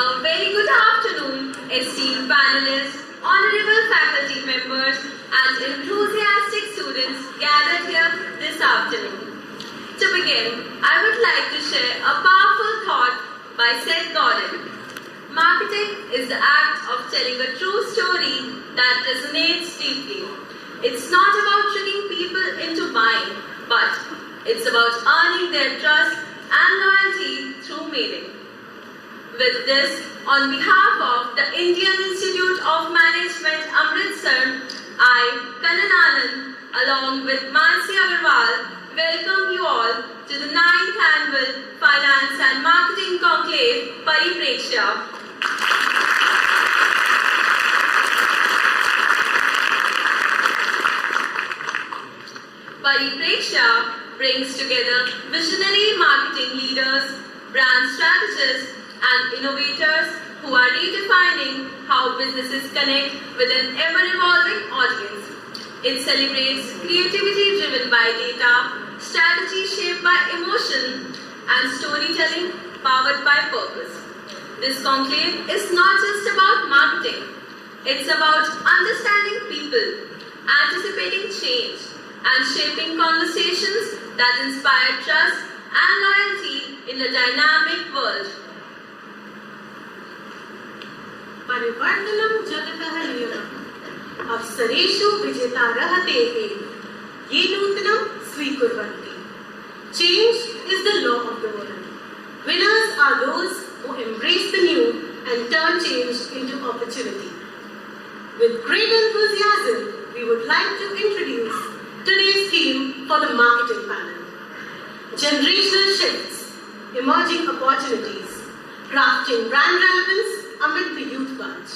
A very good afternoon, esteemed panelists, honorable faculty members, and enthusiastic students gathered here this afternoon. To begin, I would like to share a powerful thought by Seth Godin. Marketing is the act of telling a true story that resonates deeply. It's not about tricking people into buying, but it's about earning their trust and loyalty through meaning. With this, on behalf of the Indian Institute of Management, Amritsar, I, Kanan Anand, along with Mansi Agarwal, welcome you all to the 9th Annual Finance and Marketing Conclave, Pariprekshya. Pariprekshya brings together visionary marketing leaders, brand strategists, and innovators who are redefining how businesses connect with an ever-evolving audience. It celebrates creativity driven by data, strategy shaped by emotion, and storytelling powered by purpose. This conclave is not just about marketing. It's about understanding people, anticipating change, and shaping conversations that inspire trust and loyalty in a dynamic world. परिवर्तनं जगतः नियमः अवसरेषु विजेतारः ते एव ये नूतनं स्वीकुर्वन्ति. Change is the law of the world. Winners are those who embrace the new and turn change into opportunity. With great enthusiasm, we would like to introduce today's theme for the marketing panel. Generational shifts, emerging opportunities, crafting brand relevance amid the youth bulge.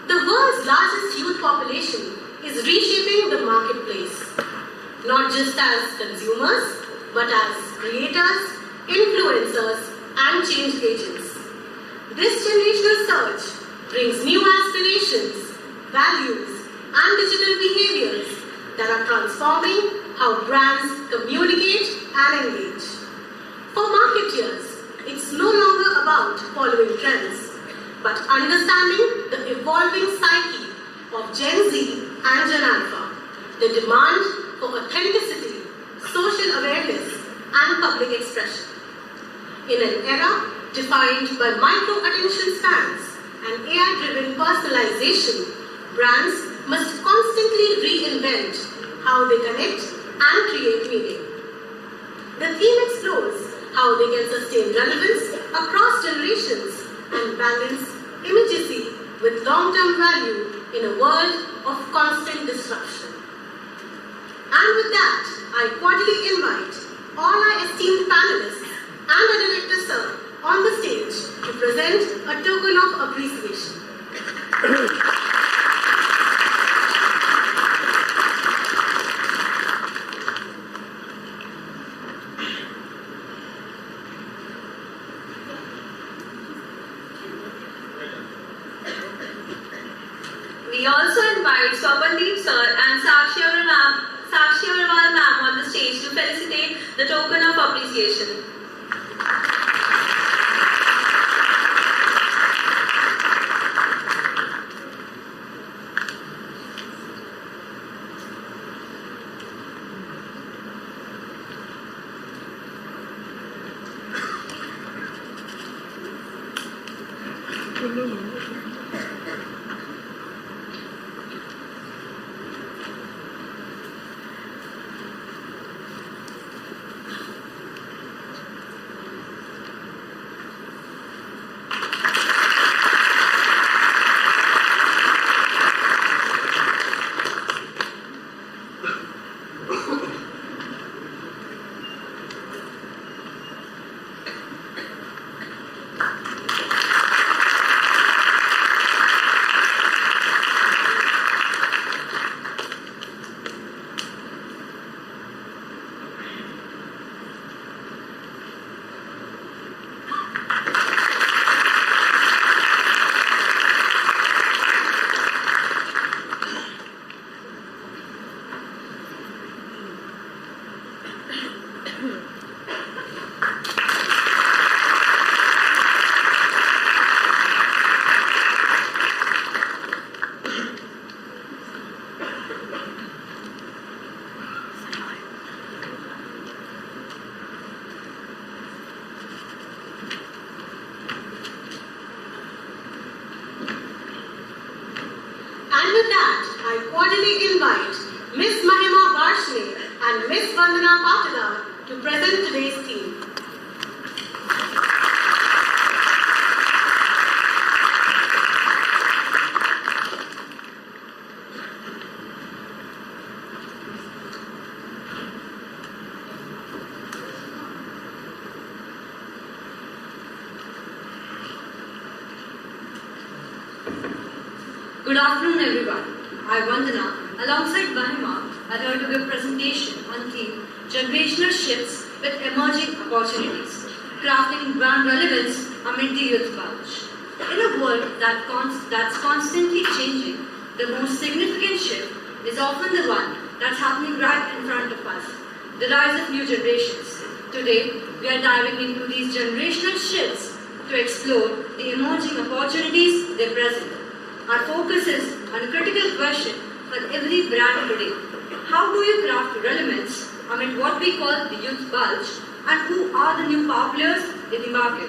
The world's largest youth population is reshaping the marketplace, not just as consumers, but as creators, influencers, and change agents. This generational surge brings new aspirations, values, and digital behaviors that are transforming how brands communicate and engage. For marketeers, it's no longer about following trends, but understanding the evolving psyche of Gen Z and Gen Alpha, the demand for authenticity, social awareness, and public expression. In an era defined by micro-attention spans and AI-driven personalization, brands must constantly reinvent how they connect and create meaning. The theme explores how they can sustain relevance across generations and balance immediacy with long-term value in a world of constant disruption. And with that, I cordially invite all our esteemed panelists and the director sir on the stage to present a token of appreciation. We also invite Swapandeep sir and Sakshi Agarwal ma'am on the stage to felicitate the token of appreciation. invite Miss Mahima Varshne and Miss Vandana Patadar to present today's theme. Good afternoon, everyone. I, Vandana, alongside Mahima, are here to give a presentation on theme Generational Shifts with Emerging Opportunities, Crafting Brand Relevance amid the Youth Bulge. In a world that's constantly changing, the most significant shift is often the one that's happening right in front of us, the rise of new generations. Today, we are diving into these generational shifts to explore the emerging opportunities they present. Our focus is on a critical question for every brand today. How do you craft relevance amid what we call the youth bulge, and who are the new power players in the market?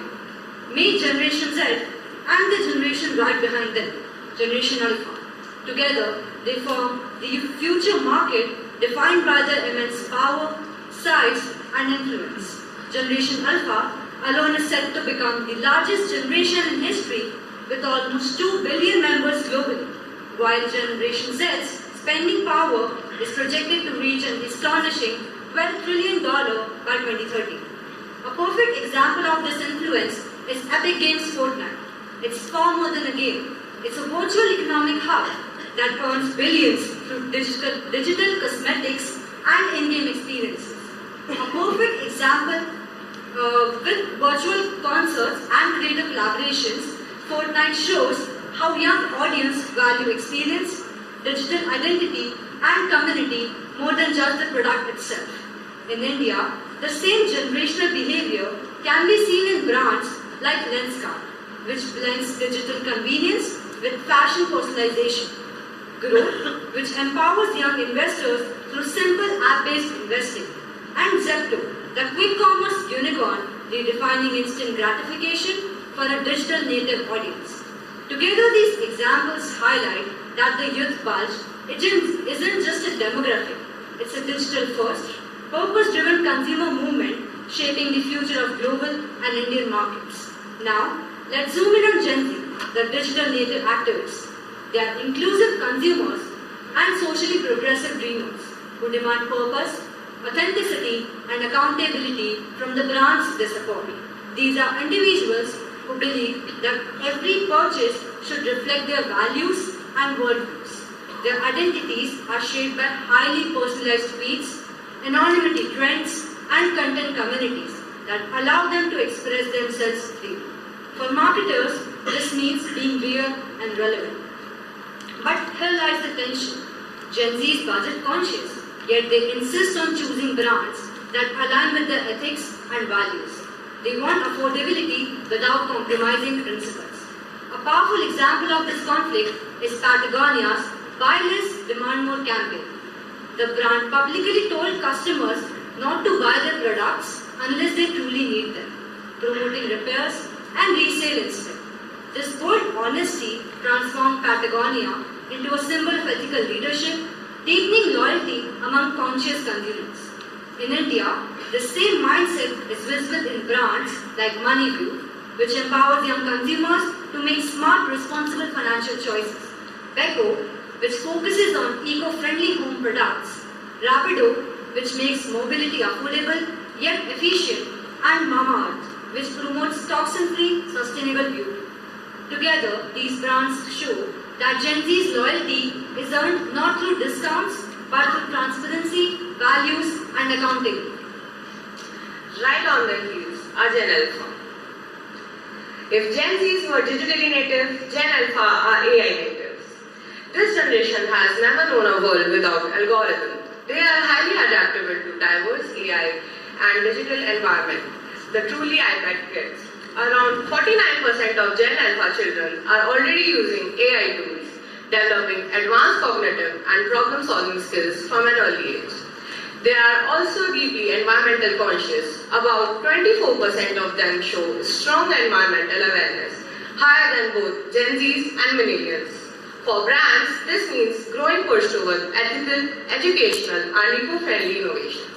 Meet Generation Z and the generation right behind them, Generation Alpha. Together, they form the future market defined by their immense power, size, and influence. Generation Alpha alone is set to become the largest generation in history with almost 2 billion members globally, while Generation Z's spending power is projected to reach an astonishing $12 trillion by 2030. A perfect example of this influence is Epic Games' Fortnite. It's far more than a game. It's a virtual economic hub that earns billions through digital cosmetics and in-game experiences. A perfect example with virtual concerts and creative collaborations, Fortnite shows how young audience value experience, digital identity, and community more than just the product itself. In India, the same generational behavior can be seen in brands like Lenskart, which blends digital convenience with fashion personalization. Growth, which empowers young investors through simple app-based investing. And Zepto, the quick commerce unicorn redefining instant gratification for a digital native audience. Together, these examples highlight that the youth bulge isn't just a demographic, it's a digital first, purpose-driven consumer movement shaping the future of global and Indian markets. Now, let's zoom in on Gen Z, the digital native activists. They are inclusive consumers and socially progressive dreamers who demand purpose, authenticity, and accountability from the brands they support. These are individuals who believe that every purchase should reflect their values and worldviews. Their identities are shaped by highly personalized feeds, anonymity trends, and content communities that allow them to express themselves freely. For marketers, this means being real and relevant. But here lies the tension. Gen Z is budget conscious, yet they insist on choosing brands that align with their ethics and values. They want affordability without compromising principles. A powerful example of this conflict is Patagonia's Buy Less, Demand More campaign. The brand publicly told customers not to buy their products unless they truly need them, promoting repairs and resale instead. This bold honesty transformed Patagonia into a symbol of ethical leadership, deepening loyalty among conscious consumers. In India, the same mindset is visible in brands like Moneyview, which empowers young consumers to make smart, responsible financial choices. Beko, which focuses on eco-friendly home products. Rapido, which makes mobility affordable yet efficient. And Mamaearth, which promotes toxin-free, sustainable beauty. Together, these brands show that Gen Z's loyalty is earned not through discounts, but through transparency, values, and accountability. Right on their heels are Gen Alpha. If Gen Zs were digitally native, Gen Alpha are AI natives. This generation has never known a world without algorithms. They are highly adaptable to diverse AI and digital environment, the truly iPad kids. Around 49% of Gen Alpha children are already using AI tools, developing advanced cognitive and problem-solving skills from an early age. They are also deeply environmental conscious. About 24% of them show strong environmental awareness, higher than both Gen Zs and millennials. For brands, this means growing push toward ethical, educational, and eco-friendly innovations.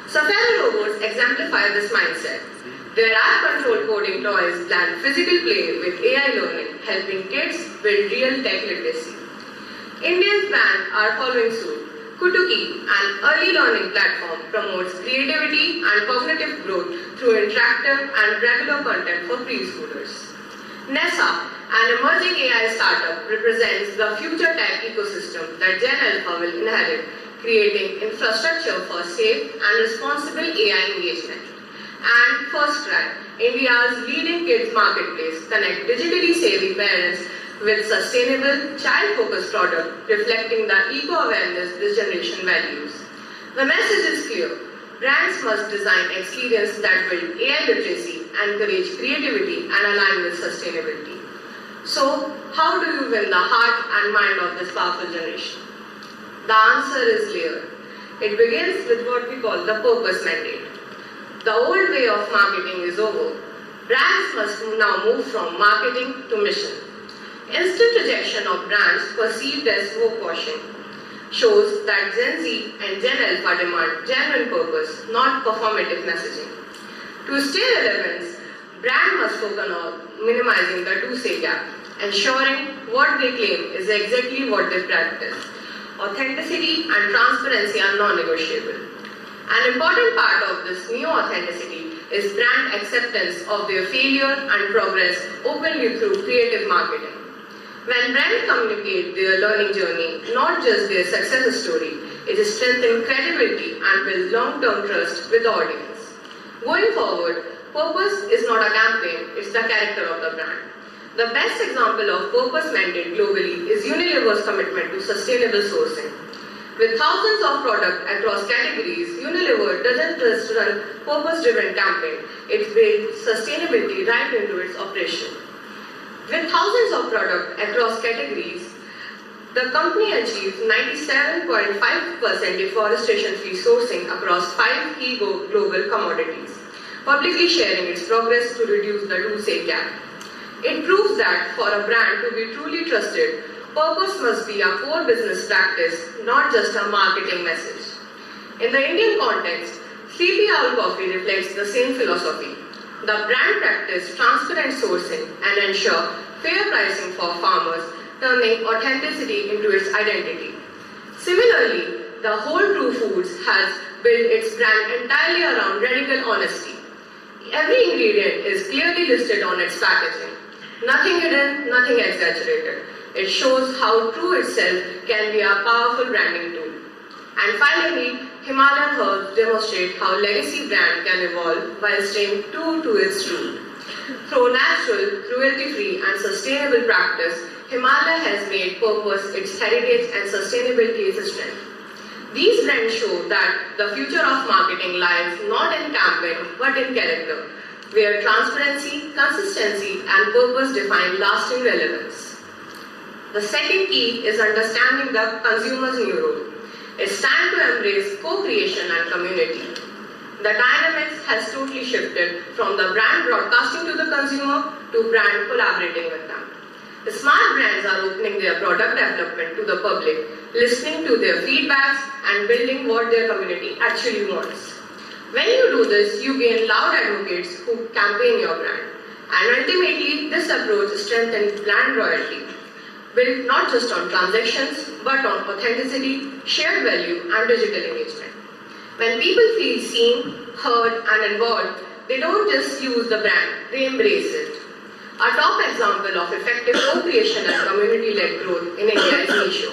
Safari robots exemplify this mindset. Their app-controlled coding toys blend physical play with AI learning, helping kids build real tech literacy. Indian brands are following suit. Kutuki, an early learning platform, promotes creativity and cognitive growth through interactive and regular content for preschoolers. Nessa, an emerging AI startup, represents the future tech ecosystem that Gen Alpha will inherit, creating infrastructure for safe and responsible AI engagement. And FirstCry, India's leading kids marketplace, connects digitally savvy parents with sustainable, child-focused product reflecting the eco-awareness this generation values. The message is clear. Brands must design experiences that build AI literacy, encourage creativity, and align with sustainability. So, how do you win the heart and mind of this powerful generation? The answer is layered. It begins with what we call the purpose mandate. The old way of marketing is over. Brands must now move from marketing to mission. Instant rejection of brands perceived as woke-washing shows that Gen Z and Gen Alpha demand genuine purpose, not performative messaging. To stay relevant, brand must focus on minimizing the two-say gap, ensuring what they claim is exactly what they practice. Authenticity and transparency are non-negotiable. An important part of this new authenticity is brand acceptance of their failure and progress openly through creative marketing. When brands communicate their learning journey, not just their success story, it strengthens credibility and builds long-term trust with the audience. Going forward, purpose is not a campaign, it's the character of the brand. The best example of purpose mandate globally is Unilever's commitment to sustainable sourcing. With thousands of products across categories, Unilever doesn't just run purpose-driven campaign, it builds sustainability right into its operation. With thousands of products across categories, the company achieves 97.5% deforestation-free sourcing across 5 key global commodities, publicly sharing its progress to reduce the two-say gap. It proves that for a brand to be truly trusted, purpose must be a core business practice, not just a marketing message. In the Indian context, Sleepy Owl Coffee reflects the same philosophy. The brand practice transparent sourcing and ensure fair pricing for farmers, turning authenticity into its identity. Similarly, the Whole True Foods has built its brand entirely around radical honesty. Every ingredient is clearly listed on its packaging. Nothing hidden, nothing exaggerated. It shows how true itself can be a powerful branding tool. And finally, Himalayan herbs demonstrate how legacy brand can evolve while staying true to its root. Through natural, cruelty-free and sustainable practice, Himalaya has made purpose its heritage and sustainability its strength. These brands show that the future of marketing lies not in campaign but in character, where transparency, consistency and purpose define lasting relevance. The second key is understanding the consumer's new role. It's time to embrace co-creation and community. The dynamics has totally shifted from the brand broadcasting to the consumer to brand collaborating with them. The smart brands are opening their product development to the public, listening to their feedbacks and building what their community actually wants. When you do this, you gain loud advocates who campaign your brand. And ultimately, this approach strengthens brand loyalty, built not just on transactions, but on authenticity, shared value, and digital engagement. When people feel seen, heard, and involved, they don't just use the brand, they embrace it. A top example of effective co-creation and community-led growth in India is Meesho.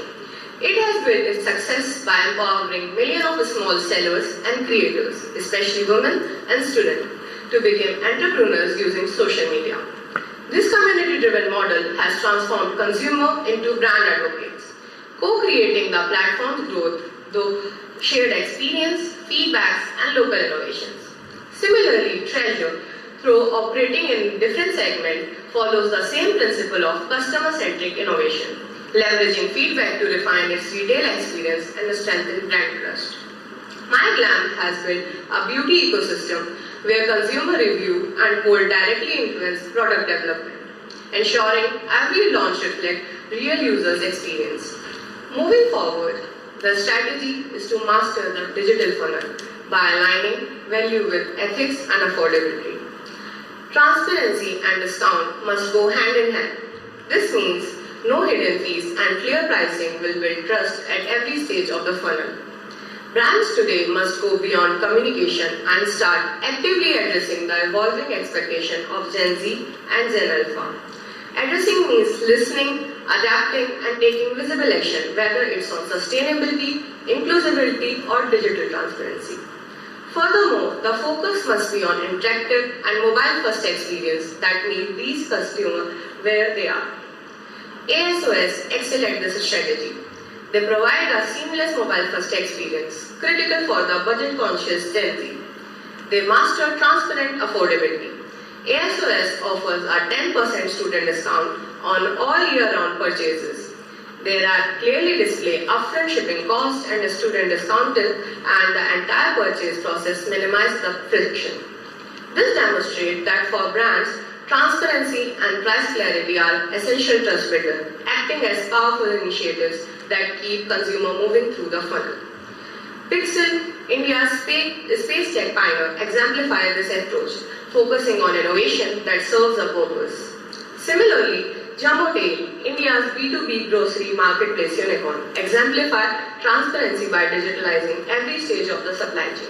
It has built its success by empowering millions of small sellers and creators, especially women and students, to become entrepreneurs using social media. This community-driven model has transformed consumers into brand advocates, co-creating the platform's growth through shared experience, feedbacks, and local innovations. Similarly, Treasure, through operating in different segments, follows the same principle of customer-centric innovation, leveraging feedback to refine its retail experience and strengthen brand trust. MyGlam has built a beauty ecosystem where consumer review and poll directly influence product development. ensuring every launch reflects real users' experience. Moving forward, the strategy is to master the digital funnel by aligning value with ethics and affordability. Transparency and discount must go hand in hand. This means no hidden fees and clear pricing will build trust at every stage of the funnel. Brands today must go beyond communication and start actively addressing the evolving expectation of Gen Z and Gen Alpha. Addressing means listening, adapting, and taking visible action, whether it's on sustainability, inclusivity, or digital transparency. Furthermore, the focus must be on interactive and mobile-first experience that meet these consumers where they are. ASOS excel at this strategy. They provide a seamless mobile-first experience, critical for the budget-conscious Gen Z. They master transparent affordability. ASOS offers a 10% student discount on all year-round purchases. There are clearly displayed upfront shipping costs and student discounted, and the entire purchase process minimizes the friction. This demonstrates that for brands, transparency and price clarity are essential trust builders, acting as powerful initiatives that keep consumer moving through the funnel. Pixel, India's space tech pioneer, exemplifies this approach, focusing on innovation that serves a purpose. Similarly, Jumbotail, India's B2B grocery marketplace unicorn, exemplifies transparency by digitalizing every stage of the supply chain.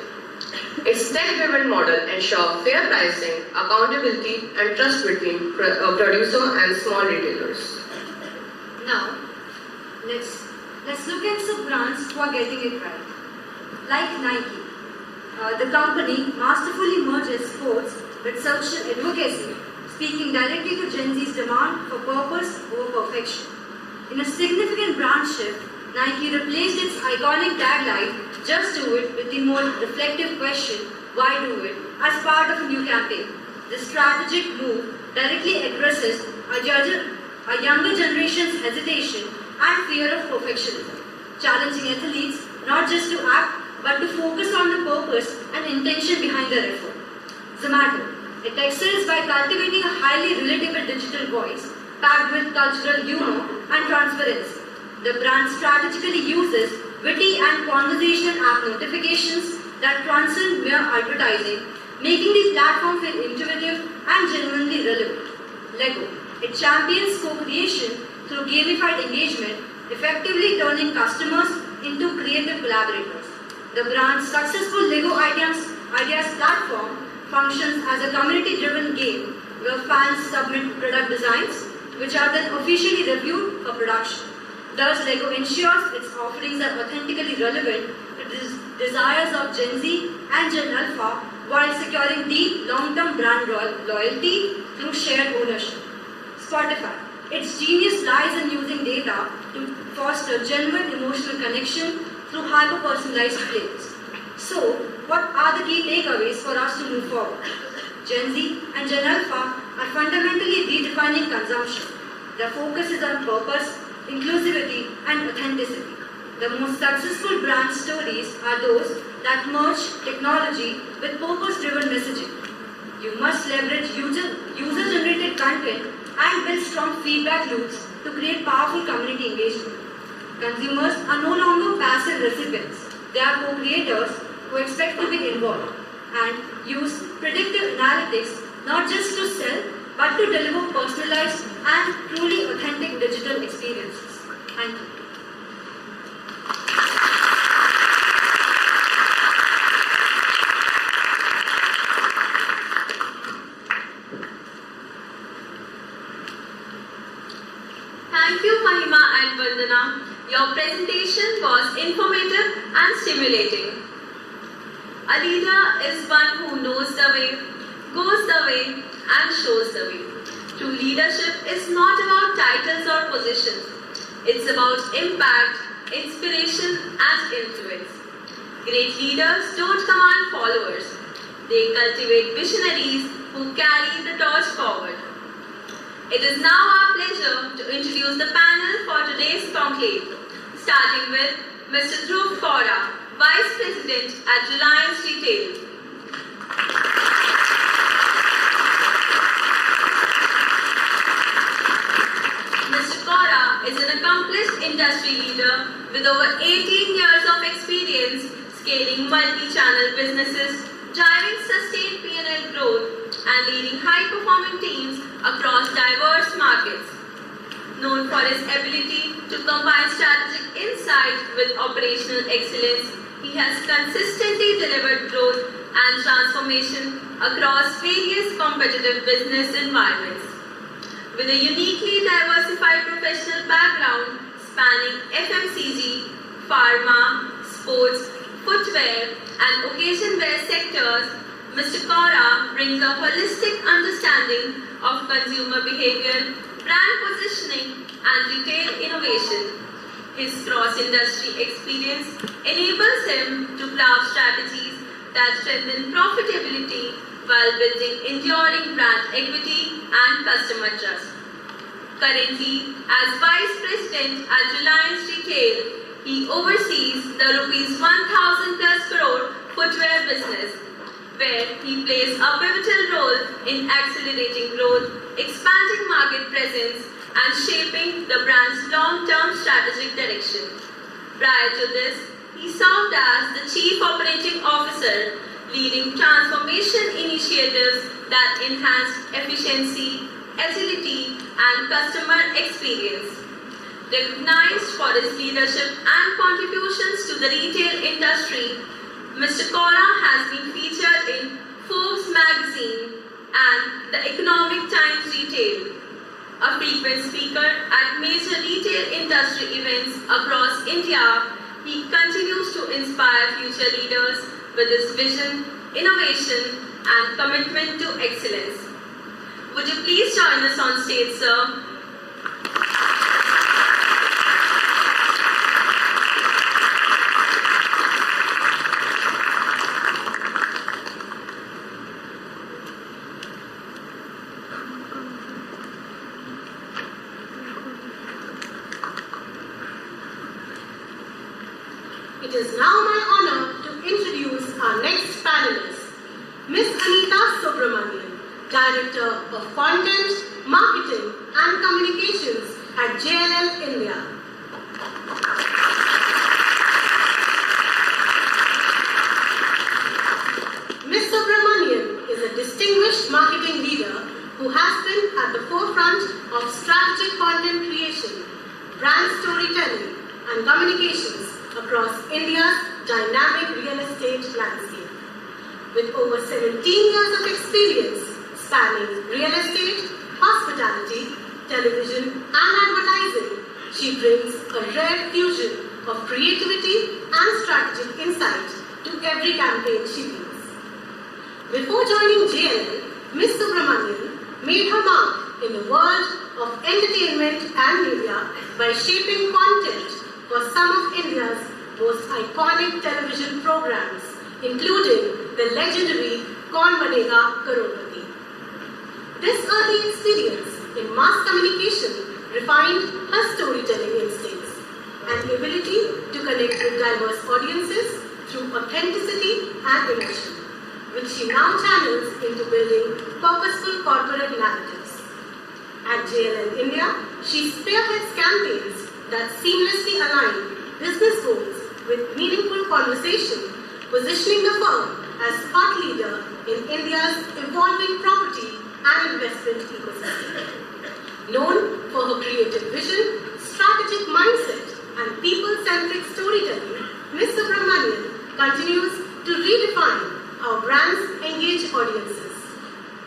Its tech-driven model ensures fair pricing, accountability, and trust between producer and small retailers. Now, let's look at some brands who are getting it right. Like Nike, the company masterfully merges sports with social advocacy, speaking directly to Gen Z's demand for purpose over perfection. In a significant brand shift, Nike replaced its iconic tagline, "Just do it," with the more reflective question, "Why do it?" as part of a new campaign. This strategic move directly addresses a younger generation's hesitation and fear of perfectionism, challenging athletes not just to act but to focus on the purpose and intention behind their effort. Zomato, it excels by cultivating a highly relatable digital voice packed with cultural humor and transparency. The brand strategically uses witty and conversational app notifications that transcend mere advertising, making the platform feel intuitive and genuinely relevant. Lego, it champions co-creation through gamified engagement, effectively turning customers into creative collaborators. The brand's successful Lego Ideas platform functions as a community-driven game where fans submit product designs, which are then officially reviewed for production. Thus, Lego ensures its offerings are authentically relevant to the desires of Gen Z and Gen Alpha while securing deep long-term brand loyalty through shared ownership. Spotify, its genius lies in using data to foster genuine emotional connection through hyper-personalized playlists. So, what are the key takeaways for us to move forward? Gen Z and Gen Alpha are fundamentally redefining consumption. Their focus is on purpose, inclusivity, and authenticity. The most successful brand stories are those that merge technology with purpose-driven messaging. You must leverage user-generated content and build strong feedback loops to create powerful community engagement. Consumers are no longer passive recipients. They are co-creators who expect to be involved and use predictive analytics not just to sell but to deliver personalized and truly authentic digital experiences. Thank you. Thank you, Mahima and Vandana. Your presentation was informative and stimulating. A leader is one who knows the way, goes the way, and shows the way. True leadership is not about titles or positions. It's about impact, inspiration, and influence. Great leaders don't command followers. They cultivate visionaries who carry the torch forward. It is now our pleasure to introduce the panel for today's conclave, starting with Mr. Dhruv Kaura, Vice President at Reliance Retail. industry leader with over 18 years of experience scaling multi-channel businesses, driving sustained P&L growth, and leading high-performing teams across diverse markets. Known for his ability to combine strategic insight with operational excellence, he has consistently delivered growth and transformation across various competitive business environments. With a uniquely diversified professional background spanning FMCG, pharma, sports, footwear, and occasion wear sectors, Mr. Kaura brings a holistic understanding of consumer behavior, brand positioning, and retail innovation. His cross-industry experience enables him to craft strategies that strengthen profitability while building enduring brand equity and customer trust. Currently, as Vice President at Reliance Retail, he oversees the Rs 1,000 plus crore footwear business, where he plays a pivotal role in accelerating growth, expanding market presence, and shaping the brand's long-term strategic direction. Prior to this, he served as the Chief Operating Officer, leading transformation initiatives that enhanced efficiency, agility, and customer experience. Recognized for his leadership and contributions to the retail industry, Mr. Kaura has been featured in Forbes magazine and the Economic Times Retail. A frequent speaker at major retail industry events across India, he continues to inspire future leaders with his vision, innovation, and commitment to excellence. Would you please join us on stage, sir? It is now my honor to introduce our next panelist, Ms. Anita Subramanian, Director of Content, Marketing and Communications at JLL India. Ms. Subramanian is a distinguished marketing leader who has been at the forefront of strategic content creation, brand storytelling, and communications across India's dynamic real estate landscape. With over 17 years of experience spanning real estate, hospitality, television, and advertising, she brings a rare fusion of creativity and strategic insight to every campaign she leads. Before joining JLL, Ms. Subramanian made her mark in the world of entertainment and media by shaping content for some of India's most iconic television programs, including the legendary Kaun Banega Crorepati. This early experience in mass communication refined her storytelling instincts and ability to connect with diverse audiences through authenticity and emotion, which she now channels into building purposeful corporate narratives. At JLL India, she spearheads campaigns that seamlessly align business goals with meaningful conversation, positioning the firm as thought leader in India's evolving property and investment ecosystem. Known for her creative vision, strategic mindset, and people-centric storytelling, Ms. Subramanian continues to redefine how brands engage audiences,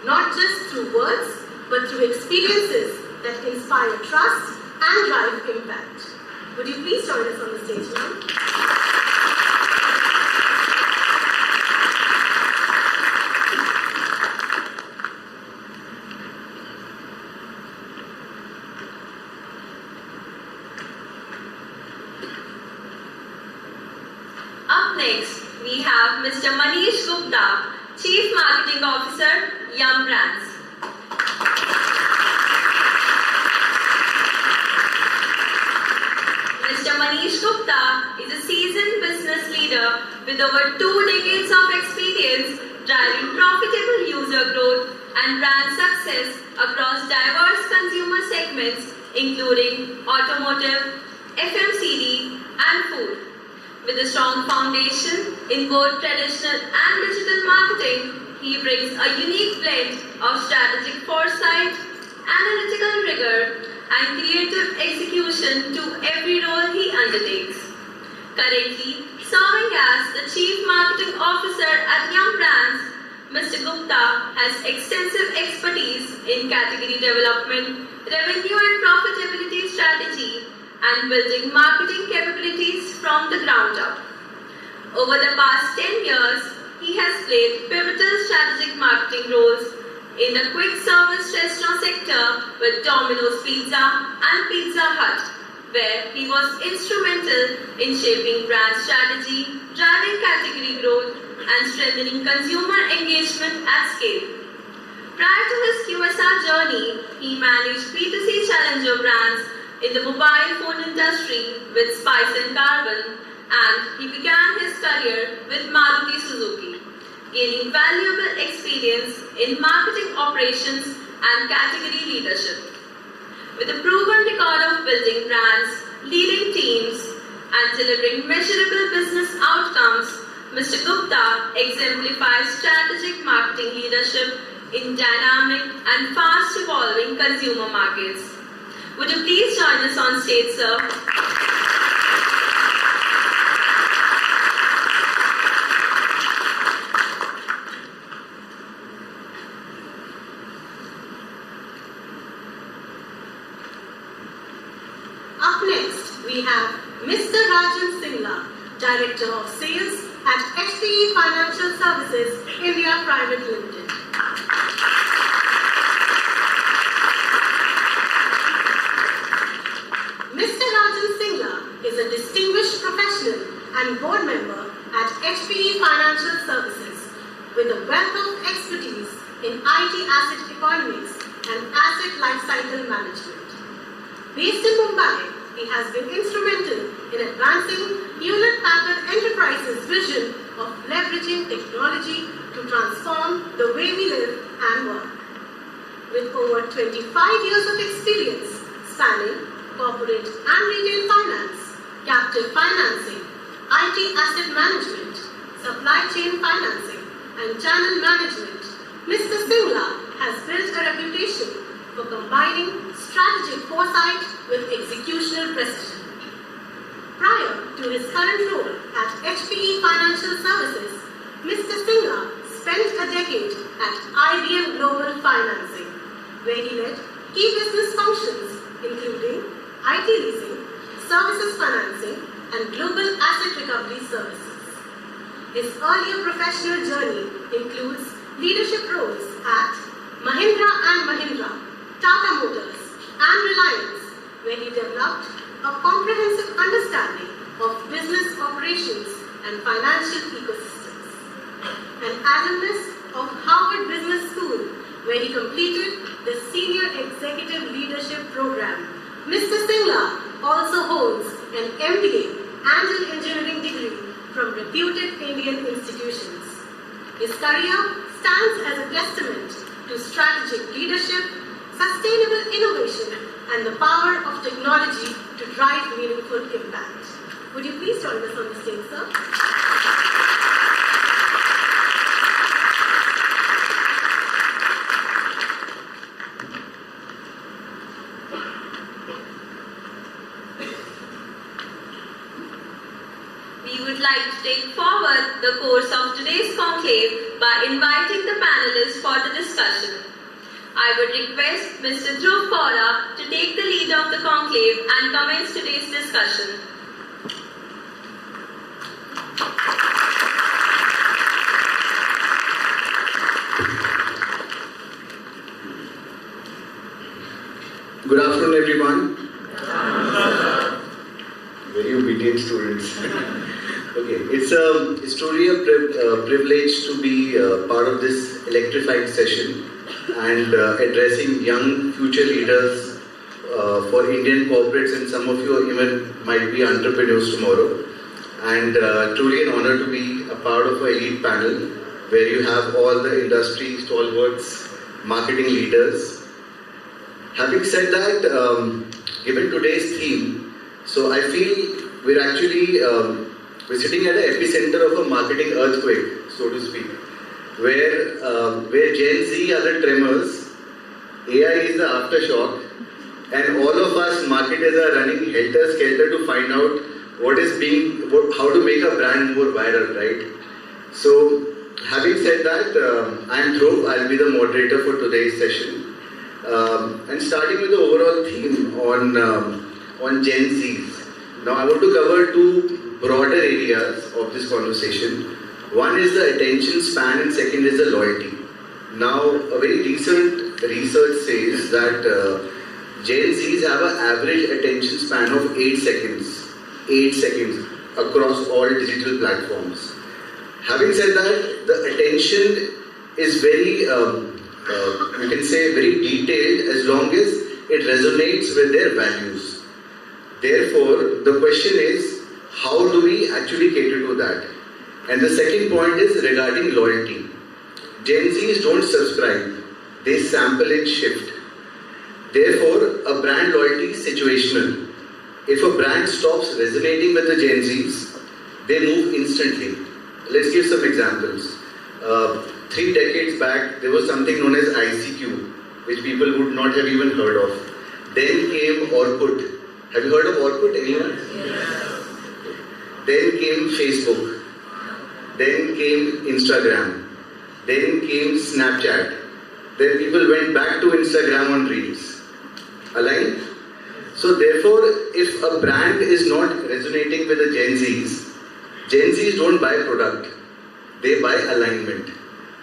not just through words, but through experiences that inspire trust and drive impact. Would you please join us on the stage now? Up next, we have Mr. Manish Gupta, Chief Marketing Officer, Yum Brands. Mr. Manish Gupta is a seasoned business leader with over 2 decades of experience driving profitable user growth and brand success across diverse consumer segments including automotive, FMCG, and food. With a strong foundation in both traditional and digital marketing, he brings a unique blend of strategic foresight, analytical rigor, and creative execution to every role he undertakes. Currently serving as the Chief Marketing Officer at Young Brands, Mr. Gupta has extensive expertise in category development, revenue and profitability strategy, and building marketing capabilities from the ground up. Over the past 10 years, he has played pivotal strategic marketing roles in the quick service restaurant sector with Domino's Pizza and Pizza Hut, where he was instrumental in shaping brand strategy, driving category growth, and strengthening consumer engagement at scale. Prior to his QSR journey, he managed B2C challenger brands in the mobile phone industry with Spice and Carbon, and he began his career with Maruti Suzuki, gaining valuable experience in marketing operations and category leadership. With a proven record of building brands, leading teams, and delivering measurable business outcomes, Mr. Gupta exemplifies strategic marketing leadership in dynamic and fast-evolving consumer markets. Would you please join us on stage, sir? Up next, we have Mr. Rajan Singla, Director of Sales at HPE Financial Services India Private Limited. Mr. Rajan Singla is a distinguished professional and board member at HPE Financial Services with a wealth of expertise in IT asset economics and asset lifecycle management. Based in Mumbai, he has been instrumental in advancing Hewlett Packard Enterprise's vision of leveraging technology to transform the way we live and work. With over 25 years of experience spanning corporate and retail finance, captive financing, IT asset management, supply chain financing, and channel management, Mr. Singla has built a reputation for combining strategic foresight with executional precision. Prior to his current role at HPE Financial Services, Mr. Singla spent a decade at IBM Global Financing, where he led key business functions including IT leasing, services financing, and global asset recovery services. His earlier professional journey includes leadership roles at Mahindra and Mahindra, Tata Motors, and Reliance, where he developed a comprehensive understanding of business operations and financial ecosystems. An alumnus of Harvard Business School, where he completed the Senior Executive Leadership Program, Mr. Singla also holds an MBA and an engineering degree from reputed Indian institutions. His career stands as a testament to strategic leadership, sustainable innovation, and the power of technology to drive meaningful impact. Would you please join us on the stage, sir? We would like to take forward the course of today's conclave by inviting the panelists for the discussion. I would request Mr. Dhruv Kaura to take the lead of the conclave and commence today's discussion. Good afternoon, everyone. Very obedient students. Okay, it's truly a privilege to be part of this electrifying session and addressing young future leaders for Indian corporates, and some of you even might be entrepreneurs tomorrow. And truly an honor to be a part of an elite panel where you have all the industry stalwarts, marketing leaders. Having said that, given today's theme, So I feel we're actually we're sitting at the epicenter of a marketing earthquake, so to speak, where Gen Z are the tremors, AI is the aftershock, and all of us marketers are running helter-skelter to find out how to make a brand more viral, right? So, having said that, I'm Dhruv. I'll be the moderator for today's session. And starting with the overall theme on Gen Zs. Now, I want to cover two broader areas of this conversation. One is the attention span, and second is the loyalty. Now, a very recent research says that Gen Zs have an average attention span of 8 seconds. 8 seconds across all digital platforms. Having said that, the attention is very, you can say, very detailed as long as it resonates with their values. Therefore, the question is, how do we actually cater to that? And the second point is regarding loyalty. Gen Zs don't subscribe, they sample and shift. Therefore, a brand loyalty is situational. If a brand stops resonating with the Gen Zs, they move instantly. Let's give some examples. 3 decades back, there was something known as ICQ, which people would not have even heard of. Then came Orkut. Have you heard of Orkut, anyone? Yes. Then came Facebook. Then came Instagram. Then came Snapchat. Then people went back to Instagram on Reels. Aligned? So therefore, if a brand is not resonating with the Gen Zs don't buy product, they buy alignment.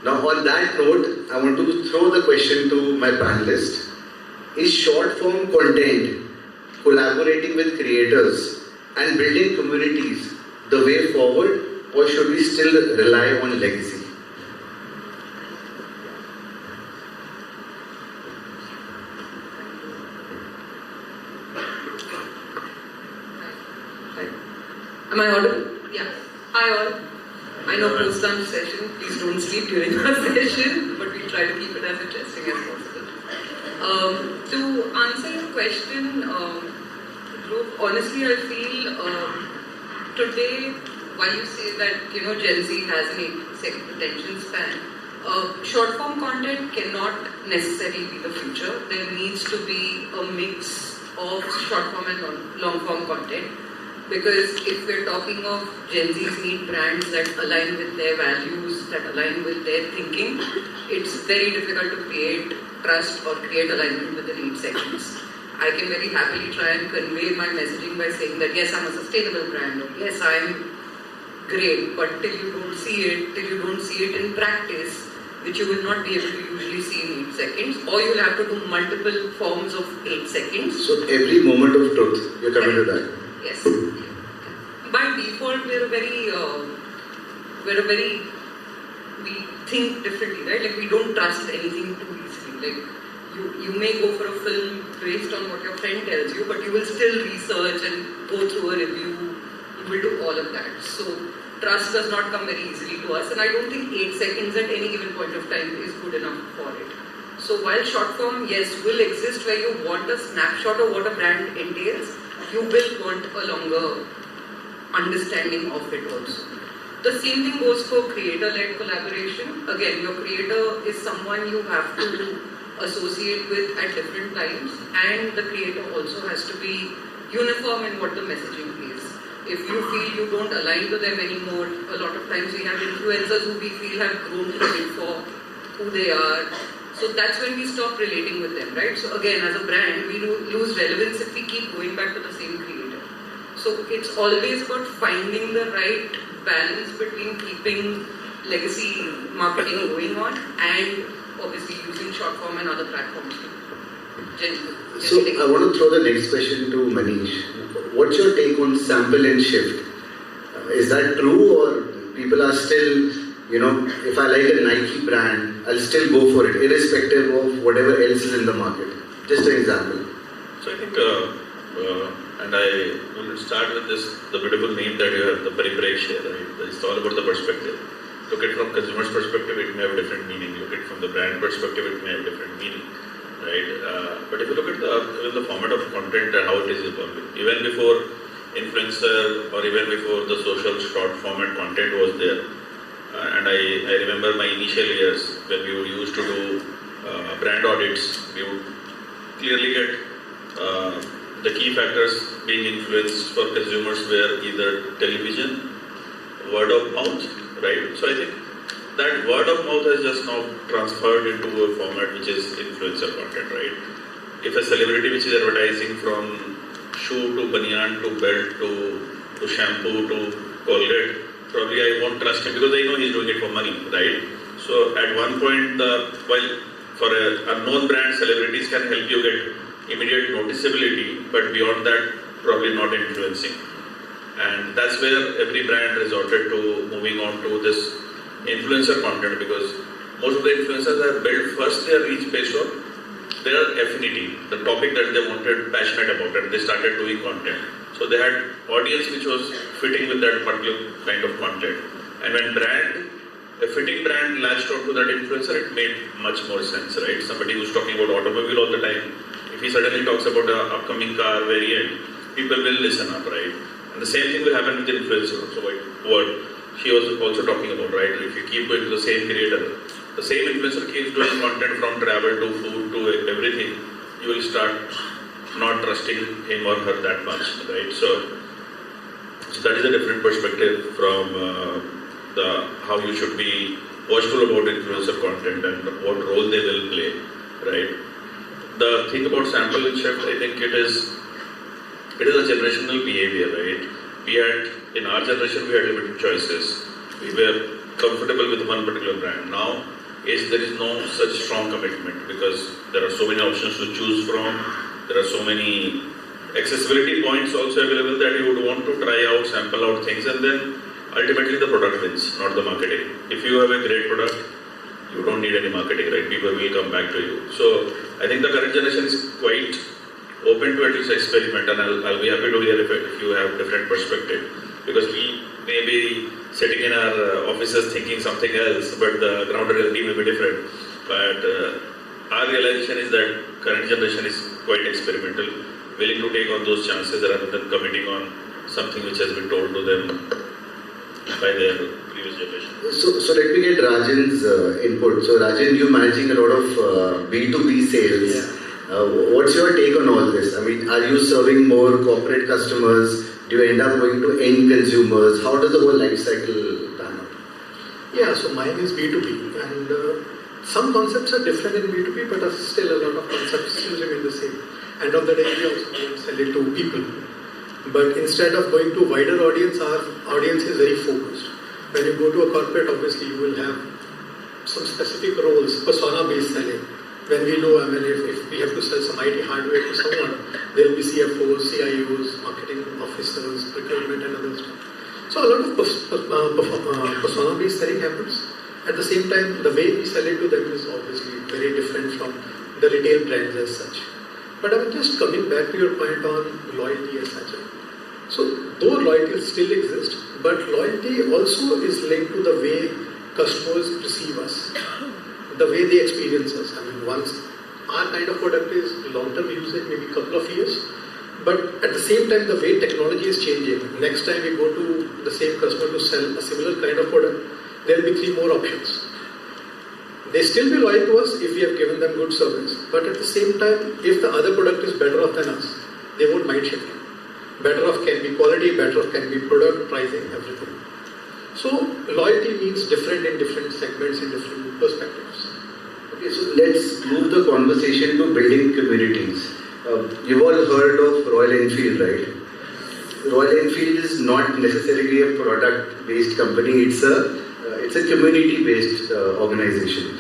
Now on that note, I want to throw the question to my panelists. Is short form content, collaborating with creators and building communities the way forward, or should we still rely on legacy? Am I audible? Yeah. Hi all. I know post-lunch session. Please don't sleep during our session, but we try to keep it as interesting as possible. To answer your question, Dhruv, honestly, I feel today, while you say that Gen Z has an 8-second attention span, short-form content cannot necessarily be the future. There needs to be a mix of short-form and long-form content. Because if we're talking of Gen Zs need brands that align with their values, that align with their thinking, it's very difficult to create trust or create alignment within 8 seconds. I can very happily try and convey my messaging by saying that yes, I'm a sustainable brand, or yes, I'm great, but till you don't see it in practice, which you will not be able to usually see in 8 seconds, or you'll have to do multiple forms of 8 seconds. So every moment of truth, you're coming to that. Yes. By default, we think differently, right? Like we don't trust anything too easily. Like you may go for a film based on what your friend tells you, but you will still research and go through a review. You will do all of that. So trust does not come very easily to us, and I don't think 8 seconds at any given point of time is good enough for it. So while short form, yes, will exist where you want a snapshot of what a brand entails, you will want a longer understanding of it also. The same thing goes for creator-led collaboration. Again, your creator is someone you have to associate with at different times, and the creator also has to be uniform in what the messaging is. If you feel you don't align to them anymore, a lot of times we have influencers who we feel have grown to live for who they are. So that's when we stop relating with them, right? So again, as a brand, we lose relevance if we keep going back to the same creator. So it's always about finding the right balance between keeping legacy marketing going on and obviously using short form and other platforms. So I want to throw the next question to Manish. What's your take on sample and shift? Is that true, or people are still, if I like a Nike brand, I'll still go for it, irrespective of whatever else is in the market? Just an example. So I think, and I will start with the beautiful name that you have, the Pariprekshya, right? It's all about the perspective. Look at it from consumer's perspective, it may have a different meaning. Look at it from the brand perspective, it may have a different meaning, right? But if you look at the format of content and how it is evolving, even before influencer or even before the social short format content was there. And I remember my initial years when we used to do brand audits, we would clearly get the key factors being influenced for consumers were either television, word of mouth, right? So I think that word of mouth has just now transferred into a format which is influencer content, right? If a celebrity which is advertising from shoe to banyan to belt to shampoo to Colgate, probably I won't trust him because I know he's doing it for money, right? So at one point, while for a unknown brand, celebrities can help you get immediate noticeability, but beyond that, probably not influencing. And that's where every brand resorted to moving on to this influencer content, because most of the influencers are built first their reach based on their affinity, the topic that they wanted, passionate about, and they started doing content. So they had audience which was fitting with that particular kind of content. And when a fitting brand latched onto that influencer, it made much more sense, right? Somebody who's talking about automobile all the time, if he suddenly talks about an upcoming car variant, people will listen up, right? And the same thing will happen with the influencer. So what she was also talking about, right? If you keep going to the same creator, the same influencer keeps doing content from travel to food to everything, you will start not trusting him or her that much, right? So that is a different perspective from how you should be watchful about influencer content and what role they will play, right? The thing about sample and shift, I think it is a generational behavior, right? In our generation, we had limited choices. We were comfortable with one particular brand. Now, there is no such strong commitment because there are so many options to choose from. There are so many accessibility points also available that you would want to try out, sample out things, and then ultimately the product wins, not the marketing. If you have a great product, you don't need any marketing, right? People will come back to you. So I think the current generation is quite open to at least experiment, and I'll be happy to hear if you have different perspective, because we may be sitting in our offices thinking something else, but the ground reality may be different. But our realization is that current generation is quite experimental, willing to take on those chances rather than committing on something which has been told to them by their previous generation. So let me get Rajan's input. So Rajan, you're managing a lot of B2B sales. Yeah. What's your take on all this? I mean, are you serving more corporate customers? Do you end up going to end consumers? How does the whole life cycle pan out? Yeah, so mine is B2B, and some concepts are different in B2B, but still a lot of concepts still remain the same. End of the day, we also don't sell it to people. But instead of going to wider audience, our audience is very focused. When you go to a corporate, obviously you will have some specific roles, persona-based selling. When we know, if we have to sell some IT hardware to someone, there will be CFOs, CIOs, marketing officers, procurement and other stuff. So a lot of persona-based selling happens. At the same time, the way we sell it to them is obviously very different from the retail brands as such. But I'm just coming back to your point on loyalty as such. So though loyalty still exists, but loyalty also is linked to the way customers perceive us, the way they experience us. I mean, once our kind of product is long-term usage, maybe a couple of years, but at the same time, the way technology is changing. Next time we go to the same customer to sell a similar kind of product, there will be 3 more options. They still be loyal to us if we have given them good service, but at the same time, if the other product is better off than us, they won't mind shifting. Better off can be quality, better off can be product, pricing, everything. So loyalty means different in different segments, in different perspectives. Okay, so let's move the conversation to building communities. You've all heard of Royal Enfield, right? Royal Enfield is not necessarily a product-based company, it's a community-based organization.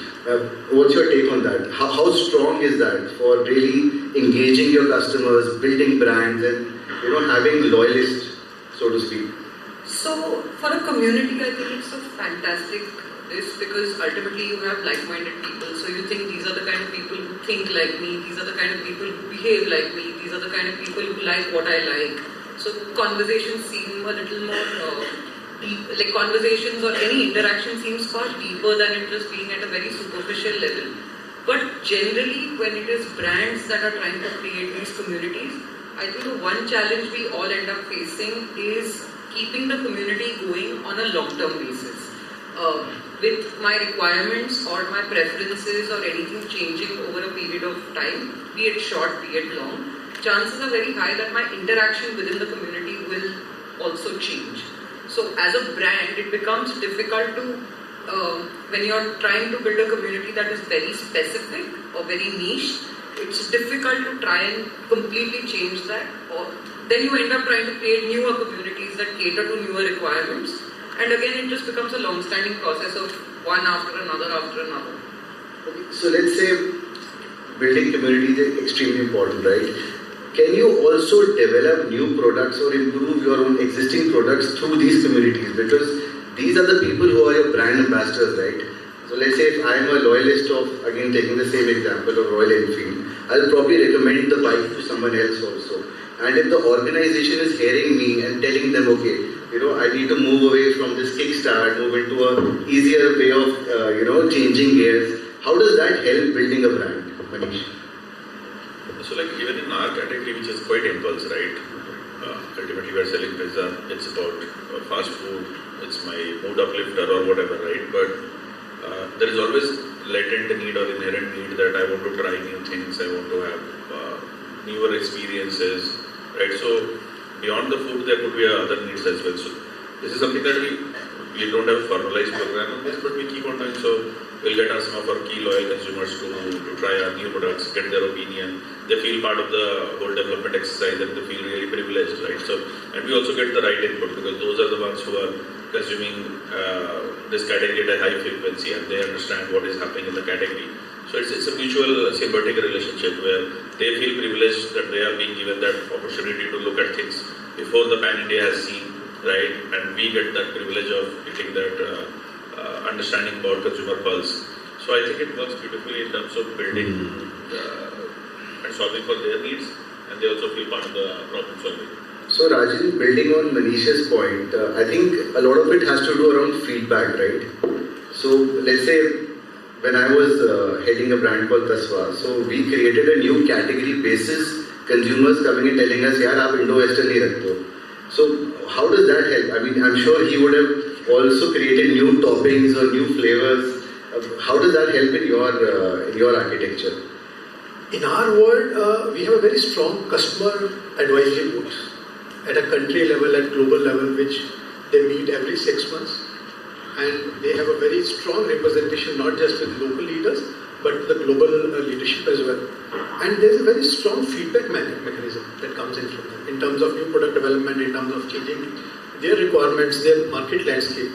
What's your take on that? How strong is that for really engaging your customers, building brands, and having loyalists, so to speak? So for a community, I think it's a fantastic because ultimately you have like-minded people. So you think these are the kind of people who think like me, these are the kind of people who behave like me, these are the kind of people who like what I like. So conversations seem a little more deep, like conversations or any interaction seems far deeper than it just being at a very superficial level. But generally, when it is brands that are trying to create these communities, I think the one challenge we all end up facing is keeping the community going on a long-term basis. With my requirements or my preferences or anything changing over a period of time, be it short, be it long, chances are very high that my interaction within the community will also change. So as a brand, it becomes difficult to, when you're trying to build a community that is very specific or very niche, it's difficult to try and completely change that. Or then you end up trying to create newer communities that cater to newer requirements. And again, it just becomes a long-standing process of one after another after another. Okay. So let's say building community is extremely important, right? Can you also develop new products or improve your own existing products through these communities? Because these are the people who are your brand ambassadors, right? So let's say if I'm a loyalist of, again taking the same example of Royal Enfield, I'll probably recommend the bike to someone else also. And if the organization is hearing me and telling them, okay, I need to move away from this kickstart, move into a easier way of, changing gears, how does that help building a brand, Manish? So like even in our category, which is quite impulse, right? Ultimately, we're selling pizza. It's about fast food. It's my mood uplifter or whatever, right? But there is always latent need or inherent need that I want to try new things. I want to have newer experiences, right? So beyond the food, there could be other needs as well. So this is something that we don't have a formalized program on this, but we keep on doing so. We'll get some of our key loyal consumers to try our new products, get their opinion. They feel part of the whole development exercise and they feel really privileged, right? So, and we also get the right input because those are the ones who are consuming this category at a high frequency and they understand what is happening in the category. So it's a mutual symbiotic relationship where they feel privileged that they are being given that opportunity to look at things before the pan-India has seen, right? And we get that privilege of getting that understanding about consumer pulse. So I think it works beautifully in terms of building and solving for their needs, and they also feel part of the problem solving. So Rajan, building on Manisha's point, I think a lot of it has to do around feedback, right? So let's say when I was heading a brand called Tasva, so we created a new category basis, consumers coming and telling us, yaar, aap Indo-Western nahi rakhte ho. So how does that help? I mean, I'm sure he would have also created new toppings or new flavors. How does that help in your architecture? In our world, we have a very strong customer advisory board at a country level, at global level, which they meet every 6 months. And they have a very strong representation, not just with local leaders, but the global leadership as well. And there's a very strong feedback mechanism that comes in from them in terms of new product development, in terms of changing their requirements, their market landscape.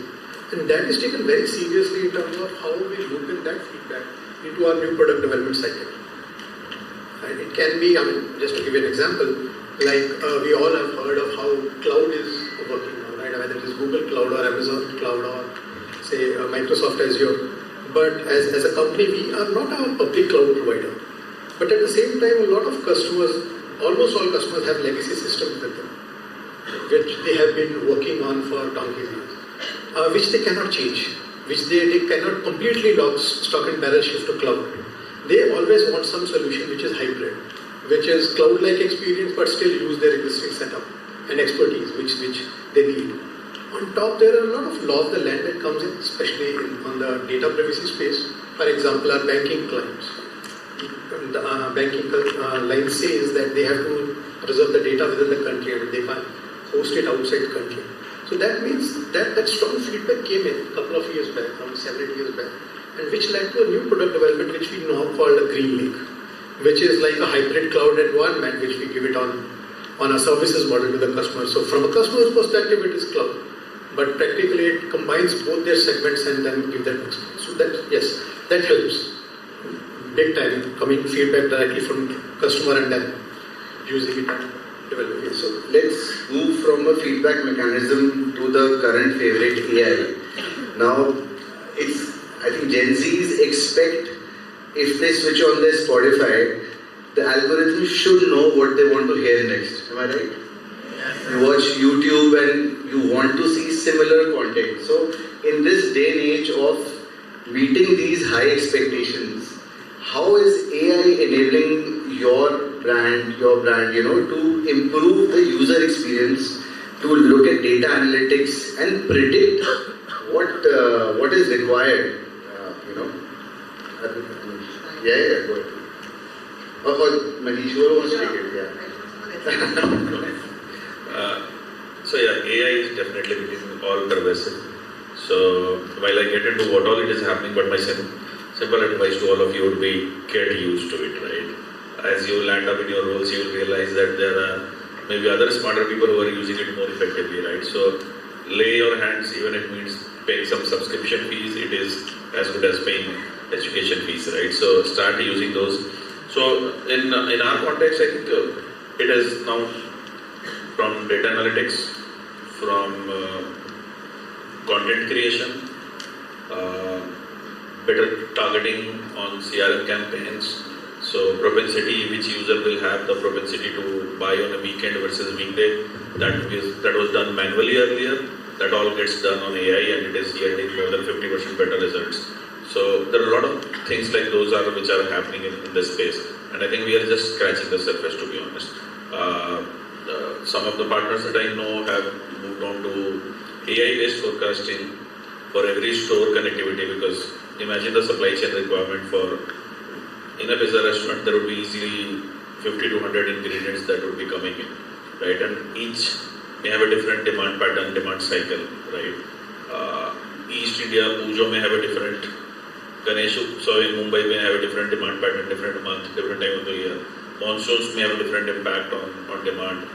And that is taken very seriously in terms of how we look at that feedback into our new product development cycle. And it can be, just to give you an example, like we all have heard of how cloud is working now, right? Whether it is Google Cloud or Amazon Cloud or say Microsoft Azure. But as a company, we are not a public cloud provider. But at the same time, a lot of customers, almost all customers have legacy systems with them, which they have been working on for donkey's years, which they cannot change, which they cannot completely stock and barrel shift to cloud. They always want some solution which is hybrid, which is cloud-like experience but still use their existing setup and expertise which they need. On top, there are a lot of law of the land that comes in, especially on the data privacy space. For example, our banking clients. The banking line says that they have to preserve the data within the country and they can't host it outside the country. So that means that strong feedback came in a couple of years back, around 7-8 years back, and which led to a new product development which we now called a Green Lake, which is like a hybrid cloud environment which we give it on a services model to the customer. So from a customer's perspective, it is cloud. But practically it combines both their segments and then give them experience. So that, yes, that helps. Big time, coming feedback directly from customer and then using it and developing it. So let's move from a feedback mechanism to the current favorite, AI. Now, I think Gen Zs expect if they switch on their Spotify, the algorithm should know what they want to hear next. Am I right? You watch YouTube and you want to see similar content. So in this day and age of meeting these high expectations, how is AI enabling your brand, your brand, to improve the user experience, to look at data analytics and predict what is required, Yeah, go ahead. Manish, who wants to take it? AI is definitely becoming all pervasive. So while I get into what all it is happening, but my simple advice to all of you would be get used to it, right? As you land up in your roles, you will realize that there are maybe other smarter people who are using it more effectively, right? So lay your hands, even if it means paying some subscription fees, it is as good as paying education fees, right? So start using those. So in our context, I think it is now from data analytics, from content creation, better targeting on CRM campaigns. So propensity, which user will have the propensity to buy on a weekend versus weekday, that was done manually earlier. That all gets done on AI, and it is yielding more than 50% better results. So there are a lot of things like those which are happening in this space, and I think we are just scratching the surface, to be honest. Some of the partners that I know have moved on to AI-based forecasting for every store connectivity, because imagine the supply chain requirement in a pizza restaurant, there would be easily 50 to 100 ingredients that would be coming in, right? And each may have a different demand pattern, demand cycle, right? East India, Pujo may have a different, Ganesh, so in Mumbai may have a different demand pattern, different month, different time of the year. Monsoons may have a different impact on demand,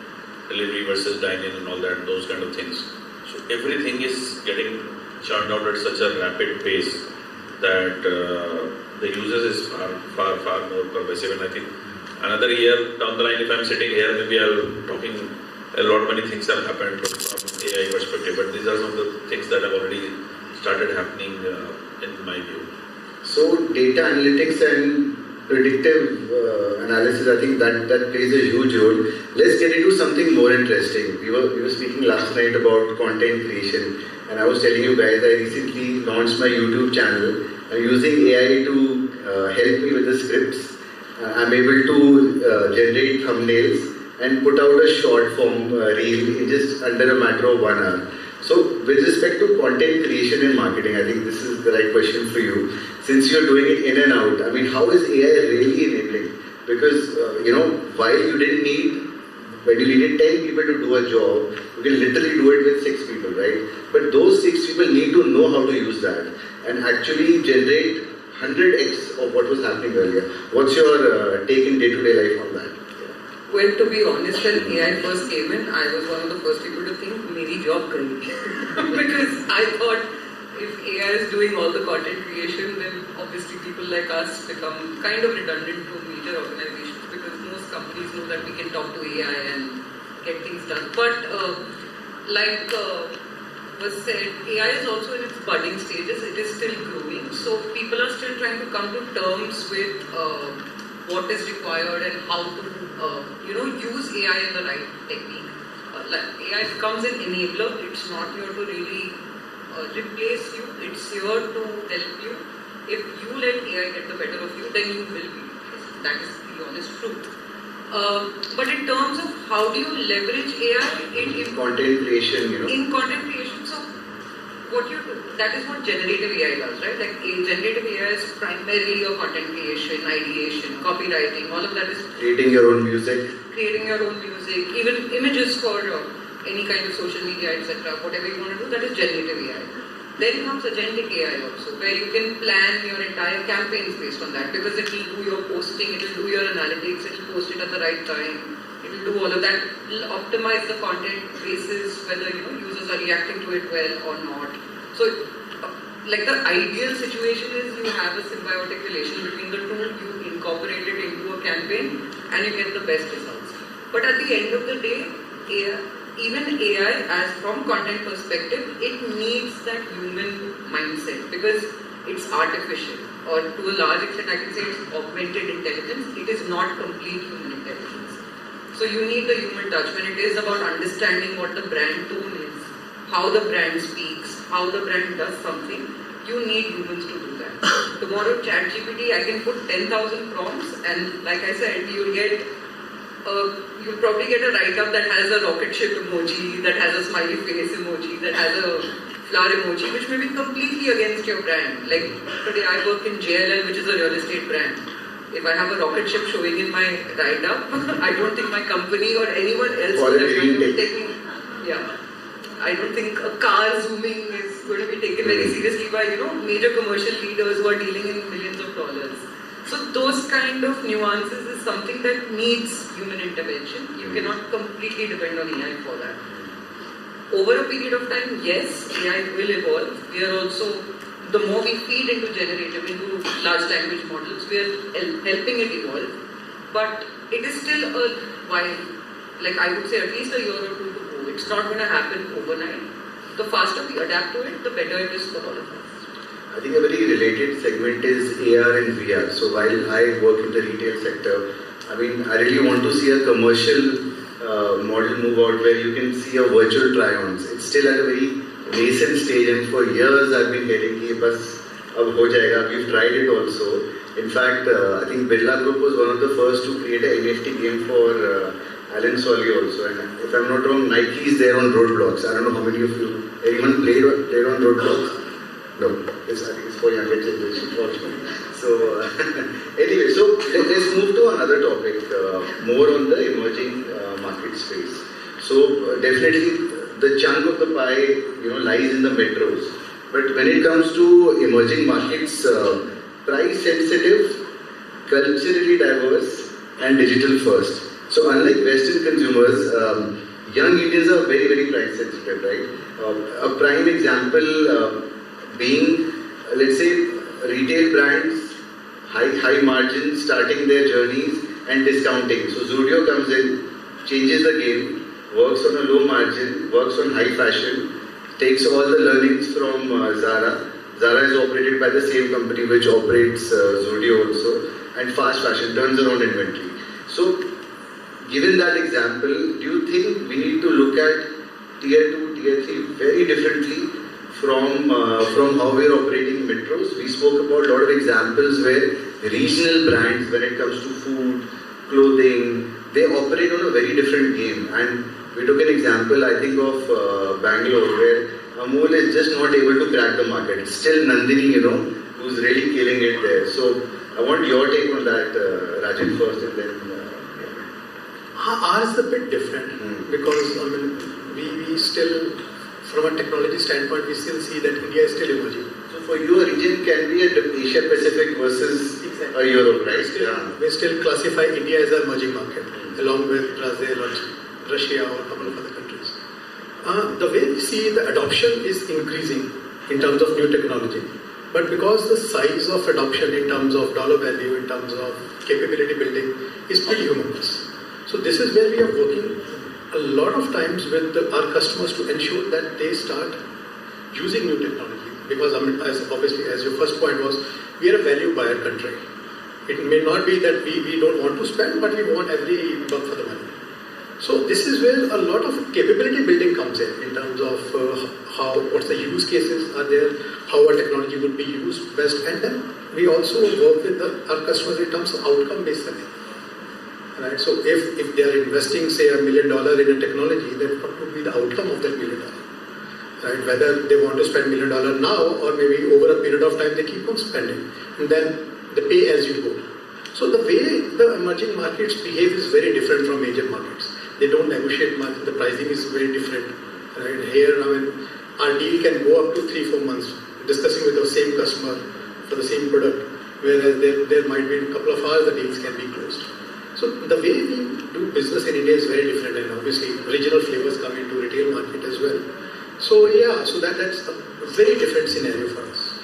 delivery versus dine-in and all that, those kind of things. So everything is getting churned out at such a rapid pace that the users is far more pervasive. And I think another year down the line, if I'm sitting here, maybe I'll talking a lot many things have happened from AI perspective, but these are some of the things that have already started happening in my view. So data analytics and predictive analysis, I think that plays a huge role. Let's get into something more interesting. We were speaking last night about content creation, and I was telling you guys I recently launched my YouTube channel. I'm using AI to help me with the scripts. I'm able to generate thumbnails and put out a short form reel in just under a matter of 1 hour. So with respect to content creation and marketing, I think this is the right question for you. Since you're doing it in and out, I mean, how is AI really enabling? Because, while when you needed 10 people to do a job, you can literally do it with 6 people, right? But those 6 people need to know how to use that and actually generate 100x of what was happening earlier. What's your take in day-to-day life on that? Well, to be honest, when AI first came in, I was one of the first people to think, "Meri job gayi." Because I thought if AI is doing all the content creation, then obviously people like us become kind of redundant to major organizations, because most companies know that we can talk to AI and get things done. But like was said, AI is also in its budding stages. It is still growing. So people are still trying to come to terms with what is required and how to use AI in the right technique. AI becomes an enabler. It's not here to really replace you. It's here to help you. If you let AI get the better of you, then you will be replaced. That is the honest truth. But in terms of how do you leverage AI in content creation, in content creation, so that is what generative AI does, right? Like generative AI is primarily your content creation, ideation, copywriting, all of that is creating your own music, even images for any kind of social media, etc. Whatever you want to do, that is generative AI. Then comes agentic AI also, where you can plan your entire campaigns based on that, because it will do your posting, it will do your analytics, it will post it at the right time, it will do all of that, it will optimize the content basis whether users are reacting to it well or not. So, like the ideal situation is you have a symbiotic relation between the two, you incorporate it into a campaign and you get the best results. But at the end of the day, even AI, as from content perspective, it needs that human mindset, because it's artificial, or to a large extent I can say it's augmented intelligence. It is not complete human intelligence. So you need the human touch when it is about understanding what the brand tone is, how the brand speaks, how the brand does something. You need humans to do that. Tomorrow ChatGPT, I can put 10,000 prompts and like I said, you'll get you'll probably get a write-up that has a rocket ship emoji, that has a smiley face emoji, that has a flower emoji, which may be completely against your brand. Like today I work in JLL, which is a real estate brand. If I have a rocket ship showing in my write-up, I don't think my company or anyone else would have going to be taking. Yeah. I don't think a car zooming is going to be taken very seriously by, major commercial leaders who are dealing in millions of dollars. So those kind of nuances is something that needs human intervention. You cannot completely depend on AI for that. Over a period of time, yes, AI will evolve. We are also, the more we feed into generative, into large language models, we are helping it evolve. But it is still a while, like I would say at least a year or two to go. It's not going to happen overnight. The faster we adapt to it, the better it is for all of us. I think a very related segment is AR and VR. So while I work in the retail sector, I really want to see a commercial model move out where you can see a virtual try-ons. It's still at a very nascent stage, and for years I've been hearing ki bas ab ho jayega. We've tried it also. In fact, I think Birla Group was one of the first to create an NFT game for Alan Solly also. And if I'm not wrong, Nike is there on Roadblocks. I don't know how many of you, anyone played on Roadblocks? No, I think it's for younger generation. So anyway, so let's move to another topic, more on the emerging market space. So definitely the chunk of the pie, lies in the metros. But when it comes to emerging markets, price sensitive, culturally diverse, and digital first. So unlike Western consumers, young Indians are very, very price sensitive, right? A prime example being, let's say, retail brands, high margins, starting their journeys and discounting. So Zudio comes in, changes the game, works on a low margin, works on high fashion, takes all the learnings from Zara. Zara is operated by the same company which operates Zudio also, and fast fashion turns around inventory. So given that example, do you think we need to look at tier 2, tier 3 very differently from how we are operating in metros? We spoke about a lot of examples where regional brands, when it comes to food, clothing, they operate on a very different game. And we took an example, I think, of Bangalore, where Amul is just not able to crack the market. It's still Nandini, who's really killing it there. So I want your take on that, Rajan, first, and then. Ours is a bit different because we still, from a technology standpoint, we still see that India is still emerging. So for you, a region can be Asia Pacific versus a Europe, right? We still classify India as an emerging market, along with Brazil or Russia or a couple of other countries. The way we see the adoption is increasing in terms of new technology, but because the size of adoption in terms of dollar value, in terms of capability building is pretty humongous. So this is where we are working a lot of times with our customers to ensure that they start using new technology. Because as your first point was, we are a value buyer country. It may not be that we don't want to spend, but we want every buck for the money. So this is where a lot of capability building comes in terms of what the use cases are there, how our technology would be used best, and then we also work with our customers in terms of outcome-based selling. Right? So if they are investing, say, $1 million in a technology, then what would be the outcome of that $1 million? Right? Whether they want to spend $1 million now, or maybe over a period of time they keep on spending, and then they pay as you go. So the way the emerging markets behave is very different from major markets. They don't negotiate much. The pricing is very different. Right? Here, our deal can go up to 3-4 months discussing with the same customer for the same product, whereas there might be in a couple of hours the deals can be closed. So the way we do business in India is very different, and obviously regional flavors come into retail market as well. So that's a very different scenario for us.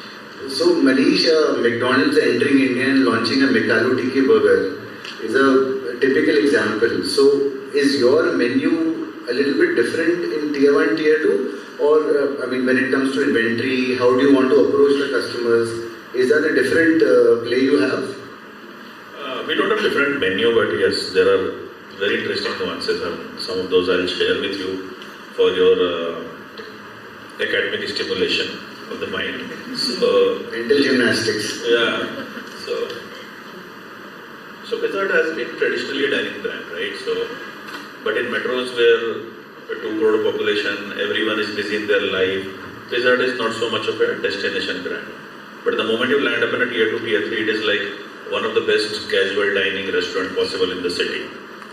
So Manish, McDonald's entering India and launching a McAloo TK burger is a typical example. So is your menu a little bit different in tier 1, tier 2? Or when it comes to inventory, how do you want to approach the customers? Is that a different play you have? We don't have different menu, but yes, there are very interesting nuances. Some of those I'll share with you for your academic stimulation of the mind. So, mental gymnastics. Yeah. So Pizza Hut has been traditionally a dining brand, right? So, but in metros where a 2 crore population, everyone is busy in their life, Pizza Hut is not so much of a destination brand. But the moment you land up in a tier 2, tier 3, it is like one of the best casual dining restaurant possible in the city,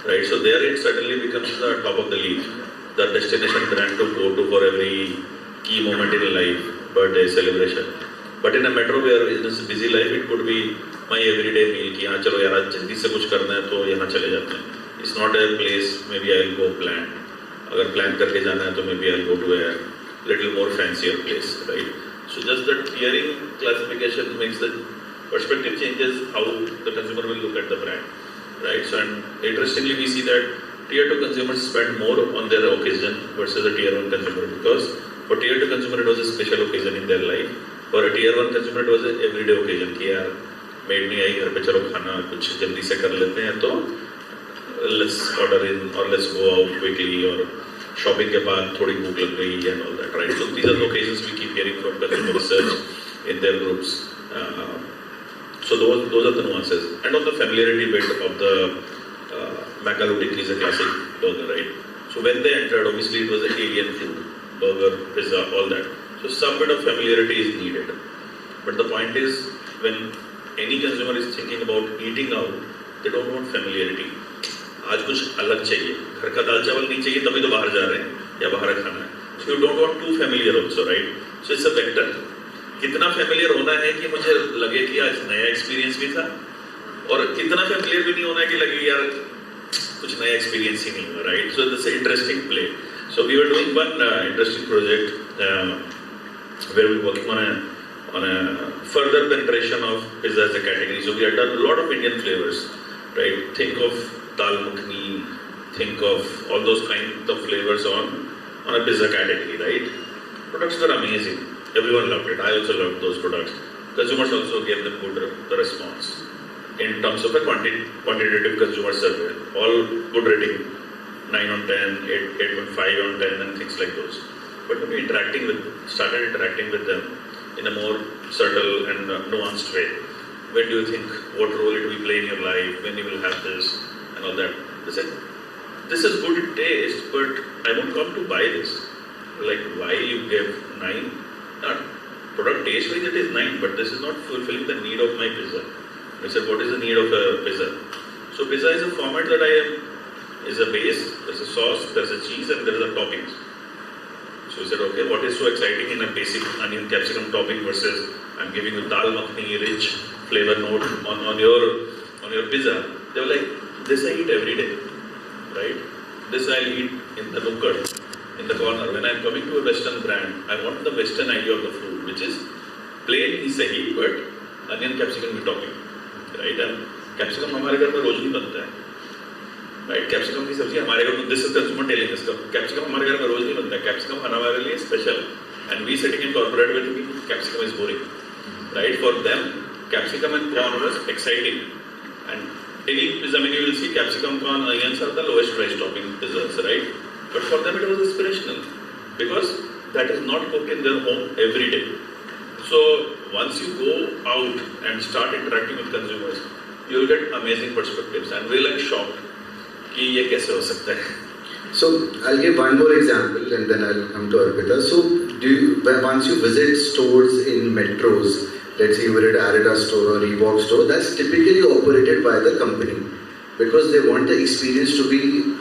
right? So there it suddenly becomes the top of the league, the destination brand to go to for every key moment in life, birthday, celebration. But in a metro where in this busy life, it could be my everyday meal कि हाँ चलो यार आज जल्दी से कुछ करना है तो यहाँ चले जाते हैं. It's not a place maybe I'll go plan. अगर plan करके जाना है तो maybe I'll go to a little more fancier place, right? So just the tiering classification makes the perspective changes how the consumer will look at the brand, right? So and interestingly we see that tier 2 consumers spend more on their occasion versus a tier 1 consumer because for tier 2 consumer it was a special occasion in their life. For a tier 1 consumer it was an everyday occasion कि यार made नहीं आई घर पे चलो खाना कुछ जल्दी से कर लेते हैं तो let's order in or let's go out quickly or shopping के बाद थोड़ी भूख लग गई and all that, right? So these are the occasions we keep hearing from consumer research in their groups. So those are the nuances. And on the familiarity bit of the Macaroon tikki is a classic burger, right? So when they entered, obviously it was an alien food, burger, pizza, all that. So some bit of familiarity is needed. But the point is, when any consumer is thinking about eating out, they don't want familiarity. आज कुछ अलग चाहिए, घर का दाल चावल नहीं चाहिए तभी तो बाहर जा रहे हैं या बाहर खाना है. So you don't want too familiar also, right? So it's a vector. कितना familiar होना है कि मुझे लगे कि आज नया experience भी था और कितना familiar भी नहीं होना है कि लगे यार कुछ नया experience ही नहीं हुआ, right? So that's an interesting play. So we were doing one interesting project where we were working on a further penetration of pizza as a category. So we had done a lot of Indian flavors, right? Think of dal makhani, think of all those kinds of flavors on a pizza category, right? Products were amazing. Everyone loved it. I also loved those products. Consumers also gave them good response. In terms of a quantitative consumer survey, all good rating, 9 on 10, 8.5 on 10 and things like those. But when we started interacting with them in a more subtle and nuanced way, when do you think, what role it will play in your life, when you will have this and all that. They said, this is good taste, but I won't come to buy this. Like, why you gave 9? Not product taste wise it is 9, but this is not fulfilling the need of my pizza. I said, what is the need of a pizza? So pizza is a format that is a base, there's a sauce, there's a cheese and there is a toppings. So we said, okay, what is so exciting in a basic onion capsicum topping versus I'm giving you dal makhani rich flavor note on your pizza. They were like, this I eat every day, right? This I eat in the nukkad, in the corner. When I'm coming to a Western brand, I want the Western idea of the food, which is plain ही सही, but onion capsicum topping, right? And capsicum हमारे घर में रोज नहीं बनता है, right? Capsicum की सब्जी हमारे घर में, this is consumer telling us, capsicum हमारे घर में रोज नहीं बनता है. Capsicum हमारे लिए special, and we sitting in corporate with me, capsicum is boring, right? For them, capsicum and corn was exciting, and any pizza menu you will see capsicum, corn, onions are the lowest price topping pizzas, right? But for them it was inspirational because that is not cooked in their home every day. So once you go out and start interacting with consumers, you will get amazing perspectives and we're like shocked कि ये कैसे हो सकता है. So I'll give one more example and then I'll come to Arpita. So once you visit stores in metros, let's say you were at Adidas store or Reebok store, that's typically operated by the company because they want the experience to be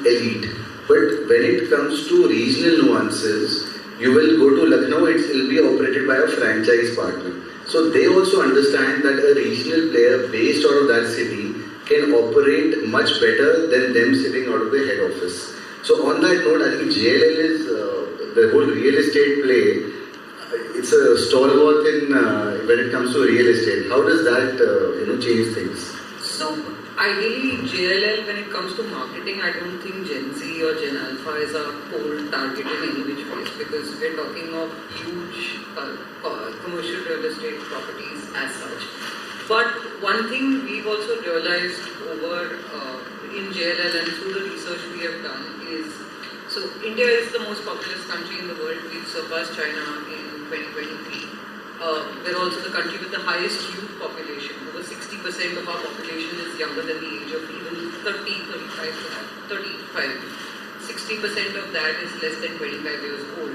elite. But when it comes to regional nuances, you will go to Lucknow, it will be operated by a franchise partner. So they also understand that a regional player based out of that city can operate much better than them sitting out of the head office. So on that note, I think JLL is the whole real estate play. It's a stalwart in when it comes to real estate. How does that change things? So ideally, JLL when it comes to marketing, I don't think Gen Z or Gen Alpha is a whole target in any which ways because we're talking of huge commercial real estate properties as such. But one thing we've also realized over in JLL and through the research we have done is, so India is the most populous country in the world. We've surpassed China in 2023. We're also the country with the highest youth population. Over 60% of our population is younger than the age of even 35. 60% of that is less than 25 years old.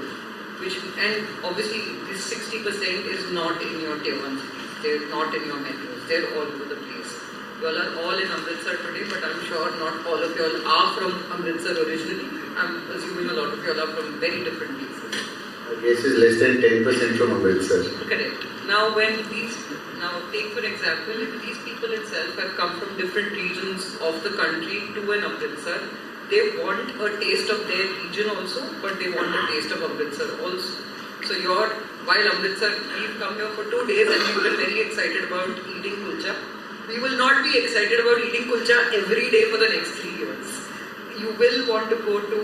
And obviously this 60% is not in your tier 1 cities. They're not in your metros. They're all over the place. You all are all in Amritsar today, but I'm sure not all of you all are from Amritsar originally. I'm assuming a lot of you all are from very different places. I guess it's less than 10% from Amritsar. Correct. Now take for example, if these people itself have come from different regions of the country to an Amritsar, they want a taste of their region also, but they want a taste of Amritsar also. So while Amritsar, we've come here for 2 days and we've been very excited about eating kulcha. We will not be excited about eating kulcha every day for the next 3 years. You will want to go to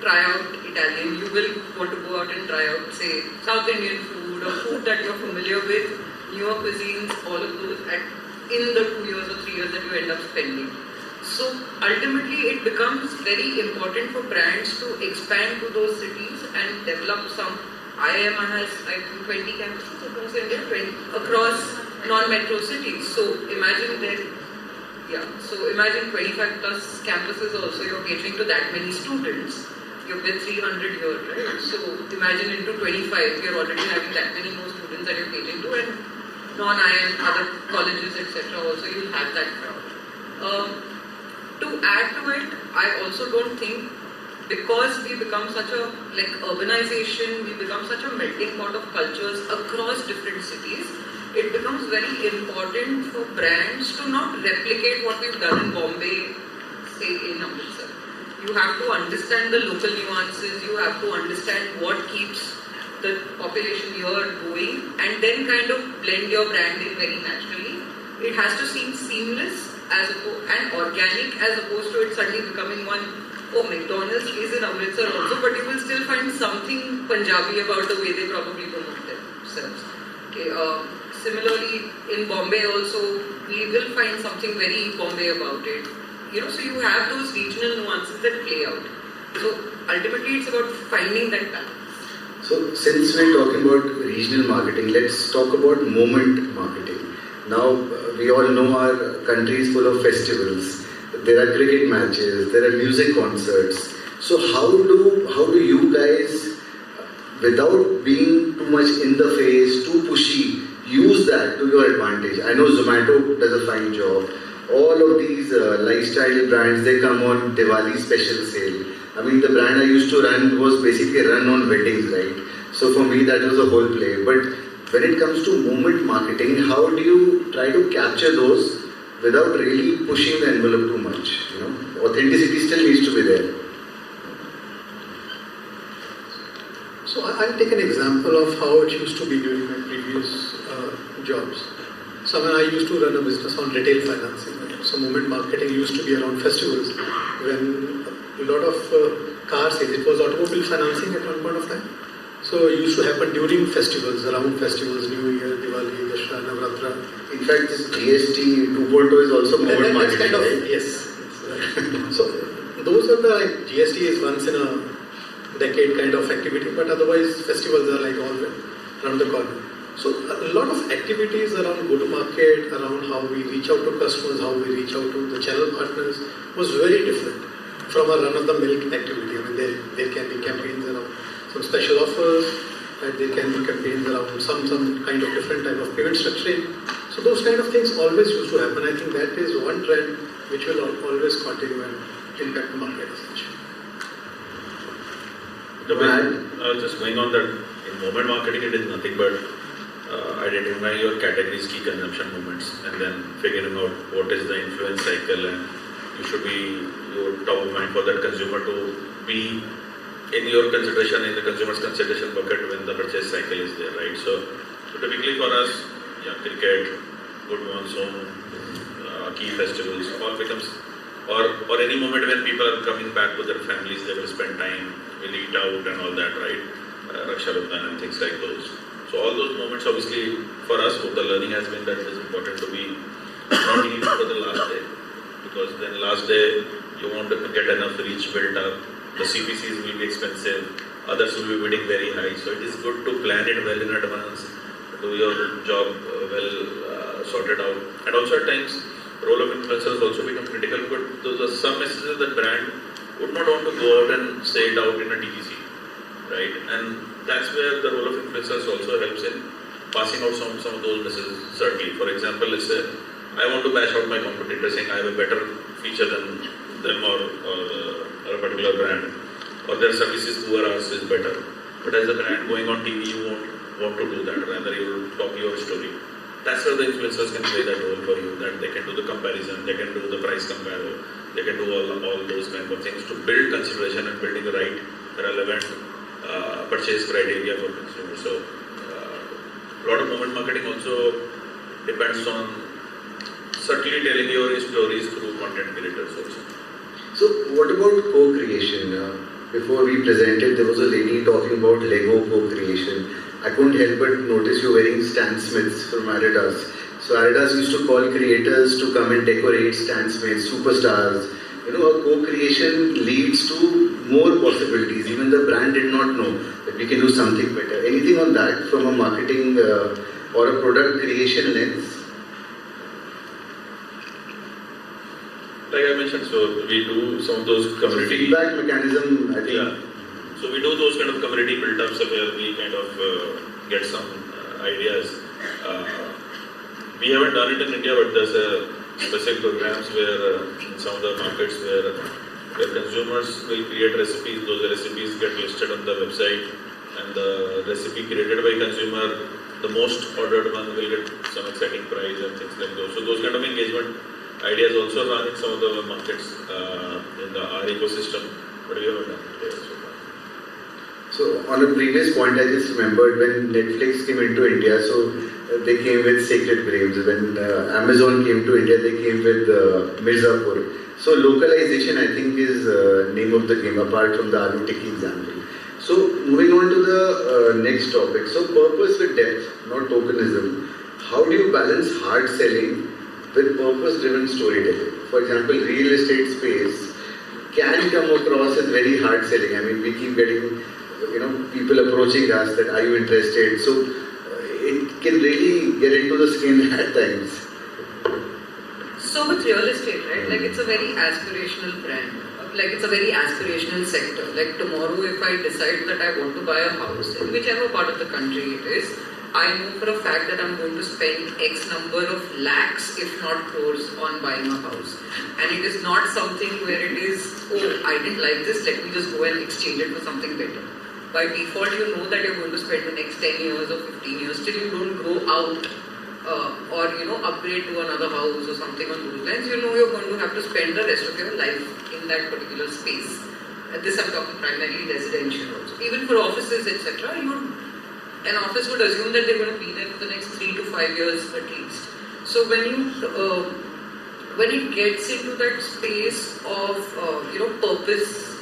try out Italian, you will want to go out and try out, say, South Indian food or food that you're familiar with, newer cuisines, all of those in the 2 years or 3 years that you end up spending. So ultimately it becomes very important for brands to expand to those cities and develop some. IIM has, I think, 20 campuses across India, across non-metro cities. So imagine 25 plus campuses also, you're catering to that many students. You've been 300 here, right? So imagine into 25, you're already having that many more students that you're catering to, and non-IIM, other colleges, etc. also you'll have that crowd. To add to it, I also don't think, because we become such a, urbanization, we become such a melting pot of cultures across different cities, it becomes very important for brands to not replicate what we've done in Bombay, say in Amritsar. You have to understand the local nuances, you have to understand what keeps the population here going, and then kind of blend your brand in very naturally. It has to seem seamless and organic, as opposed to it suddenly becoming McDonald's is in Amritsar also, but you will still find something Punjabi about the way they probably promote themselves. Okay, similarly, in Bombay also, we will find something very Bombay about it. So you have those regional nuances that play out. So ultimately, it's about finding that balance. So since we're talking about regional marketing, let's talk about moment marketing. Now, we all know our country is full of festivals. There are cricket matches, there are music concerts. So how do you guys, without being too much in the face, too pushy, use that to your advantage? I know Zomato does a fine job. All of these lifestyle brands, they come on Diwali special sale. I mean, the brand I used to run was basically run on weddings, right? So for me, that was a whole play. But when it comes to moment marketing, how do you try to capture those without really pushing the envelope too much? Authenticity still needs to be there. So I'll take an example of how it used to be during my previous jobs. So when I used to run a business on retail financing, right? So moment marketing used to be around festivals when a lot of car sales, it was automobile financing at one point of time. So it used to happen during festivals, around festivals, New Year, Diwali, Dashra, Navratra. In fact, this GST 2.0 is also moment marketing. Kind of, right? yes. So those are the, GST is once in a decade kind of activity, but otherwise festivals are like all around the corner. So a lot of activities around go-to-market, around how we reach out to customers, how we reach out to the channel partners was very different from a run-of-the-mill activity. I mean, there can be campaigns around some special offers, and there can be campaigns around some kind of different type of payment structuring. So those kind of things always used to happen. I think that is one trend which will always continue and impact the market essentially. Just going on that, in moment marketing, it is nothing but identifying your categories, key consumption moments, and then figuring out what is the influence cycle, and you should be your top of mind for that consumer to be in your consideration, in the consumer's consideration bucket when the purchase cycle is there, right? So typically for us, cricket, good monsoon, key festivals, all becomes, or any moment when people are coming back with their families, they will spend time, will eat out and all that, right? Raksha Bandhan and things like those. So all those moments, obviously, for us, the learning has been that it is important to be not eating for the last day, because then last day you want to get enough reach built up. The CPCs will be expensive, others will be bidding very high. So it is good to plan it well in advance, do your job sorted out. And also at times, role of influencers also become critical, but those are some messages that brand would not want to go out and say it out in a TVC, right? And that's where the role of influencers also helps in passing out some of those messages certainly. For example, let's say I want to bash out my competitor saying I have a better feature than them or a particular brand, or their services to us is better. But as a brand going on TV, you won't want to do that, rather you will talk your story. That's where the influencers can play that role for you, that they can do the comparison, they can do the price comparison, they can do all those kind of things to build consideration and building the right, relevant purchase criteria for consumers. So, a lot of moment marketing also depends on certainly telling your stories through content creators also. So, what about co-creation? Before we presented, there was a lady talking about Lego co-creation. I couldn't help but notice you wearing Stan Smiths from Adidas. So Adidas used to call creators to come and decorate Stan Smiths, superstars. A co-creation leads to more possibilities. Even the brand did not know that we can do something better. Anything on that from a marketing or a product creation lens? Like I mentioned, so we do some of those community feedback mechanism, I think. Yeah. So we do those kind of community build-ups where we kind of get some ideas. We haven't done it in India, but there's specific programs where in some of the markets where consumers will create recipes. Those recipes get listed on the website, and the recipe created by consumer, the most ordered one will get some exciting prize and things like those. So those kind of engagement ideas also run in some of the markets in our ecosystem, but we haven't done it here so far. So on a previous point, I just remembered when Netflix came into India, so they came with Sacred Graves. When Amazon came to India, they came with Mirzapur. So localization, I think, is name of the game, apart from the Aloo Tikki example. So moving on to the next topic. So purpose with depth, not tokenism. How do you balance hard selling with purpose-driven storytelling? For example, real estate space can come across as very hard selling. I mean, we keep getting people approaching us that are you interested? So it can really get into the skin at times. So with real estate, right? Like it's a very aspirational brand. Like it's a very aspirational sector. Like tomorrow, if I decide that I want to buy a house in whichever part of the country it is, I know for a fact that I'm going to spend X number of lakhs, if not crores, on buying a house. And it is not something where it is, oh, I didn't like this, let me just go and exchange it for something better. By default, you know that you're going to spend the next 10 years or 15 years till you don't grow out or upgrade to another house or something on those lines. You know you're going to have to spend the rest of your life in that particular space. And this I'm talking primarily residential also. Even for offices, etc., an office would assume that they're going to be there for the next 3 to 5 years at least. So when it gets into that space of purpose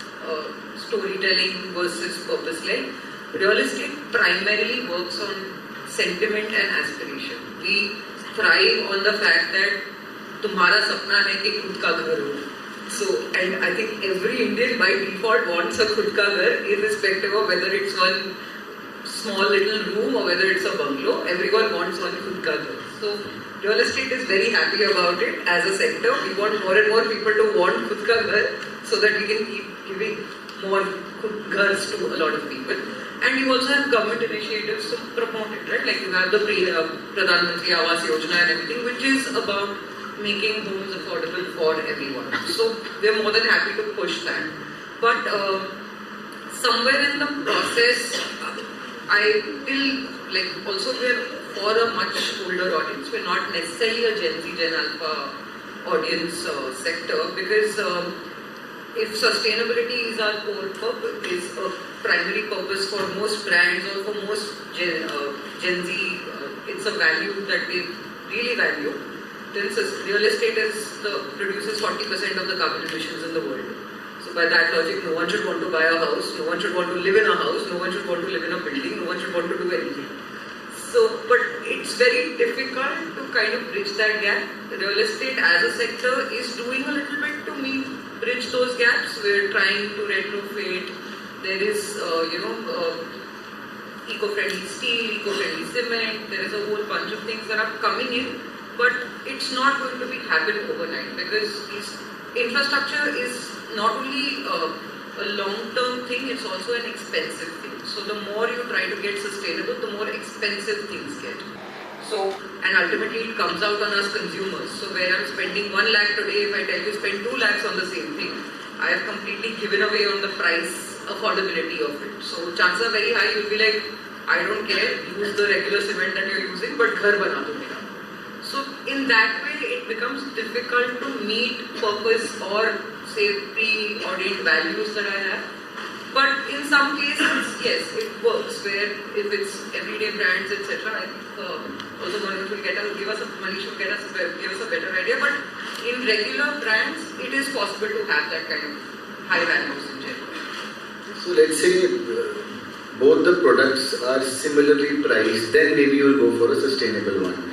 storytelling versus purpose-led, real estate primarily works on sentiment and aspiration. We thrive on the fact that तुम्हारा सपना है कि खुद का घर हो. So, and I think every Indian by default wants a खुद का घर, irrespective of whether it's one small little room or whether it's a bungalow. Everyone wants one khud ka ghar. So real estate is very happy about it as a sector. We want more and more people to want khud ka ghar so that we can keep giving more khud ghars to a lot of people. And you also have government initiatives to promote it, right? Like you have the Pradhan Mantri Awas Yojana and everything, which is about making homes affordable for everyone. So we're more than happy to push that. But somewhere in the process, I will also we're for a much older audience. We're not necessarily a Gen Z, Gen Alpha audience sector, because if sustainability is our core purpose, is a primary purpose for most brands or for most Gen Z, it's a value that they really value. Then real estate produces 40% of the carbon emissions in the world. So by that logic, no one should want to buy a house, no one should want to live in a house, no one should want to live in a building, no one should want to do anything. So, but it's very difficult to kind of bridge that gap. Real estate as a sector is doing a little bit to bridge those gaps. We're trying to retrofit. There is, eco-friendly steel, eco-friendly cement. There is a whole bunch of things that are coming in, but it's not going to be happen overnight because this infrastructure is not only a long-term thing, it's also an expensive thing. So the more you try to get sustainable, the more expensive things get. So, and ultimately it comes out on us consumers. So where I'm spending 1 lakh today, if I tell you spend 2 lakhs on the same thing, I have completely given away on the price affordability of it. So chances are very high you'll be like, I don't care, use the regular cement that you're using, but ghar bana do mera. So in that way, it becomes difficult to meet purpose or say preordained values that I have. But in some cases, yes, it works. Where if it's everyday brands, etc., I think also Manish will give us a better idea. But in regular brands, it is possible to have that kind of high values in general. So let's say both the products are similarly priced, then maybe you'll go for a sustainable one.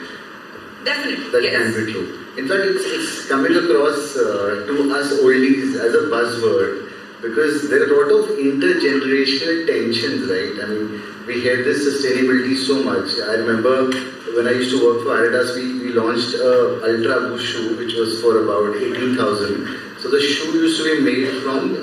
Definitely, That yes. can be true. In fact, it's coming across to us oldies as a buzzword because there are a lot of intergenerational tensions, right? I mean, we hear this sustainability so much. I remember when I used to work for Adidas, we launched a Ultra Boost shoe, which was for about 18,000. So the shoe used to be made from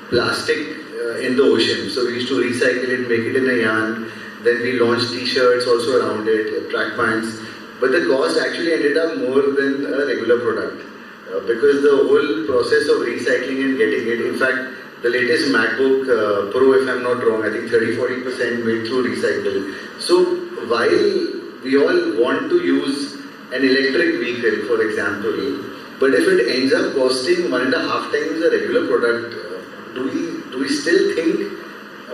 plastic in the ocean. So we used to recycle it, make it in a yarn. Then we launched t-shirts also around it, track pants. But the cost actually ended up more than a regular product because the whole process of recycling and getting it, in fact, the latest MacBook Pro, if I'm not wrong, I think 30-40% made through recycle. So while we all want to use an electric vehicle, for example, but if it ends up costing 1.5 times a regular product, do we still think,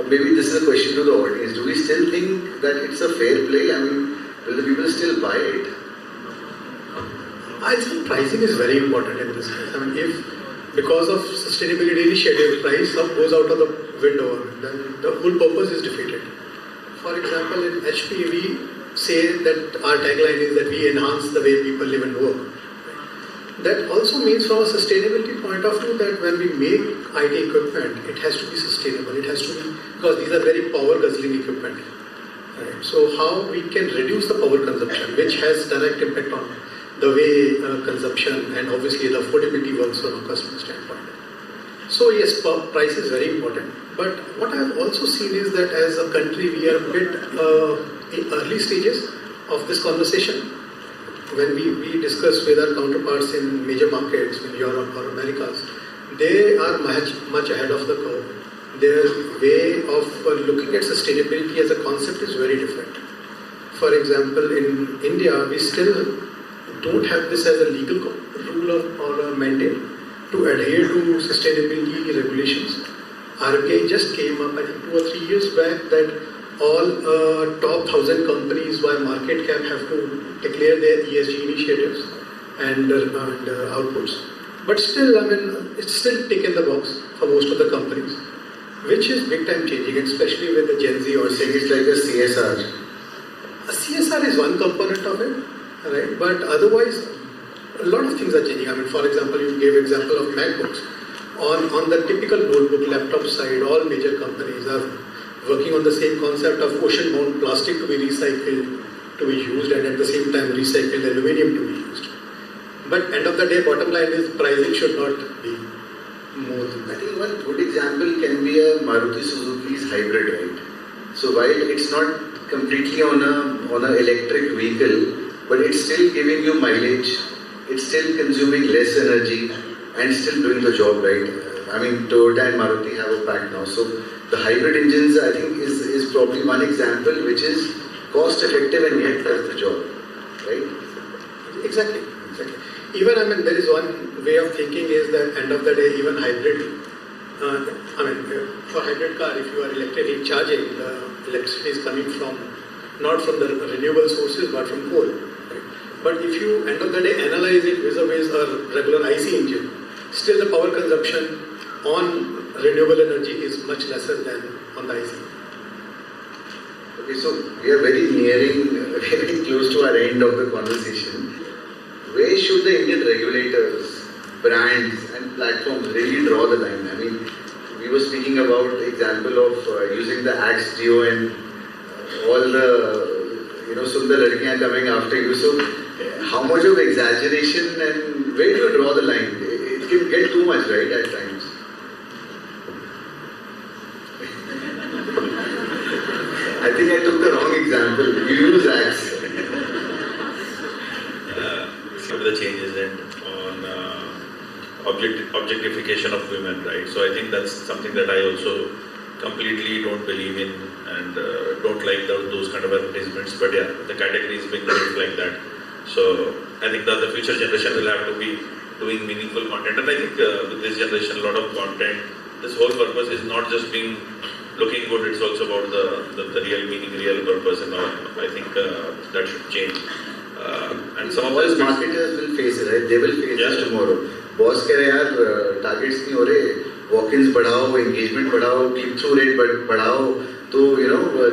maybe this is a question to the audience, do we still think that it's a fair play? I mean, will the people still buy it? I think pricing is very important in this case. I mean, if because of sustainability initiative, price goes out of the window, then the whole purpose is defeated. For example, in HP, we say that our tagline is that we enhance the way people live and work. That also means from a sustainability point of view that when we make IT equipment, it has to be sustainable. It has to be, because these are very power guzzling equipment. Right? So how we can reduce the power consumption, which has direct impact on the way consumption and obviously the affordability works from a customer standpoint. So yes, price is very important. But what I have also seen is that as a country, we are a bit in early stages of this conversation. When we discuss with our counterparts in major markets, in Europe or Americas, they are much ahead of the curve. Their way of looking at sustainability as a concept is very different. For example, in India, we still don't have this as a legal rule or a mandate to adhere to sustainability regulations. RBI just came up, I think 2 or 3 years back, that all top 1,000 companies by market cap have to declare their ESG initiatives and outputs. But still, I mean, it's still tick in the box for most of the companies, which is big time changing, especially with the Gen Z or saying it's like a CSR. A CSR is one component of it, right? But otherwise, a lot of things are changing. I mean, for example, you gave example of MacBooks. On the typical notebook laptop side, all major companies are working on the same concept of ocean-bound plastic to be recycled, to be used, and at the same time recycled aluminium to be used. But end of the day, bottom line is pricing should not be more than that. I think one good example can be a Maruti Suzuki's hybrid, right? So while it's not completely on a electric vehicle, but it's still giving you mileage, it's still consuming less energy, and still doing the job, right? I mean, Toyota and Maruti have a pact now. So the hybrid engines, I think, is probably one example which is cost effective and yet does the job, right? Exactly. Even, I mean, there is one way of thinking is that end of the day, even hybrid, for hybrid car, if you are electrically charging, electricity is coming from, not from the renewable sources, but from coal. Right? But if you, end of the day, analyze it vis-a-vis a regular IC engine, still the power consumption on renewable energy is much lesser than on the IC. Okay, so we are very close to our end of the conversation. Where should the Indian regulators, brands and platforms really draw the line? I mean, we were speaking about the example of using the Axe Geo and all the sundar ladkiyan coming after you. So how much of exaggeration and where do you draw the line? It can get too much, right, at times. I think I took the wrong example. You use axe. Some of the changes on objectification of women, right? So I think that's something that I also completely don't believe in and don't like those kind of advertisements. But yeah, the category is being built like that. So I think that the future generation will have to be doing meaningful content. And I think with this generation, a lot of content, this whole purpose is not just being looking good, it's also about the real meaning, real purpose, and all. I think that should change. And some of all those marketers will face it, right? They will face this tomorrow. Boss कह रहे यार targets नहीं हो रहे, walk-ins बढ़ाओ, engagement बढ़ाओ, click-through rate बढ़ाओ, तो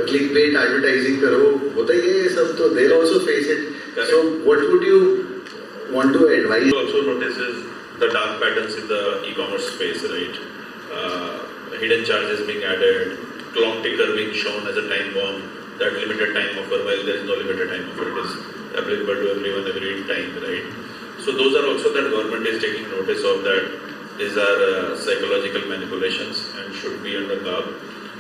clickbait advertising करो, होता ही है ये सब, तो they'll also face it. Correct. So what would you want to advise? also notices the dark patterns in the e-commerce space, right? Hidden charges being added, clock ticker being shown as a time bomb, that limited time offer, while there is no limited time offer, it is applicable to everyone every time, right? So those are also that government is taking notice of that these are psychological manipulations and should be under guard.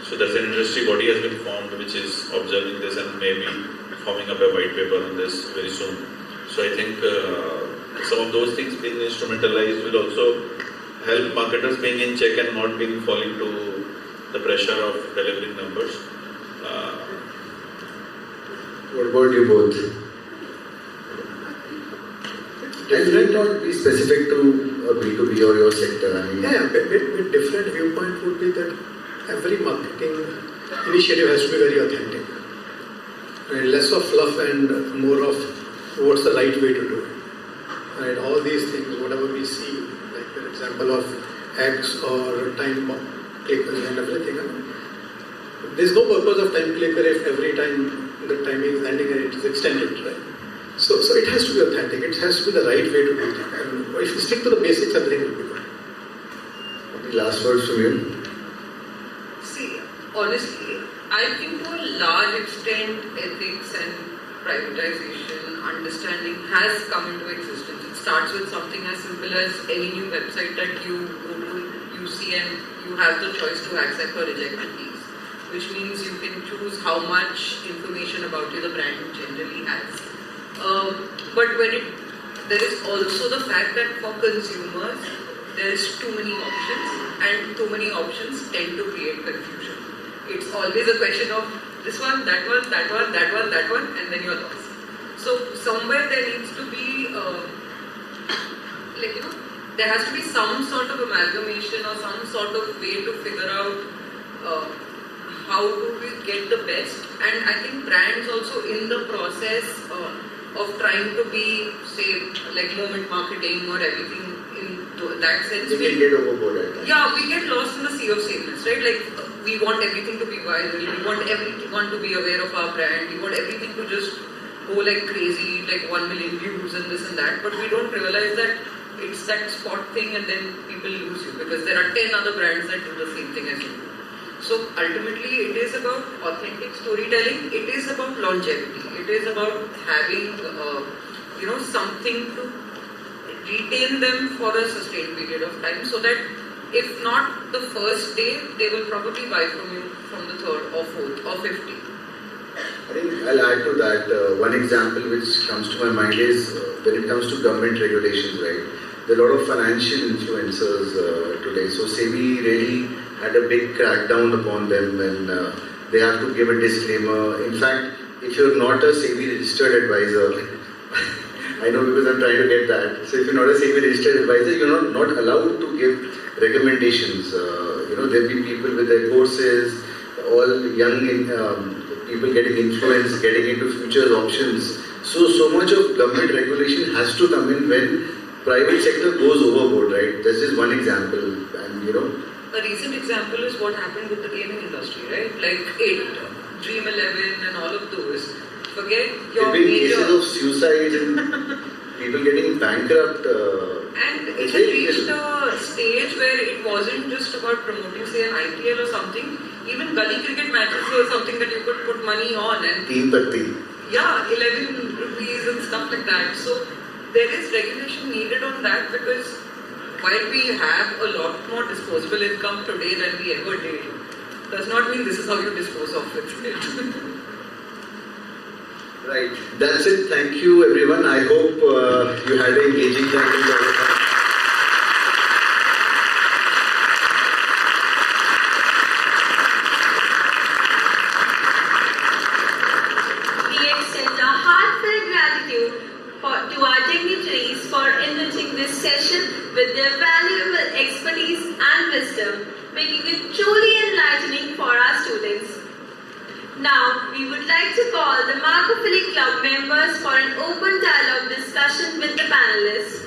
So there's an industry body has been formed which is observing this and maybe forming up a white paper on this very soon. So I think some of those things being instrumentalized will also help marketers being in check and not being falling to the pressure of delivering numbers. What about you both? And let not be specific to a B2B or your sector. I mean, Yeah, a bit different viewpoint would be that every marketing initiative has to be very authentic. And less of fluff and more of what's the right way to do it. And all these things, whatever we see, like the example of X or time clicker and everything. There's no purpose of time clicker if every time the timing is ending and it is extended, right? So it has to be authentic. It has to be the right way to do it. And if you stick to the basics, everything will be good. any last words from you? See, honestly, I think to a large extent, ethics and privatization, understanding has come into existence. It starts with something as simple as any new website that you go to, you see and you have the choice to accept or reject the keys, which means you can choose how much information about you the brand generally has. But there is also the fact that for consumers, there is too many options, and too many options tend to create confusion. It's always a question of this one, that one, that one, that one, that one, and then you're lost. So somewhere there needs to be, there has to be some sort of amalgamation or some sort of way to figure out how do we get the best. And I think brands also in the process of trying to be, say, like moment marketing or everything in that sense. You can get overboard at times. Yeah, we get lost in the sea of sameness, right? Like, we want everything to be viral, we want everyone to be aware of our brand, we want everything to just go like crazy, like 1 million views and this and that, but we don't realize that it's that spot thing and then people lose you because there are 10 other brands that do the same thing as you do. So ultimately it is about authentic storytelling, it is about longevity, it is about having something to retain them for a sustained period of time so that if not the first day, they will probably buy from you from the third or fourth or 50th. I think I'll add to that. One example which comes to my mind is when it comes to government regulations, right? There are a lot of financial influencers today. So SEBI really had a big crackdown upon them and they have to give a disclaimer. In fact, if you're not a SEBI registered advisor, I know because I'm trying to get that. So if you're not a SEBI registered advisor, you're not allowed to give recommendations. There'll be people with their courses, all young people getting influenced, getting into futures options. So much of government regulation has to come in when private sector goes overboard, right? That's just one example. And a recent example is what happened with the gaming industry, right? Like Dream 11 and all of those. Forget your there have been major... cases of suicide and people getting bankrupt And it had reached a stage where it wasn't just about promoting, say, an IPL or something. Even gully cricket matches were something that you could put money on. And yeah, 11 rupees and stuff like that. So there is regulation needed on that, because while we have a lot more disposable income today than we ever did, does not mean this is how you dispose of it. Right. That's it. Thank you, everyone. I hope you had an engaging time. We extend our heartfelt gratitude to our dignitaries for enriching this session with their valuable expertise and wisdom, making it truly enlightening for our students. Now, we would like to call the Marco-Philic Club members for an open dialogue discussion with the panelists.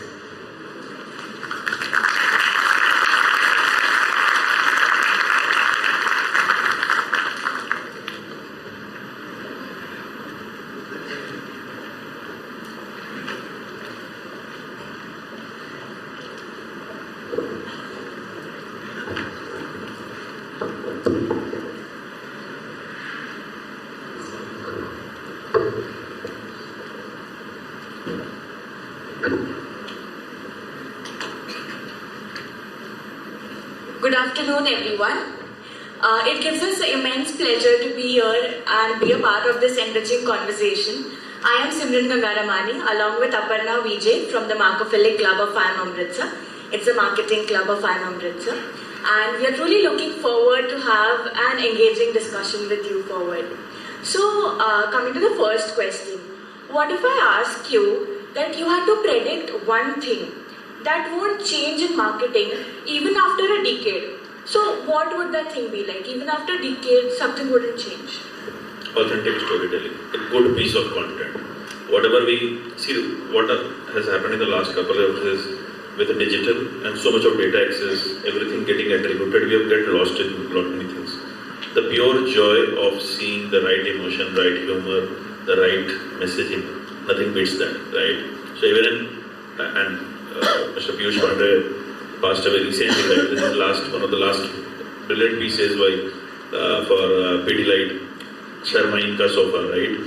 Good afternoon, everyone. It gives us an immense pleasure to be here and be a part of this enriching conversation. I am Simran Gangaramani, along with Aparna Vijay from the Marco-Philic Club of IIM Amritsar. It's a marketing club of IIM Amritsar. And we are truly looking forward to have an engaging discussion with you forward. So, coming to the first question, what if I ask you that you had to predict one thing that won't change in marketing even after a decade? So what would that thing be like? Even after a decade, something wouldn't change. Authentic storytelling, a good piece of content. Whatever we see, what has happened in the last couple of years is with the digital and so much of data access, everything getting attributed, we have get lost in a lot many things. The pure joy of seeing the right emotion, right humor, the right messaging, nothing beats that, right? So even Mr. Piyush Pandey passed away recently, right? This is one of the last brilliant pieces for Pidilite, Sharma Inka Sofa, right?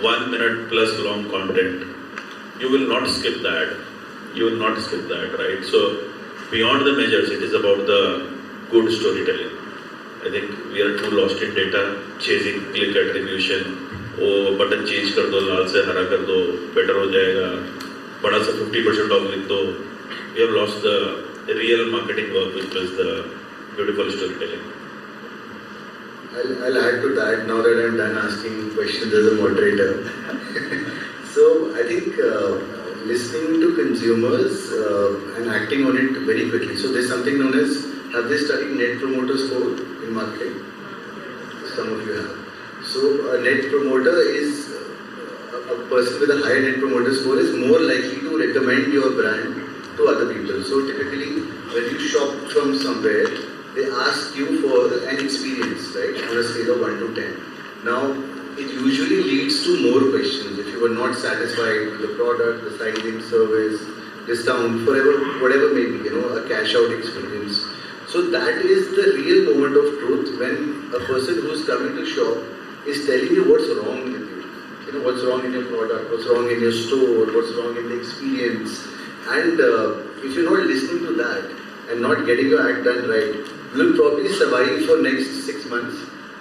1 minute plus long content. You will not skip that. You will not skip that, right? So beyond the measures, it is about the good storytelling. I think we are too lost in data, chasing click attribution. Oh, button change कर दो, लाल से हरा कर दो, better हो जाएगा. बड़ा सा 50% off लिख दो. We have lost the real marketing work, which was the beautiful storytelling. I'll add to that now that I'm done asking questions as a moderator. So I think listening to consumers and acting on it very quickly. So there's something known as, have they studied Net Promoter Score in marketing? Some of you have. So a Net Promoter is a person with a higher Net Promoter Score is more likely to recommend your brand to other people. So typically when you shop from somewhere, they ask you for an experience, right, on a scale of 1 to 10. Now, it usually leads to more questions. If you were not satisfied with the product, the sizing, service, discount, whatever may be, a cash out experience. So that is the real moment of truth when a person who's coming to shop is telling you what's wrong with you. What's wrong in your product, what's wrong in your store, what's wrong in the experience. And if you're not listening to that and not getting your act done right, you'll probably survive for next 6 months.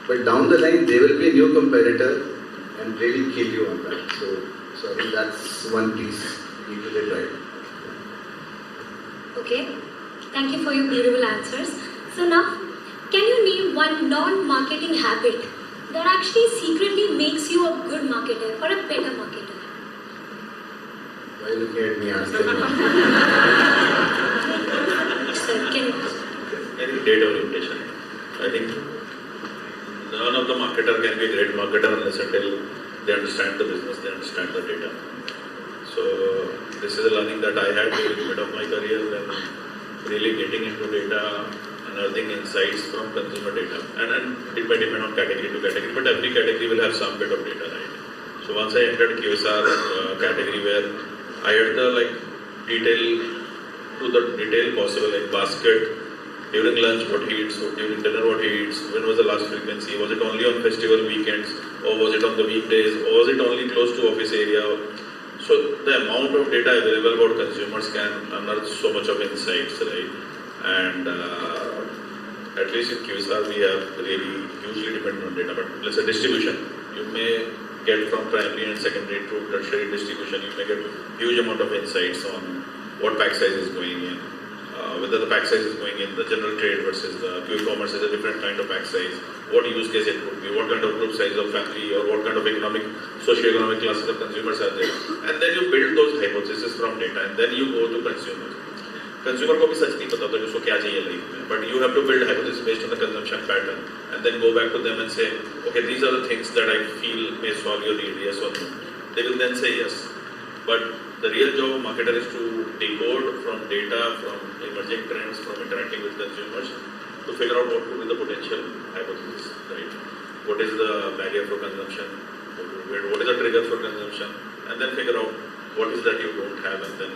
But down the line, there will be a new competitor and really kill you on that. So I think that's one piece you need to get right. Okay, thank you for your beautiful answers. So now, can you name one non-marketing habit that actually secretly makes you a good marketer or a better marketer? Why are you looking at me asking me? Sir, can you? I think data orientation. I think none of the marketer can be a great marketer unless until they understand the business, they understand the data. So this is a learning that I had during the mid of my career, when really getting into data, unearthing insights from consumer data. And it may depend on category to category, but every category will have some bit of data, right? So once I entered QSR category, where I had the detailed to the detail possible, like basket, during lunch what he eats, during dinner what he eats, when was the last frequency, was it only on festival weekends, or was it on the weekdays, or was it only close to office area. So the amount of data available about consumers can unearth so much of insights, right? And at least in QSR we have really hugely dependent on data, but let's say distribution, you may get from primary and secondary to tertiary distribution, you may get huge amount of insights on what pack size is going in, whether the pack size is going in the general trade versus the q-commerce is a different kind of pack size, what use case it could be, what kind of group size of family or what kind of economic, socio-economic classes of consumers are there. And then you build those hypotheses from data and then you go to consumers. Consumer को भी सच नहीं पता होता कि उसको क्या चाहिए life में, but you have to build hypothesis based on the consumption pattern and then go back to them and say, okay, these are the things that I feel may solve your need, yes or no. They will then say yes. But the real job of marketer is to decode from data, from emerging trends, from interacting with consumers to figure out what could be the potential hypothesis, right? What is the barrier for consumption? What is the trigger for consumption? And then figure out what is that you don't have, and then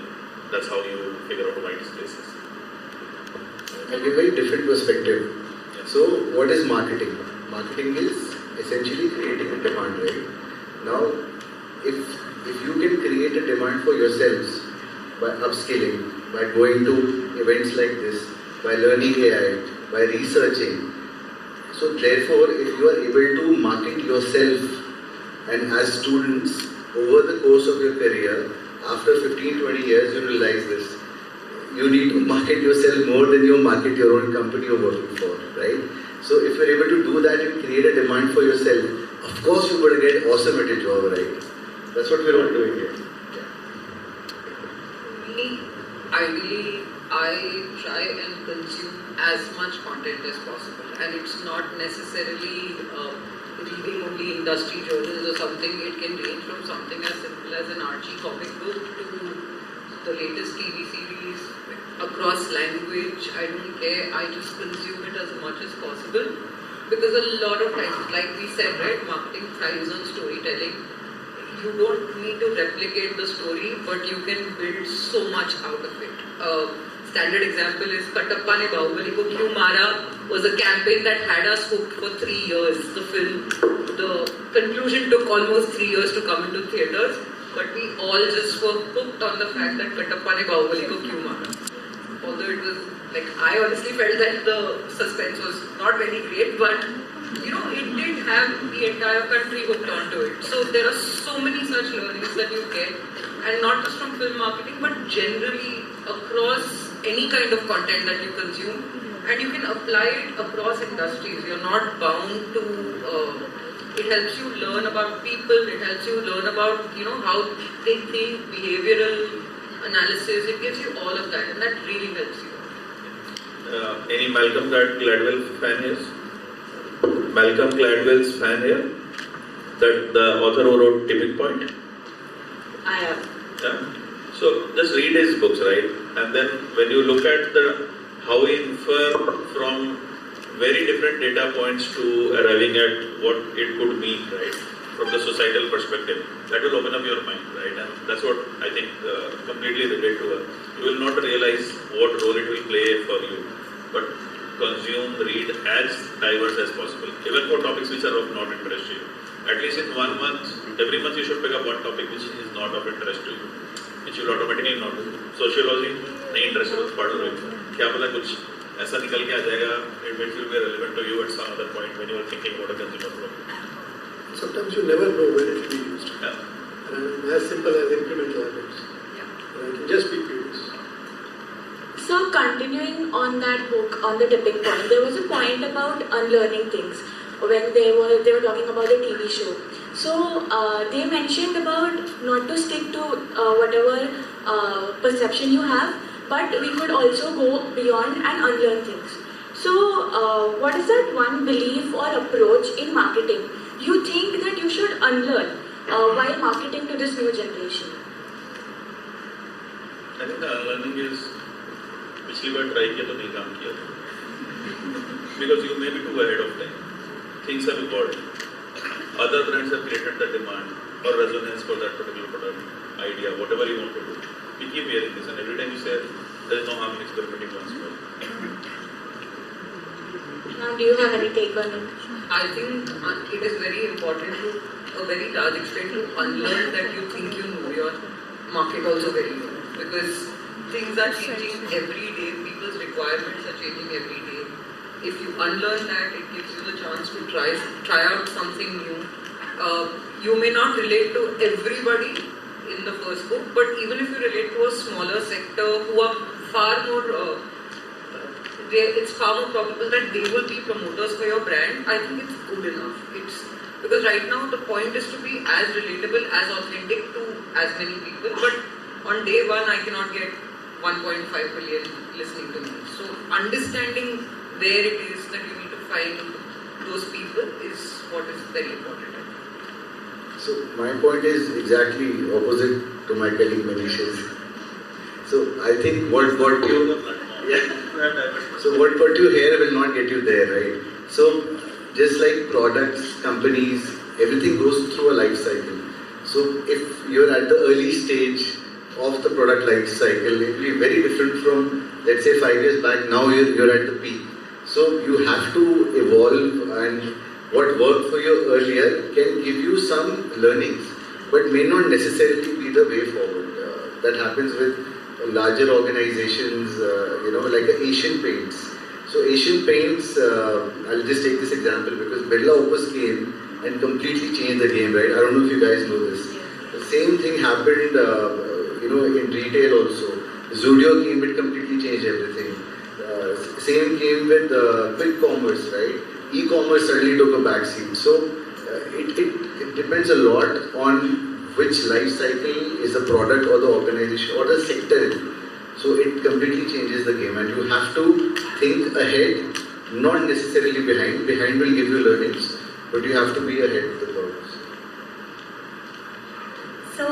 that's how you figure out white spaces. I'll give a very different perspective. So, what is marketing? Marketing is essentially creating a demand, right? Now, if you can create a demand for yourselves by upskilling, by going to events like this, by learning AI, by researching, so therefore, if you are able to market yourself and as students over the course of your career, after 15-20 years, you realize this. You need to market yourself more than you market your own company you're working for, right? So if you're able to do that, you create a demand for yourself. Of course, you're going to get awesome at your job, right? That's what we're all doing here. Me, ideally, I try and consume as much content as possible, and it's not necessarily reading only industry journals or something. It can range from something as simple as an Archie comic book to the latest TV series across language. I don't care. I just consume it as much as possible because a lot of times, like we said, right, marketing thrives on storytelling. You don't need to replicate the story, but you can build so much out of it. Standard example is Katappa ne Bahubali ko kyun mara was a campaign that had us hooked for 3 years. The film, the conclusion took almost 3 years to come into theatres, but we all just were hooked on the fact that Katappa ne Bahubali ko kyun mara. Although it was like, I honestly felt that the suspense was not very great, but you know, it did have the entire country hooked onto it. So there are so many such learnings that you get, and not just from film marketing, but generally across any kind of content that you consume, and you can apply it across industries. You're not bound to, it helps you learn about people, it helps you learn about, you know, how they think, behavioral analysis, it gives you all of that, and that really helps you. Any Malcolm Gladwell fan here? Malcolm Gladwell's fan here? That the author who wrote Tipping Point? I am. Yeah. So just read his books, right? And then when you look at how he infer from very different data points to arriving at what it could mean, right? From the societal perspective, that will open up your mind, right? And that's what I think completely relate to her. You will not realize what role it will play for you, but consume, read as diverse as possible, even for topics which are of not interest to you. At least in 1 month, every month you should pick up one topic which is not of interest to you, which you will automatically not do. Sociology, नहीं interested, पढ़ लो क्या पता कुछ ऐसा निकल के आ जाएगा, it will be relevant to you at some other point when you are thinking about a consumer problem. Sometimes you never know when it will be used. Yeah. As simple as incremental habits. Yeah. Just be curious. So continuing on that book, on the tipping point, there was a point about unlearning things when they were talking about the TV show. So they mentioned about not to stick to whatever perception you have, but we could also go beyond and unlearn things. So what is that one belief or approach in marketing you think that you should unlearn while marketing to this new generation? I think the unlearning is पिछली बार try किया तो नहीं काम किया because you may be too ahead of time. Things have evolved. Other brands have created the demand or resonance for that particular product, idea, whatever you want to do. We keep hearing this, and every time you say, there is no harm in experimenting once more. Now, do you have any take on it? I think it is very important to a very large extent to unlearn that you think you know your market also very well. Because things are changing every day, people's requirements are changing every day. If you unlearn that, it gives you the chance to try out something new. You may not relate to everybody in the first book, but even if you relate to a smaller sector who are far more, it's far more probable that they will be promoters for your brand. I think it's good enough. Because right now the point is to be as relatable, as authentic to as many people. But on day one, I cannot get 1.5 billion listening to me. So understanding where it is that you need to find those people is what is very important. So my point is exactly opposite to my colleague Manisha's. So I think what you so what got you here will not get you there, right? So just like products, companies, everything goes through a life cycle. So if you're at the early stage of the product life cycle, it will be very different from, let's say, 5 years back. Now you're at the peak. So you have to evolve, and what worked for you earlier can give you some learnings, but may not necessarily be the way forward. That happens with larger organizations, like Asian Paints. So Asian Paints, I'll just take this example because Birla Opus came and completely changed the game, right? I don't know if you guys know this. The same thing happened, in retail also. Zudio came, it completely changed everything. Same came with quick commerce, right? E-commerce suddenly took a backseat. So it depends a lot on which life cycle is the product or the organization or the sector in. So it completely changes the game, and you have to think ahead, not necessarily behind. Behind will give you learnings, but you have to be ahead of the curve. So,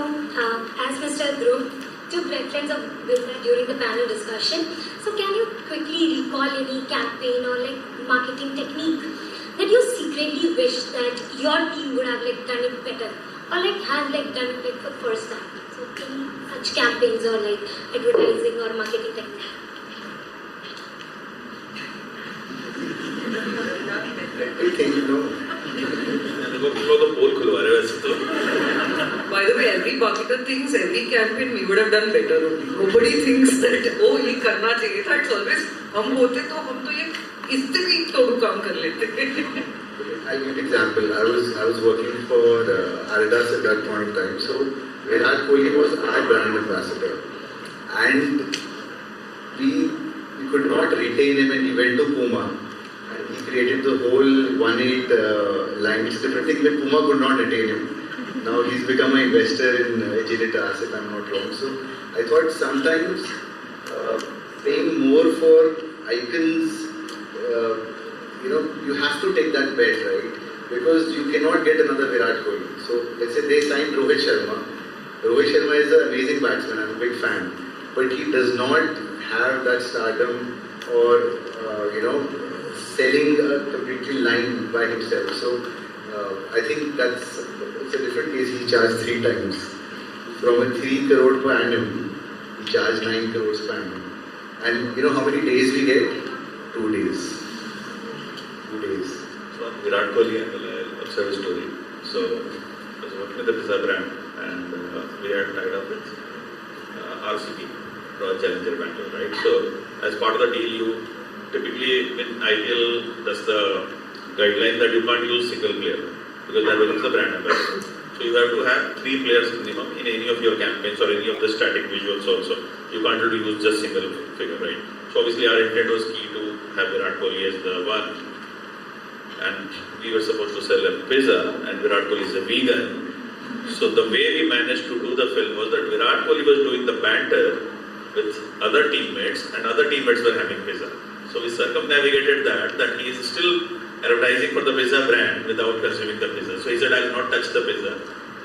as Mr. Dhruv took reference of Birla during the panel discussion, so can you quickly recall any campaign or marketing technique that you secretly wish that your team would have done it better, or have done it for the first time? So any such campaigns or advertising or marketing technique? By the way, every marketer thinks every campaign we would have done better only. Nobody thinks that, ये करना चाहिए था. It's always, हम होते तो हम तो ये इससे भी थोड़ा काम कर लेते. I'll give an example. I was working for Adidas at that point of time. So Virat Kohli was our brand ambassador, and we could not retain him, and he went to Puma, and he created the whole 1/8 line. It's a different thing, but Puma could not retain him. Now he's become an investor in Agilitas, if I'm not wrong. So I thought sometimes paying more for icons, you have to take that bet, right? Because you cannot get another Virat Kohli. So let's say they signed Rohit Sharma. Rohit Sharma is an amazing batsman, I'm a big fan. But he does not have that stardom or, selling a completely line by himself. So I think it's a different case. He charged 3 times. From a 3 crore per annum, he charged 9 crores per annum. And you know how many days we get? 2 days. 2 days. So Virat Kohli and I'll share a story. So I was working with the pizza brand, and we had tied up with RCB, Royal Challenger Bangalore, right? So as part of the deal, you typically in IPL, that's the guideline that you can't use single player because that becomes the brand ambassador. So you have to have 3 players minimum in any of your campaigns or any of the static visuals also. You can't really use just single figure, right? So obviously our intent was key to have Virat Kohli as the one. And we were supposed to sell a pizza, and Virat Kohli is a vegan. So the way we managed to do the film was that Virat Kohli was doing the banter with other teammates, and other teammates were having pizza. So we circumnavigated that he is still advertising for the pizza brand without consuming the pizza. So he said, I'll not touch the pizza,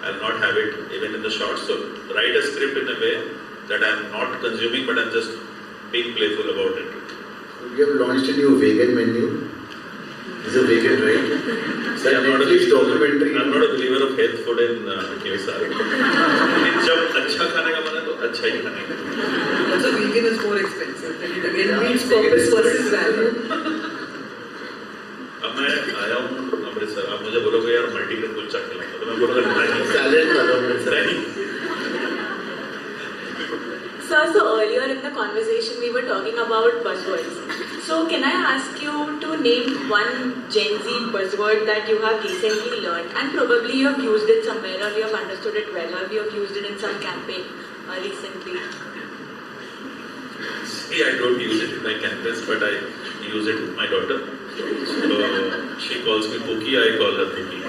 I'll not have it even in the shots. So write a script in a way that I'm not consuming, but I'm just being playful about it. We have launched a new vegan menu. He's a vegan, right? So I'm not a believer of health food in KSR. In जब अच्छा खाने का बना तो अच्छा ही खाने का. Also, vegan is more expensive. Then it again means purpose versus value. अब मैं आया हूँ अमृतसर, आप मुझे बोलोगे यार मल्टीग्रेन कुलचा खिलाऊंगा, तो मैं बोलूँगा नहीं. Salad खा लो अमृतसर. नहीं. Sir, so earlier in the conversation we were talking about buzzwords. So can I ask you to name one Gen Z buzzword that you have recently learned and probably you have used it somewhere or you have understood it well or you have used it in some campaign recently? See, I don't use it in my campus, but I use it with my daughter. So she calls me Pookie, I call her Pookie.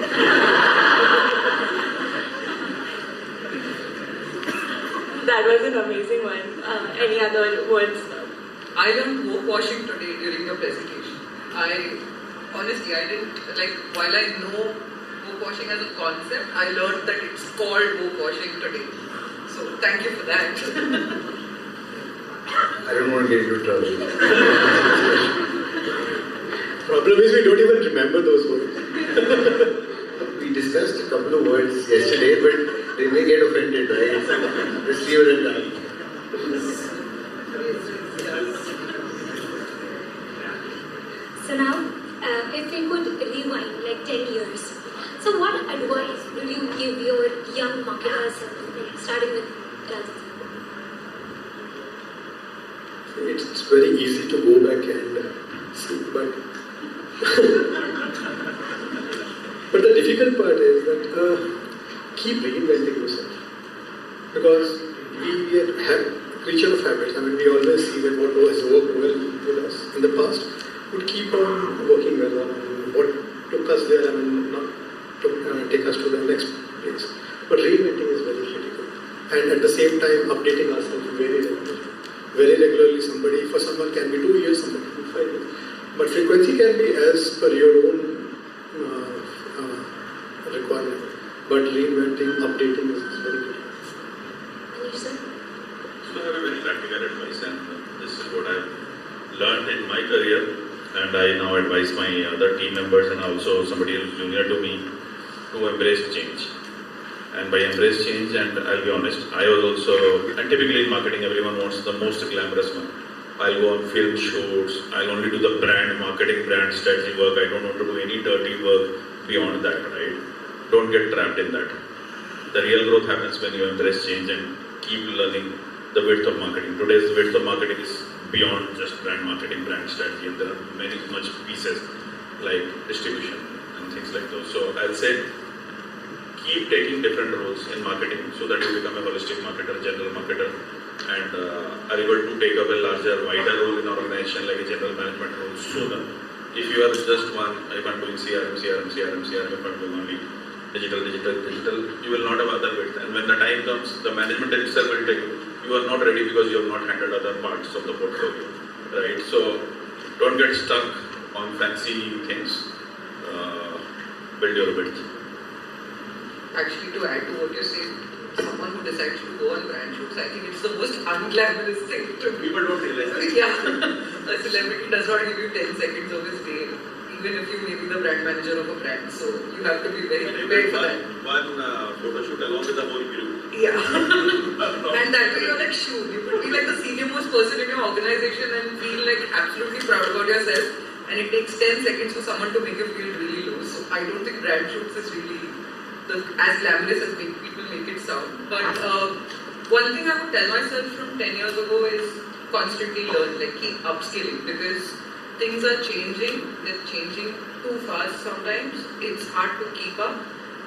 That was an amazing one. Any other words? I learned woke washing today during your presentation. Honestly, I didn't, like, while I know woke washing as a concept, I learned that it's called woke washing today. So, thank you for that. I don't want to get into trouble. Problem is we don't even remember those words. We discussed a couple of words yesterday, but they may get offended, right? Just leave it at that. So now, if we could rewind like 10 years, so what advice would you give your young marketers, like, starting with Rajat? It's very easy to go back and see, but but the difficult part is that keep reinventing yourself, because we are creature of habits. I mean, we always see that what has worked well with us in the past would keep on working well, and what took us there, I mean, not to take us to the next place. But reinventing is very critical, and at the same time updating ourselves very regularly. Very regularly, for someone can be 2 years, somebody can be 5 years. But frequency can be as per your own requirement. But reinventing, updating is very critical. Anish sir? So I have a very practical advice, and this is what I've learned in my career, and I now advise my other team members and also somebody who's junior to me to embrace change. And by embrace change, and I'll be honest, I was also, and typically in marketing everyone wants the most glamorous one. I'll go on film shoots, I'll only do the brand marketing, brand strategy work, I don't want to do any dirty work beyond that, right? Don't get trapped in that. The real growth happens when you embrace change and keep learning the width of marketing. Today's width of marketing is beyond just brand marketing, brand strategy, and there are many much pieces like distribution and things like those. So I'll say, keep taking different roles in marketing so that you become a holistic marketer, general marketer, and are able to take up a larger, wider role in an organization like a general management role sooner. If you are just one, if I'm doing CRM, if I'm doing only digital, you will not have other bits. And when the time comes, the management itself will tell you are not ready because you have not handled other parts of the portfolio, right? So don't get stuck on fancy things. Build your bit. Actually, to add to what you're saying, someone who decides to go on brand shoots, I think it's the most unglamorous thing to do. People don't realize that. Yeah, a celebrity does not give you 10 seconds of his day, even if you may be the brand manager of a brand. So you have to be very prepared for that. One photo shoot along with the whole group. Yeah. And that way you're like, shoot, you could be like the senior most person in your organization and feel like absolutely proud about yourself. And it takes 10 seconds for someone to make you feel really low. So I don't think brand shoots is really as glamorous as people make it sound. But one thing I would tell myself from 10 years ago is constantly learn, like keep upskilling, because things are changing, they're changing too fast sometimes. It's hard to keep up.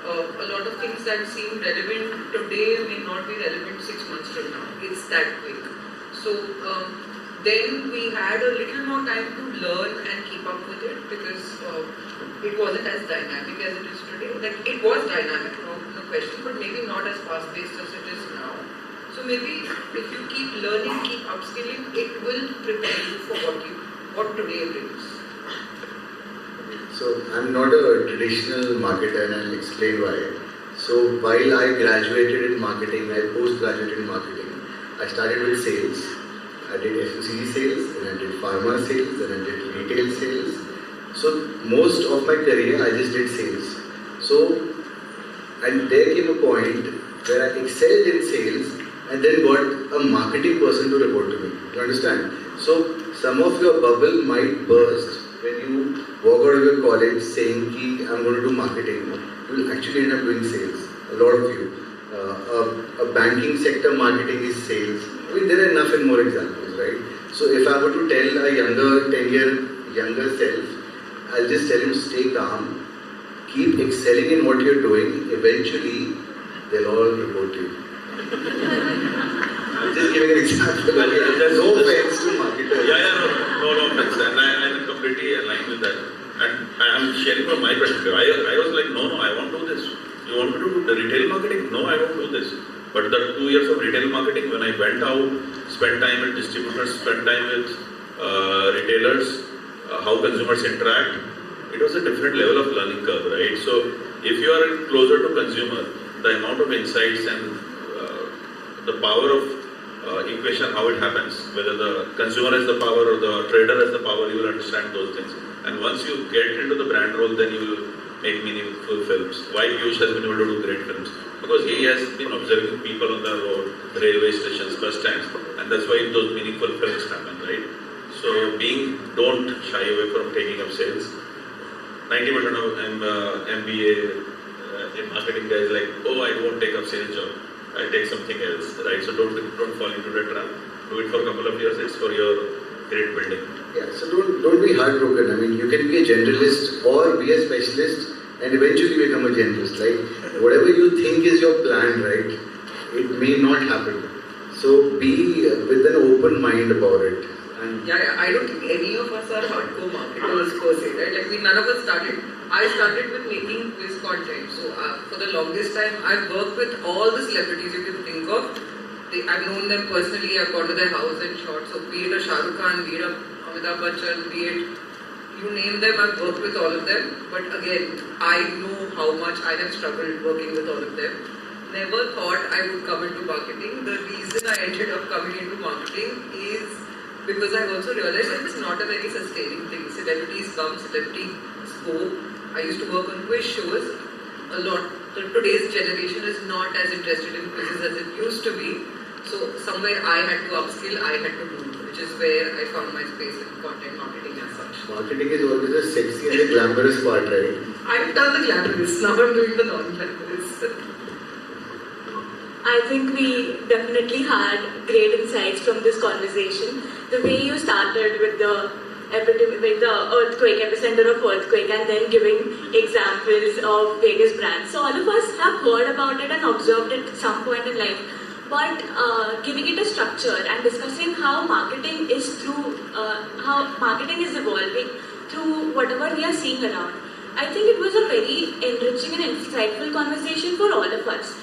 A lot of things that seem relevant today may not be relevant 6 months from now. It's that quick. So then we had a little more time to learn and keep up with it, because it wasn't as dynamic as it is today. Like, it was dynamic, no question, but maybe not as fast-paced as it is now. So maybe if you keep learning, keep upskilling, it will prepare you for what today brings. So I'm not a traditional marketer, and I'll explain why. So while I graduated in marketing, I post-graduated in marketing. I started with sales. I did FMCG sales, and I did pharma sales, and I did retail sales. So most of my career, I just did sales. So, and there came a point where I excelled in sales and then got a marketing person to report to me. You understand? So some of your bubble might burst when you walk out of your college saying ki I'm going to do marketing. You will actually end up doing sales. A lot of you. A banking sector marketing is sales. I mean, there are enough and more examples, right? So if I were to tell a younger, 10-year younger self, I'll just tell him stay calm, keep excelling in what you're doing, eventually they'll all report to you. I'm just giving an example. No offense to marketers. No offense. And I completely align with that. And I'm sharing from my perspective. I was like, no, I won't do this. You want me to do the retail marketing? No, I won't do this. But the 2 years of retail marketing, when I went out, spent time with distributors, spent time with retailers, how consumers interact, it was a different level of learning curve, right? So if you are closer to consumer, the amount of insights and the power of equation, how it happens, whether the consumer has the power or the trader has the power, you will understand those things. And once you get into the brand role, then you will make meaningful films. Why Piyush has been able to do great films? Because he has been observing people on the road, railway stations, bus stands, and that's why those meaningful films happen, right? So don't shy away from taking up sales. 90% of MBA in marketing guys like, oh, I won't take up sales job. I take something else, right? So don't fall into that trap. Do it for a couple of years. It's for your great building. Yeah. So don't be heartbroken. I mean, you can be a generalist or be a specialist and eventually become a generalist. Like whatever you think is your plan, right? It may not happen. So be with an open mind about it. And I don't think any of us are hardcore marketers per se, right? Like none of us started. I started with making quiz content. So for the longest time, I've worked with all the celebrities you can think of. I've known them personally. I've gone to their house and shot. So be it a Shah Rukh Khan, be it a Amitabh Bachchan, be it you name them, I've worked with all of them. But again, I know how much I have struggled working with all of them. Never thought I would come into marketing. The reason I ended up coming into marketing is because I also realized that it's not a very sustaining thing. Celebrities come, celebrities go. I used to work on quiz shows a lot. Today's generation is not as interested in quizzes as it used to be. So somewhere I had to upskill, I had to move, which is where I found my space in content marketing as such. marketing is always a sexy and a glamorous part, right? I've done the glamorous, now I'm doing the non-glamorous. I think we definitely had great insights from this conversation. The way you started with the earthquake, epicenter of earthquake, and then giving examples of various brands. So all of us have heard about it and observed it at some point in life. But giving it a structure and discussing how marketing is evolving through whatever we are seeing around. I think it was a very enriching and insightful conversation for all of us.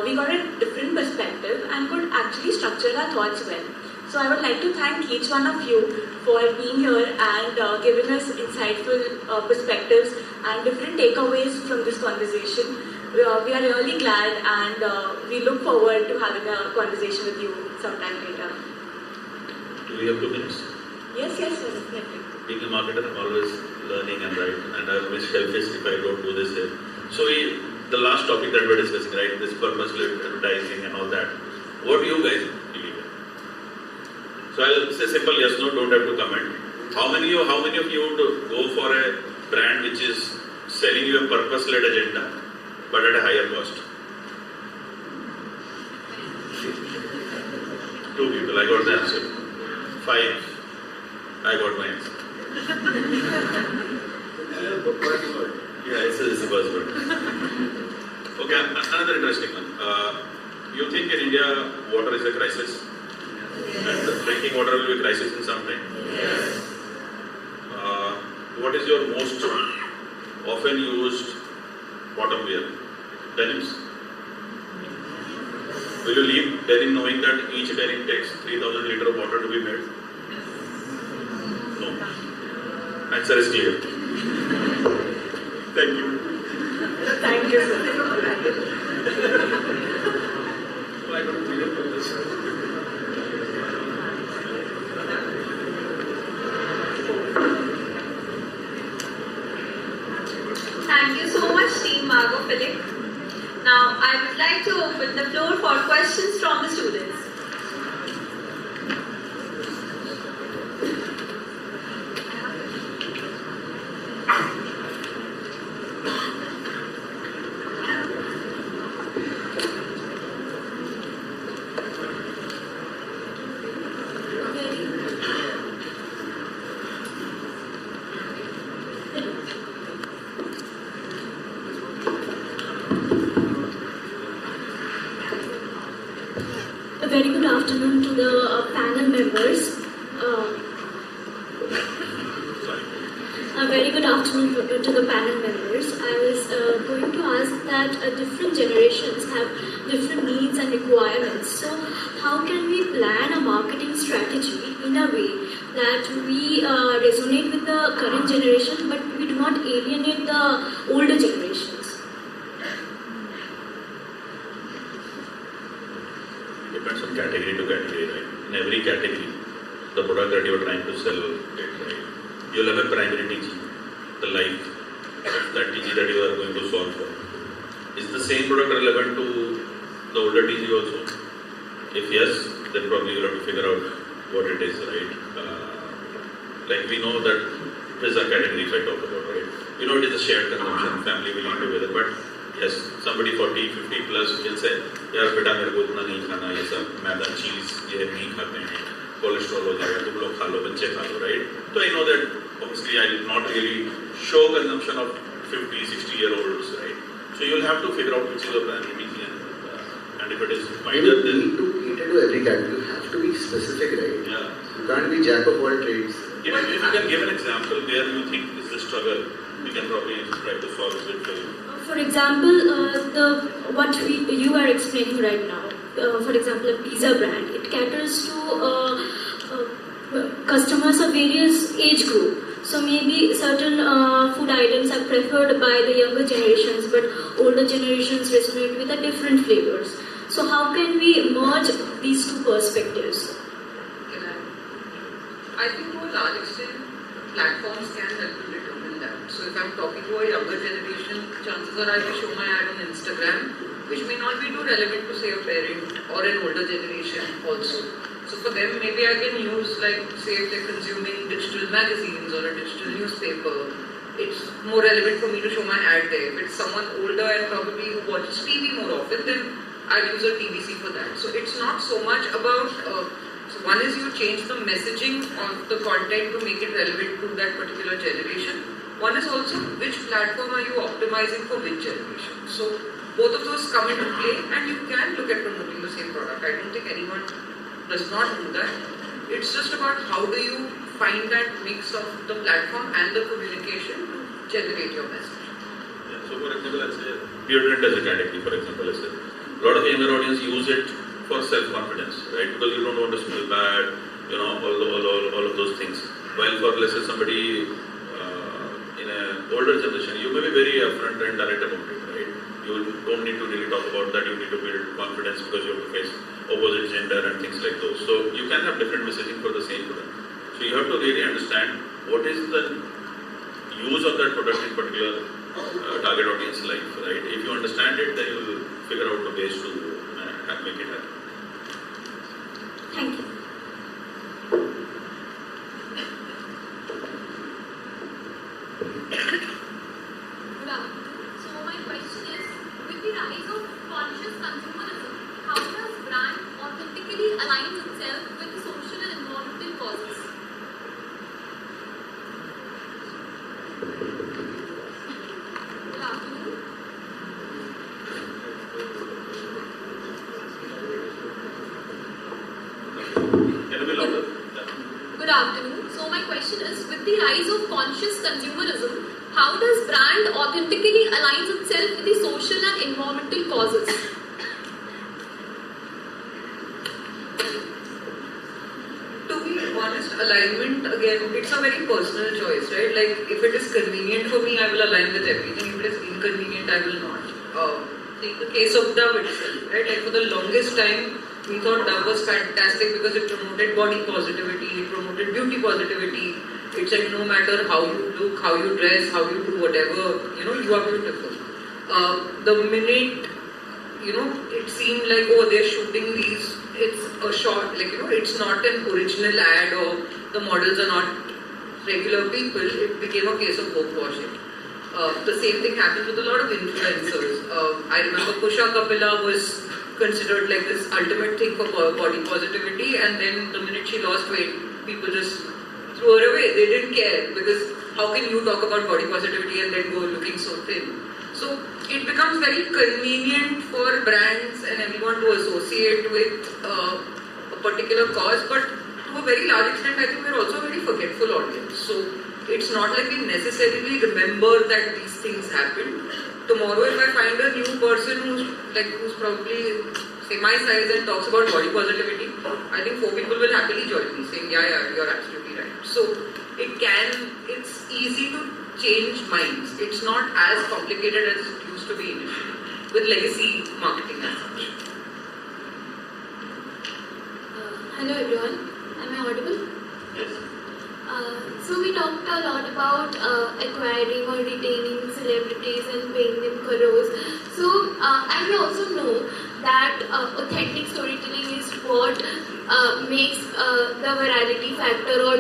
We got a different perspective and could actually structure our thoughts well. So I would like to thank each one of you for being here and giving us insightful perspectives and different takeaways from this conversation. We are really glad and we look forward to having a conversation with you sometime later. Do we have 2 minutes? Yes, definitely. Being a marketer, I'm always learning and I'll be selfish if I don't do this here. So the last topic that we're discussing, right, this purpose-led advertising and all that, what do you guys believe in? So I'll say simple yes, no, don't have to comment. How many of you would go for a brand which is selling you a purpose-led agenda, but at a higher cost? 2 people, I got the answer. 5, I got my answer. Yeah, it's a buzzword. Okay, another interesting one. You think in India water is a crisis? And drinking water will be a crisis in some time? Yes. What is your most often used bottom wear? Denims. Will you leave denim knowing that each denim takes 3,000 liters of water to be made? No. Answer is clear. Thank you. Thank you, sir. Thank you so much, Team Margo Philip. Now, I would like to open the floor for questions from the students. A very good afternoon to the panel members. A very good afternoon to the panel members. I was going to ask that different generations have different needs and requirements. So, how can we plan a marketing strategy in a way that we resonate with the current generation, but we do not alienate the older generations? Depends on category to category, right? In every category, the product that you are trying to sell, right? You'll have a primary TG, the life, that TG that you are going to solve for. Is the same product relevant to the older TG also? If yes, then probably you'll have to figure out what it is, right? Like we know that pizza category, if I talk about, right? You know it is a shared consumption, family will eat together, but yes, somebody 40, 50 plus will say, यार बेटा मेरे को इतना नहीं खाना, ये सब मैदा चीज ये नहीं खाते हैं, कोलेस्ट्रॉल हो जाएगा, तुम लोग खा लो, बच्चे खा लो, right? So I know that obviously I did not really show consumption of 50, 60-year-olds, right? So you'll have to figure out which is your primary TG and if it is wider, then You need to cater to every category. You have to be specific, right? yeah. You can't be jack of all trades. If you can give an example where you think is the struggle, we can probably try to solve it for you. For example, what you are explaining right now, for example, a pizza brand, it caters to customers of various age group. So maybe certain food items are preferred by the younger generations, but older generations resonate with the different flavors. So how can we merge these two perspectives? I think to a large extent, platforms can help to determine that. So if I'm talking to a younger generation, chances are I will show my ad on Instagram, which may not be too relevant to say a parent or an older generation also. So for them, maybe I can use like, say if they're consuming digital magazines or a digital newspaper, it's more relevant for me to show my ad there. If it's someone older and probably who watches TV more often, then I'll use a TVC for that. So it's not so much about, so one is you change the messaging of the content to make it relevant to that particular generation. One is also which platform are you optimizing for which generation. So both of those come into play and you can look at promoting the same product. I don't think anyone does not do that. It's just about how do you find that mix of the platform and the communication to generate your message. Yeah, so for example, let's say deodorant as a category, for example, let's say a lot of younger audience use it for self-confidence, right? Because you don't want to smell bad, you know, all of those things. While for let's say somebody in an older generation, you may be very upfront and direct about it, right? You don't need to really talk about that. You need to build confidence because you have to face opposite gender and things like those. So you can have different messaging for the same product. So you have to really understand what is the use of that product in particular target audience life, right? If you understand it, then you will figure out the ways to make it happen. Thank you. Good afternoon. So my question is, with the rise of conscious consumerism, how does brand authentically align itself with the social and environmental causes? Good afternoon. Can you be louder? Good afternoon. So my question is, with the rise of conscious consumerism, how does brand authentically aligns itself with the social and environmental causes? To be honest, alignment, again, it's a very personal choice, right? Like, if it is convenient for me, I will align with everything. If it is inconvenient, I will not. Take the case of Dove itself, right? Like, for the longest time, we thought Dove was fantastic because it promoted body positivity, it promoted beauty positivity. It said no matter how you look, how you dress, how you do whatever, you know, you are beautiful. The minute it seemed like, oh, they're shooting these, it's a shot, like, it's not an original ad or the models are not regular people. It became a case of hope washing. The same thing happened with a lot of influencers. I remember Kusha Kapila was considered like this ultimate thing for body positivity, and then the minute she lost weight, people just threw her away. They didn't care, because how can you talk about body positivity and then go looking so thin? So it becomes very convenient for brands and everyone to associate with a particular cause, but to a very large extent, I think we're also a very forgetful audience. So it's not like we necessarily remember that these things happen. Tomorrow, if I find a new person who's probably say my size and talks about body positivity, I think 4 people will happily join me, saying, yeah, you're absolutely right. So it's easy to change minds. It's not as complicated as it used to be initially, with legacy marketing as such. Hello everyone, am I audible? Yes. So we talked a lot about acquiring or retaining celebrities and paying them crores. So and we also know that authentic storytelling is what makes the virality factor or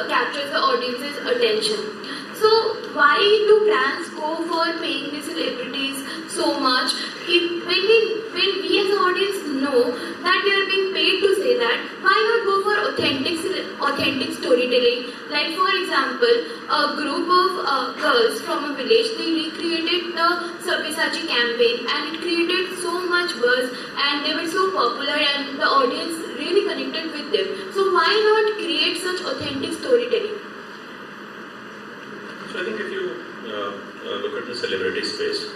captures the audience's attention. So why do brands go for paying the celebrities so much? When we as an audience know that we are being paid to say that, why not go for authentic storytelling? Like for example, a group of girls from a village, they recreated the Sabyasachi campaign, and it created so much buzz, and they were so popular, and the audience really connected with them. So why not create such authentic storytelling? So I think if you look at the celebrity space,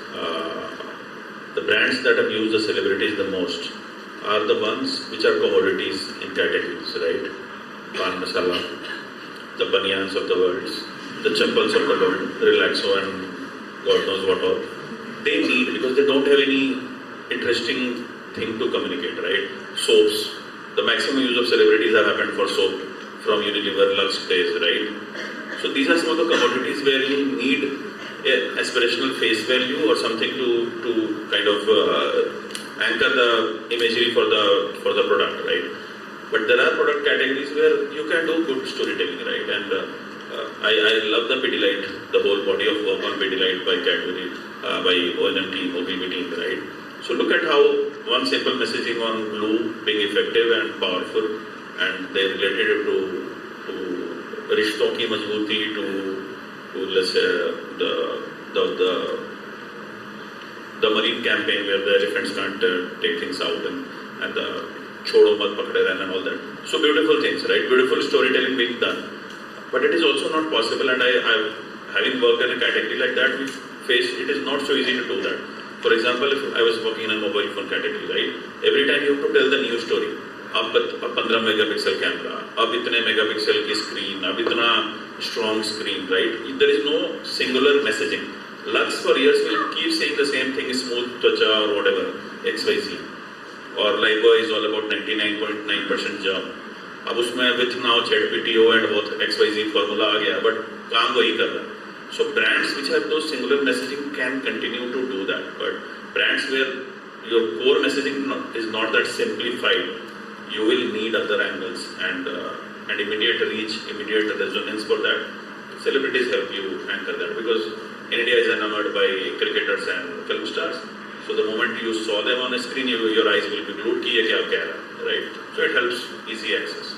the brands that have used the celebrities the most are the ones which are commodities in categories, right? Pan masala, the banyans of the world, the chappals of the world, Relaxo and God knows what all. They need, because they don't have any interesting thing to communicate, right? Soaps. The maximum use of celebrities have happened for soap from Unilever, Lux Days, right? So these are some of the commodities where you need aspirational face value or something to kind of anchor the imagery for the product, right? But there are product categories where you can do good storytelling, right? And I love the Pidilite, the whole body of work on Pidilite by Cadbury, by O&M team, OPB team, right? So look at how one simple messaging on blue being effective and powerful, and they related it to Rishton ki Majbooti, to let's say the marine campaign where the elephants can't take things out, and the Chodo Mat Pakde Rehna and all that. So beautiful things, right? Beautiful storytelling being done. But it is also not possible, and having worked in a category like that, we face it is not so easy to do that. For example, if I was working in a mobile phone category, right? Every time you have to tell the new story. अब 15 megapixel camera, अब इतने megapixel की screen, अब इतना strong screen, right? There is no singular messaging. Lux for years will keep saying the same thing, smooth twacha or whatever, XYZ. Or Lipo is all about 99.9% germ. अब उसमें with now ZPTO and both XYZ formula आ गया, but काम वही कर रहा है. So brands which have those singular messaging can continue to do that, but brands where your core messaging is not that simplified, you will need other angles and immediate reach, immediate resonance for that. Celebrities help you anchor that, because India is enamored by cricketers and film stars. So the moment you saw them on a screen, your eyes will be glued, ki ye kya keh raha, right? So it helps easy access.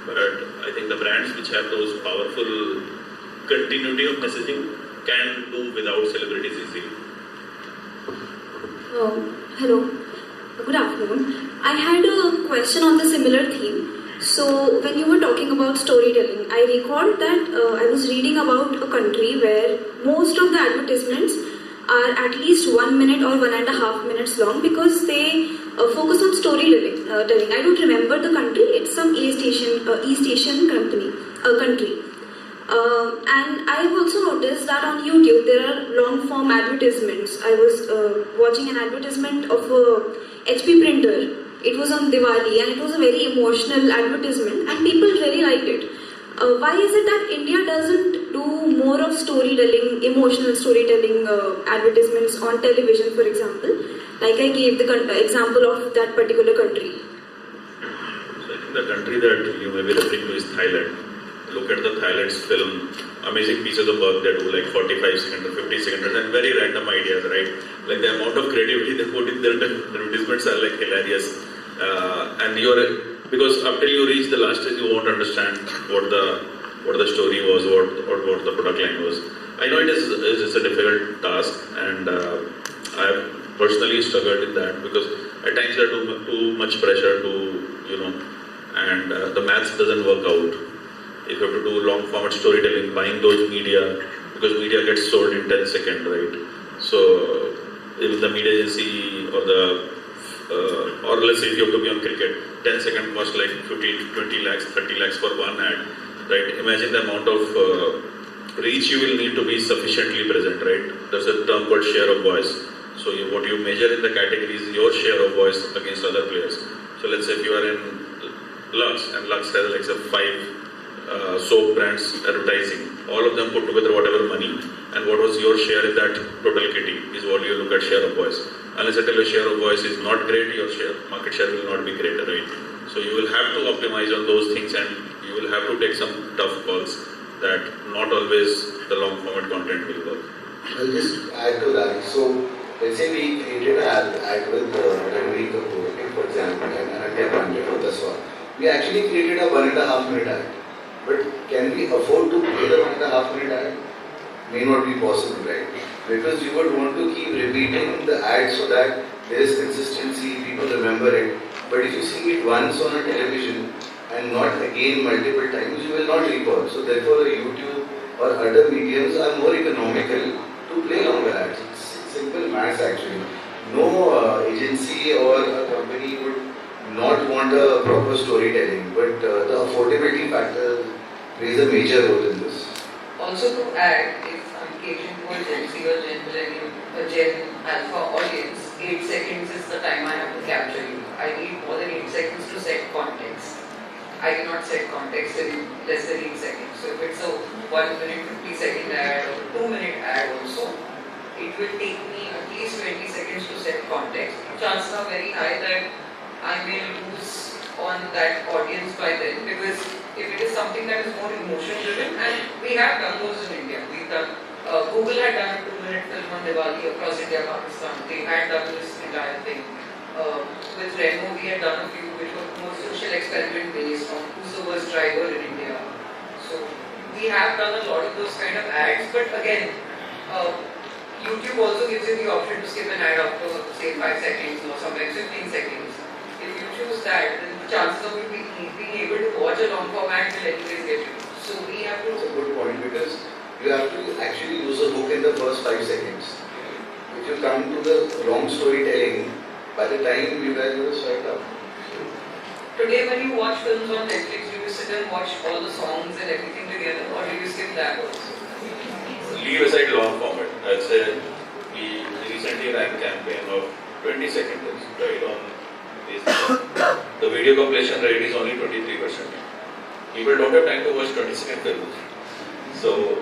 But I think the brands which have those powerful continuity of messaging can do without celebrities easily. Hello, good afternoon. I had a question on the similar theme. So when you were talking about storytelling, I recalled that I was reading about a country where most of the advertisements are at least 1 minute or 1.5 minutes long, because they focus on storytelling. I don't remember the country. It's some East Asian country. And I have also noticed that on YouTube there are long form advertisements. I was watching an advertisement of a HP printer. It was on Diwali and it was a very emotional advertisement and people really liked it. Why is it that India doesn't do more of of storytelling, emotional storytelling advertisements on television, for example. Like I gave the example of that particular country. So I think the country that you may be referring to is Thailand. Look at the Thailand's film, amazing pieces of work they do, like 45 seconds or 50 seconds, and very random ideas, right? Like the amount of creativity they put in their advertisements are like hilarious. And because after you reach the last stage, you won't understand what the story was, what the product line was. I know it's a difficult task, and I've personally struggled with that because at times there's too much pressure and the maths doesn't work out. If you have to do long format storytelling, buying those media, because media gets sold in 10 seconds, right? So if the media agency or let's say if you have to be on cricket, 10 seconds cost like 15 to 20 lakhs, 30 lakhs for one ad, right? Imagine the amount of reach you will need to be sufficiently present, right? There's a term called share of voice. So what you measure in the category is your share of voice against other players. So let's say if you are in Lux, and Lux has like 5 soap brands advertising, all of them put together whatever money, and what was your share in that total kitty is what you look at share of voice. Unless I tell you share of voice is not great, your market share will not be great, right? So you will have to optimize on those things, and you will have to take some tough calls that not always the long format content will work. I'll just add to that. So let's say we created an ad with Ranveer Kapoor, for example, and Ananya Pandey for this one. We actually created a 1.5 minute ad. But can we afford to pay the 1.5 minute ad? May not be possible, right? Because you would want to keep repeating the ad so that there is consistency, people remember it. But if you see it once on a television and not again multiple times, you will not recall. So therefore, YouTube or other mediums are more economical to play longer ads. It's simple maths actually. No agency or a company would not want a proper storytelling, but the affordability factor plays a major role in this. Also to add, if I'm catering to a Gen Z or a Gen Alpha audience, 8 seconds is the time I have to capture you. I need more than 8 seconds to set context. I cannot set context in less than 8 seconds. So if it's a 1 minute 50 second ad or 2 minute ad also, it will take me at least 20 seconds to set context. Chances are very high that I may lose on that audience by then, because if it is something that is more emotion driven, and we have done those in India. We've done, Google had done a 2-minute film on Diwali across India, Pakistan. They had done this entire thing. With Remo, we had done a few which were more social experiment based on who's the worst driver in India. So we have done a lot of those kind of ads, but again, YouTube also gives you the option to skip an ad after say 5 seconds or sometimes 15 seconds. If you choose that, then the chances of you being able to watch a long format will anyways get you. So we have to... That's a good point, because you have to actually use a hook in the first 5 seconds. If you come to the wrong storytelling, by the time you guys will swipe up. Today when you watch films on Netflix, do you sit and watch all the songs and everything together, or do you skip that also? Leave aside long format. I'd say we recently ran a campaign of 20 seconds, right, on the video completion rate is only 23%. People don't have time to watch 20-second films. So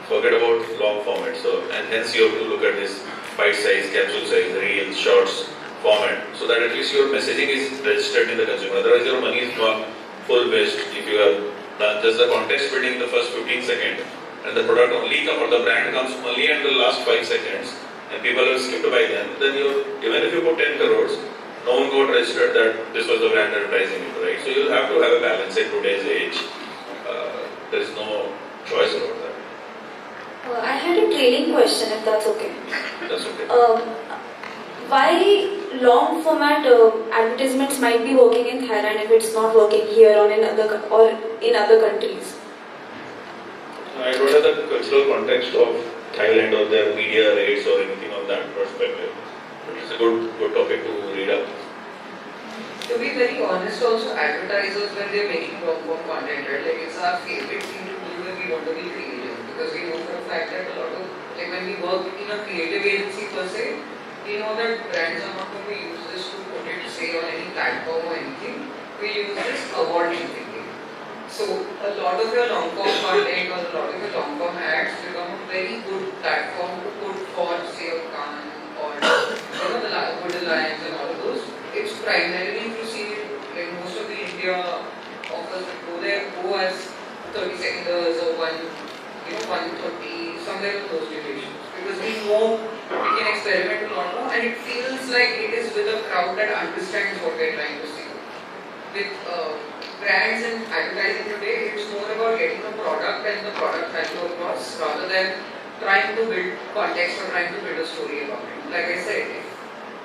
forget about long format. So, and hence you have to look at this bite size, capsule size, reels, shorts format, so that at least your messaging is registered in the consumer. Otherwise your money is gone full waste if you have done just the context building in the first 15 seconds and the product only comes or the brand comes only in the last 5 seconds and people have skipped by then even if you put 10 crores, no one got registered that this was the brand advertising it, right? So you'll have to have a balance in today's age. There is no choice about that. I had a trailing question, if that's okay. That's okay. Why long format advertisements might be working in Thailand if it's not working here or in other countries? I don't have the cultural context of Thailand or their media rates or anything on that perspective. But it's a good topic to read up. To be very honest, also advertisers when they're making long-form content, right? Like it's our favorite thing to do when we want to be creative, because we know for a fact that a lot of, like when we work in a creative agency per se, we know that brands are not going to use this to put it say on any platform or anything. We use this awarding thinking. So a lot of your long-form content or a lot of your long-form ads become a some level those relations. Because we know we can experiment a lot more and it feels like it is with a crowd that understands what we're trying to say. With brands and advertising today, it's more about getting the product and the product value across rather than trying to build context or trying to build a story about it. Like I said, if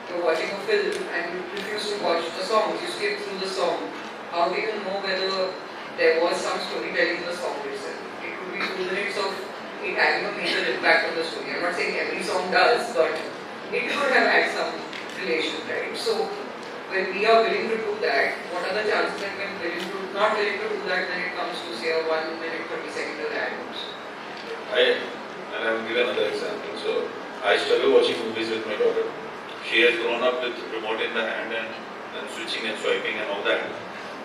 you're watching a film and you refuse to watch the songs, you skip through the song, how do you know whether there was some storytelling in the song itself? It could be 2 minutes of it having a major impact on the story. I'm not saying every song does, but it could have had some relation, right? So when we are willing to do that, what are the chances that we're not willing to do that when it comes to say a 1 minute 30-second ad? And I'll give another example. So I struggle watching movies with my daughter. She has grown up with remote in the hand and switching and swiping and all that.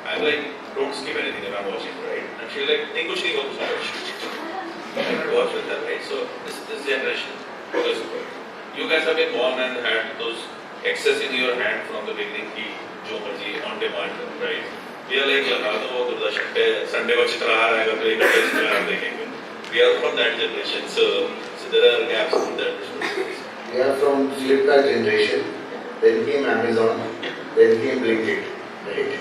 I'm like, don't skip anything if I'm watching, right? And she's like, nahi kuch nahi hoga, watch. I cannot watch with her, right? So this generation, because you guys have been born and had those access in your hand from the beginning, ki jo marzi on demand, right? We are like, lगा दो दूरदर्शन पे Sunday को चित्र आ रहा है तो एक घंटे चित्र आप देखेंगे. We are from that generation, so there are gaps in that perspective. We are from Flipkart generation, then came Amazon, then came Blinkit, right?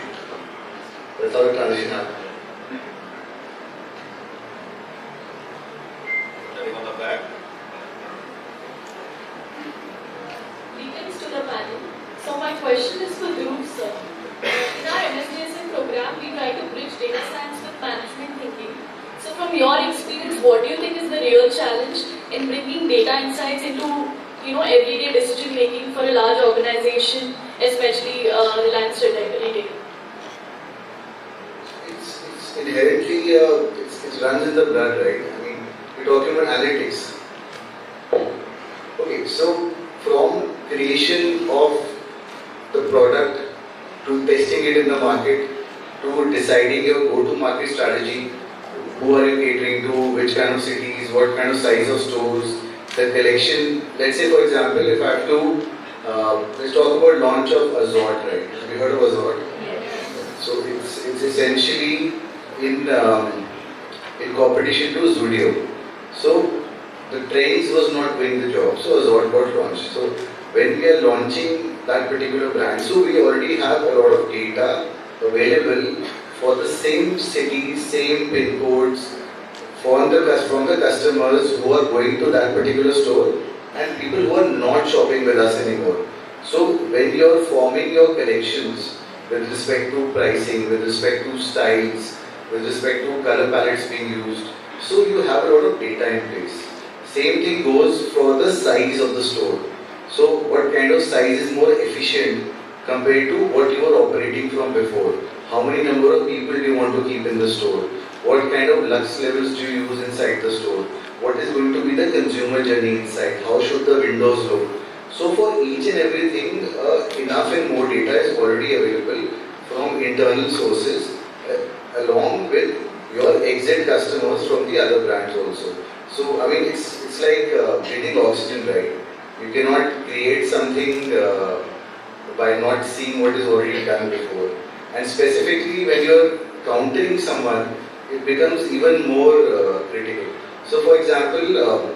That's how the transition happened. Nothing on the back. Greetings to the panel. So my question is for Dhruv sir. In our MSDSM program, we try to bridge data science with management thinking. So from your experience, what do you think is the real challenge in bringing data insights into everyday decision making for a large organization, especially Reliance Retail? It's inherently, it runs in the blood, right? I mean, we're talking about analytics. Okay, so from creation of the product to testing it in the market to deciding your go-to-market strategy, who are you catering to, which kind of cities, what kind of size of stores, the collection. Let's say, for example, if I have to, let's talk about launch of Azort, right? Have you heard of Azort? Yes. So it's essentially in competition to Zudio. So the Trains was not doing the job, so Azort got launched. So when we are launching that particular brand, so we already have a lot of data available for the same cities, same pin codes, from the customers who are going to that particular store and people who are not shopping with us anymore. So when you are forming your collections with respect to pricing, with respect to styles, with respect to color palettes being used, so you have a lot of data in place. Same thing goes for the size of the store. So what kind of size is more efficient compared to what you were operating from before? How many number of people do you want to keep in the store? What kind of lux levels do you use inside the store? What is going to be the consumer journey inside? How should the windows look? So for each and everything, enough and more data is already available from internal sources along with your exit customers from the other brands also. So I mean it's like breathing oxygen, right? You cannot create something by not seeing what is already done before. And specifically when you're countering someone, it becomes even more critical. So for example,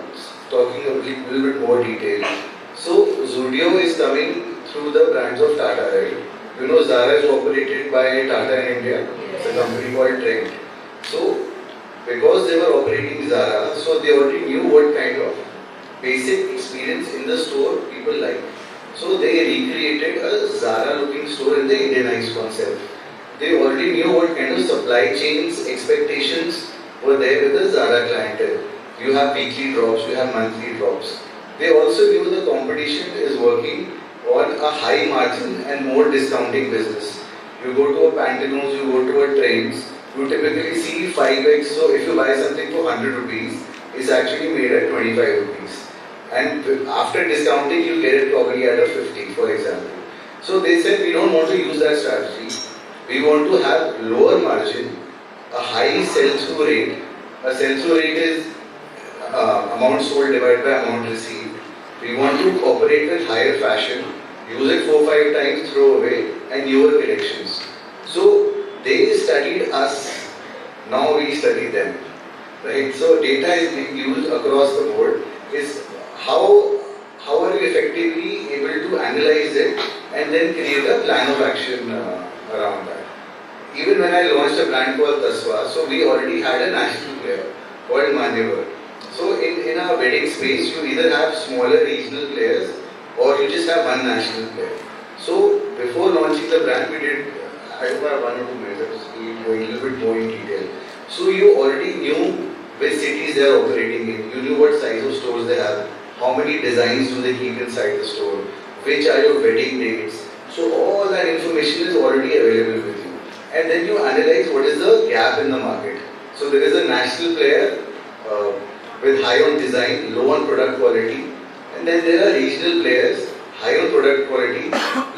talking a little bit more detail. So Zudio is coming through the brands of Tata, right? You know Zara is operated by Tata in India. It's a company called Trend. So because they were operating Zara, so they already knew what kind of basic experience in the store people like. So they recreated a Zara looking store in the Indianized concept. They already knew what kind of supply chains expectations were there with the Zara clientele. You have weekly drops, you have monthly drops. They also knew the competition is working on a high margin and more discounting business. You go to a Pantaloons, you go to a Trains, you typically see 5x. So if you buy something for 100 rupees, it's actually made at 25 rupees. And after discounting, you get it probably at a 50, for example. So they said, we don't want to use that strategy. We want to have lower margin, a high sell-through rate. A sell-through rate is amount sold divided by amount received. We want to operate with higher fashion, use it 4-5 times, throw away, and newer collections. So they studied us, now we study them. right? So data is being used across the board. Is how are you effectively able to analyze it and then create a plan of action around that? Even when I launched a brand called Taswa, so we already had a national player called Manyavar. So in a wedding space, you either have smaller regional players or you just have one national player. So before launching the brand, we did, I don't have 1 or 2 minutes, I was going a little bit more in detail. So you already knew which cities they are operating in, you knew what size of stores they have, how many designs do they keep inside the store, which are your wedding dates. So all that information is already available with you. And then you analyze what is the gap in the market. So there is a national player with high on design, low on product quality, and then there are regional players, high on product quality,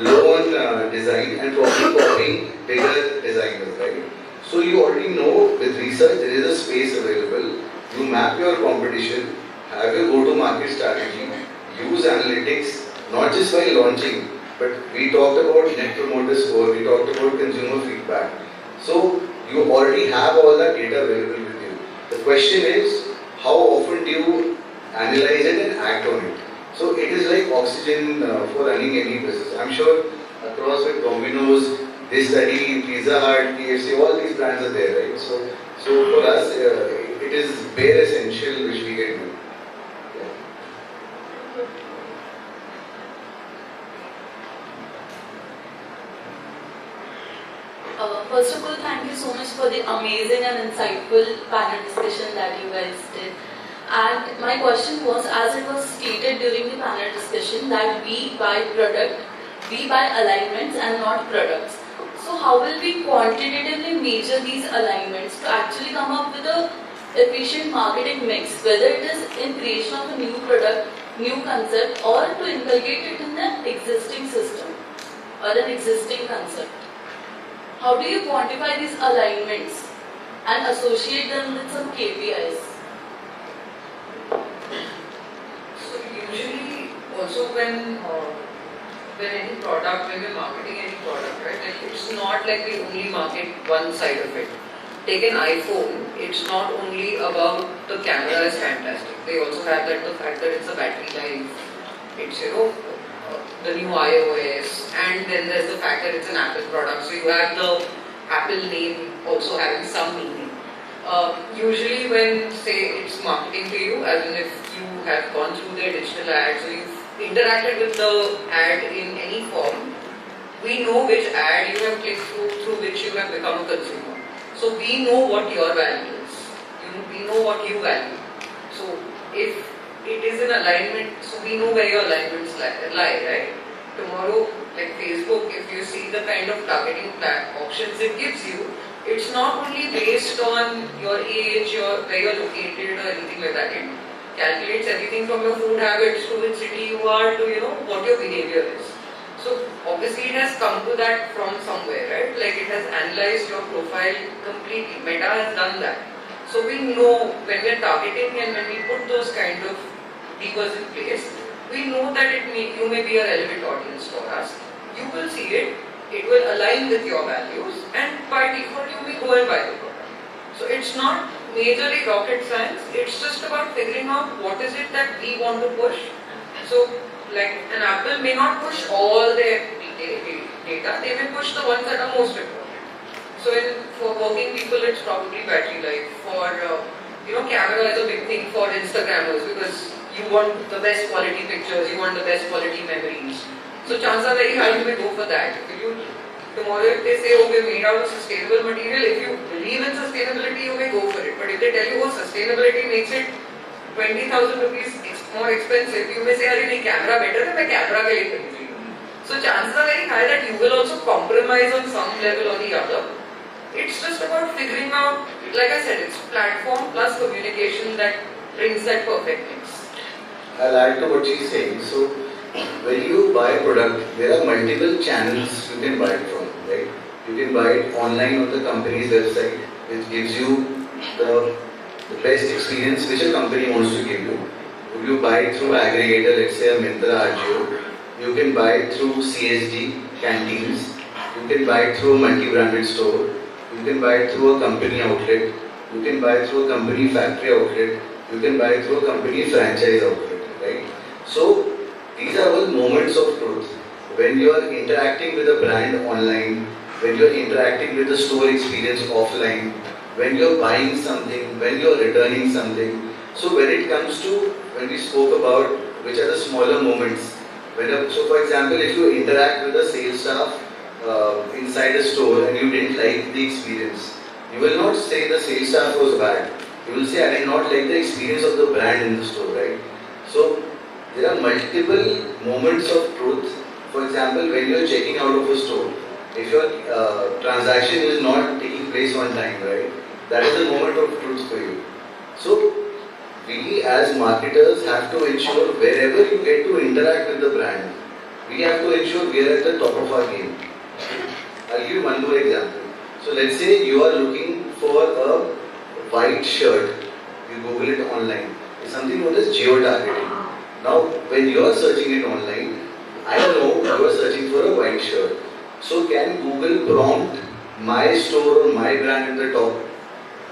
low on design, and probably copying bigger designers, right? So you already know with research there is a space available. You map your competition, have your go-to-market strategy, use analytics, not just while launching, but we talked about net promoter score, we talked about consumer feedback. So you already have all that data available with you. The question is, how often do you analyze it and act on it? So it is like oxygen for running any business. I'm sure across with Domino's, they study Pizza Hut, KFC, all these brands are there, right? So for us, it is bare essential which we can do. First of all, thank you so much for the amazing and insightful panel discussion that you guys did. And my question was, as it was stated during the panel discussion, that we buy product, we buy alignments and not products. So how will we quantitatively measure these alignments to actually come up with a efficient marketing mix, whether it is in creation of a new product, new concept, or to inculcate it in the existing system or an existing concept? How do you quantify these alignments and associate them with some KPIs? So usually also when any product, when we're marketing any product, right, like it's not like we only market one side of it. Take an iPhone, it's not only about the camera is fantastic. They also have the fact that it's a battery life, it's the new iOS, and then there's the fact that it's an Apple product, so you have the Apple name also having some meaning. Usually when, say, it's marketing to you, as in if you have gone through their digital ads, or you've interacted with the ad in any form, we know which ad you have clicked through which you have become a consumer. So we know what your value is. We know what you value. So if it is in alignment, so we know where your alignments lie, right? Tomorrow, like Facebook, if you see the kind of targeting options it gives you, it's not only based on your age, where you're located or anything like that. It calculates everything from your food habits to which city you are to, what your behavior is. So obviously it has come to that from somewhere, right? Like it has analyzed your profile completely. Meta has done that. So we know when we are targeting and when we put those kind of levers in place, we know that you may be a relevant audience for us. You will see it, it will align with your values, and by default you may go and buy the product. So it's not majorly rocket science, it's just about figuring out what is it that we want to push. So like an Apple may not push all their data, they may push the ones that are most important. So for working people, it's probably battery life. For camera is a big thing for Instagrammers because you want the best quality pictures, you want the best quality memories. So chances are very high you may go for that. Tomorrow if they say, oh, we're made out of sustainable material, if you believe in sustainability, you may go for it. But if they tell you, oh, sustainability makes it 20,000 rupees more expensive, you may say, are my camera better than my camera ke liye khareed. So chances are very high that you will also compromise on some level or the other. It's just about figuring out, like I said, it's platform plus communication that brings that perfect mix. I'll add to what she's saying. So when you buy a product, there are multiple channels you can buy it from, right? You can buy it online on the company's website, which gives you the best experience which a company wants to give you. If you buy it through aggregator, let's say a Myntra, Ajio, you can buy it through CSD, canteens, you can buy it through a multi-branded store, you can buy it through a company outlet, You can buy through a company factory outlet. You can buy through a company franchise outlet, right? So these are all moments of truth. When you are interacting with a brand online, when you are interacting with the store experience offline, when you are buying something, when you are returning something. So when we spoke about which are the smaller moments. So for example, if you interact with a sales staff inside a store and you didn't like the experience, you will not say the sales staff was bad. You will say, I did not like the experience of the brand in the store, right? So there are multiple moments of truth. For example, when you are checking out of a store, if your transaction is not taking place on time, right? That is the moment of truth for you. So we as marketers have to ensure wherever you get to interact with the brand, we have to ensure we are at the top of our game. I'll give you one more example. So let's say you are looking for a white shirt, you Google it online. It's something known as geo-targeting. Now, when you are searching it online, I know you are searching for a white shirt. So can Google prompt my store or my brand at the top?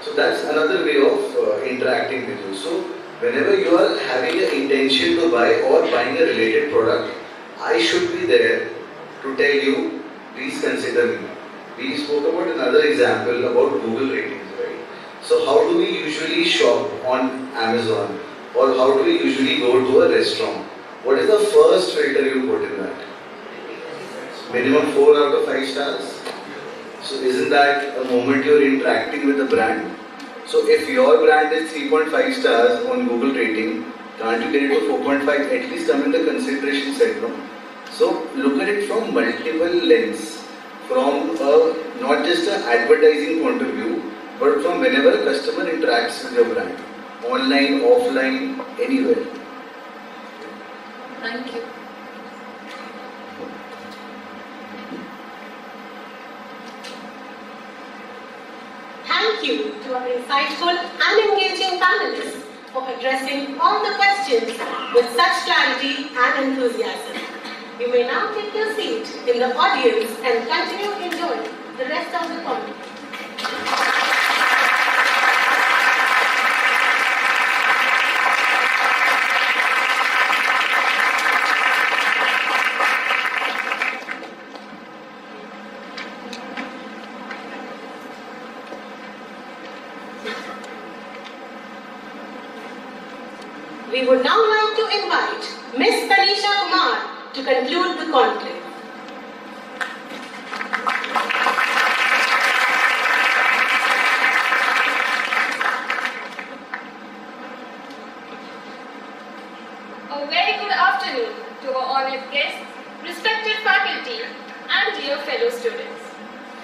So that's another way of interacting with you. So whenever you are having an intention to buy or buying a related product, I should be there to tell you, please consider me. We spoke about another example about Google ratings, right? So how do we usually shop on Amazon, or how do we usually go to a restaurant? What is the first filter you put in that? Minimum 4 out of 5 stars. So isn't that a moment you're interacting with the brand? So if your brand is 3.5 stars on Google rating, can't you get it to 4.5? At least come in the consideration set, no? So look at it from multiple lens, from not just an advertising point of view, but from whenever a customer interacts with your brand, online, offline, anywhere. Thank you. Thank you to our insightful and engaging panelists for addressing all the questions with such clarity and enthusiasm. You may now take your seat in the audience and continue enjoying the rest of the conference. We would now like to invite Ms. Tanisha Kumar to conclude the conclave. A very good afternoon to our honored guests, respected faculty, and dear fellow students.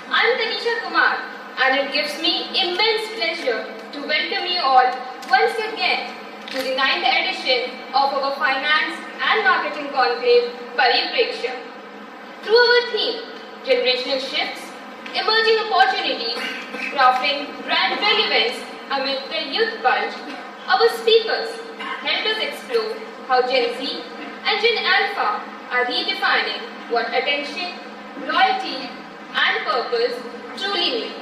I am Tanisha Kumar, and it gives me immense pleasure to welcome you all once again to the 9th edition of our Finance and Marketing Conclave, Pariprekshya. Through our theme, Generational Shifts, Emerging Opportunities, Crafting Brand Relevance amid the Youth Bulge, our speakers helped us explore how Gen Z and Gen Alpha are redefining what attention, loyalty, and purpose truly mean.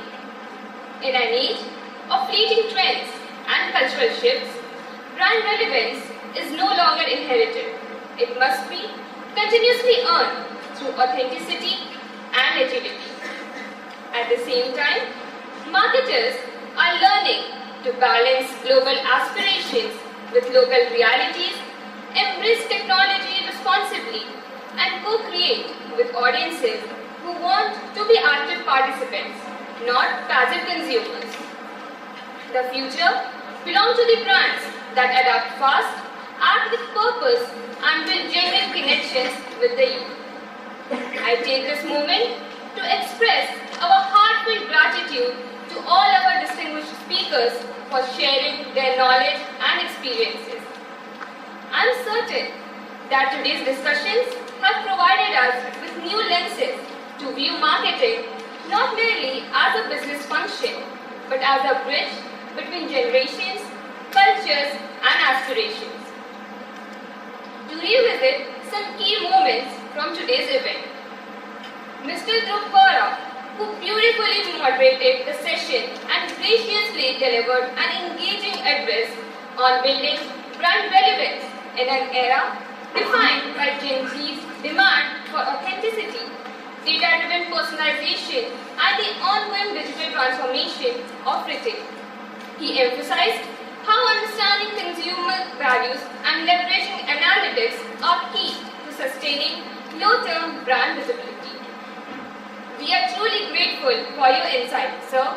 In an age of fleeting trends and cultural shifts, brand relevance is no longer inherited. It must be continuously earned through authenticity and agility. At the same time, marketers are learning to balance global aspirations with local realities, embrace technology responsibly, and co-create with audiences who want to be active participants, not passive consumers. The future belongs to the brands that adapt fast, act with purpose, and build genuine connections with the youth. I take this moment to express our heartfelt gratitude to all our distinguished speakers for sharing their knowledge and experiences. I am certain that today's discussions have provided us with new lenses to view marketing not merely as a business function, but as a bridge between generations, cultures, and aspirations. To revisit some key moments from today's event, Mr. Dhruv Kaura, who beautifully moderated the session and graciously delivered an engaging address on building brand relevance in an era defined by Gen Z's demand for authenticity, data-driven personalization, and the ongoing digital transformation of retail. He emphasized how understanding consumer values and leveraging analytics are key to sustaining long-term brand visibility. We are truly grateful for your insight, sir.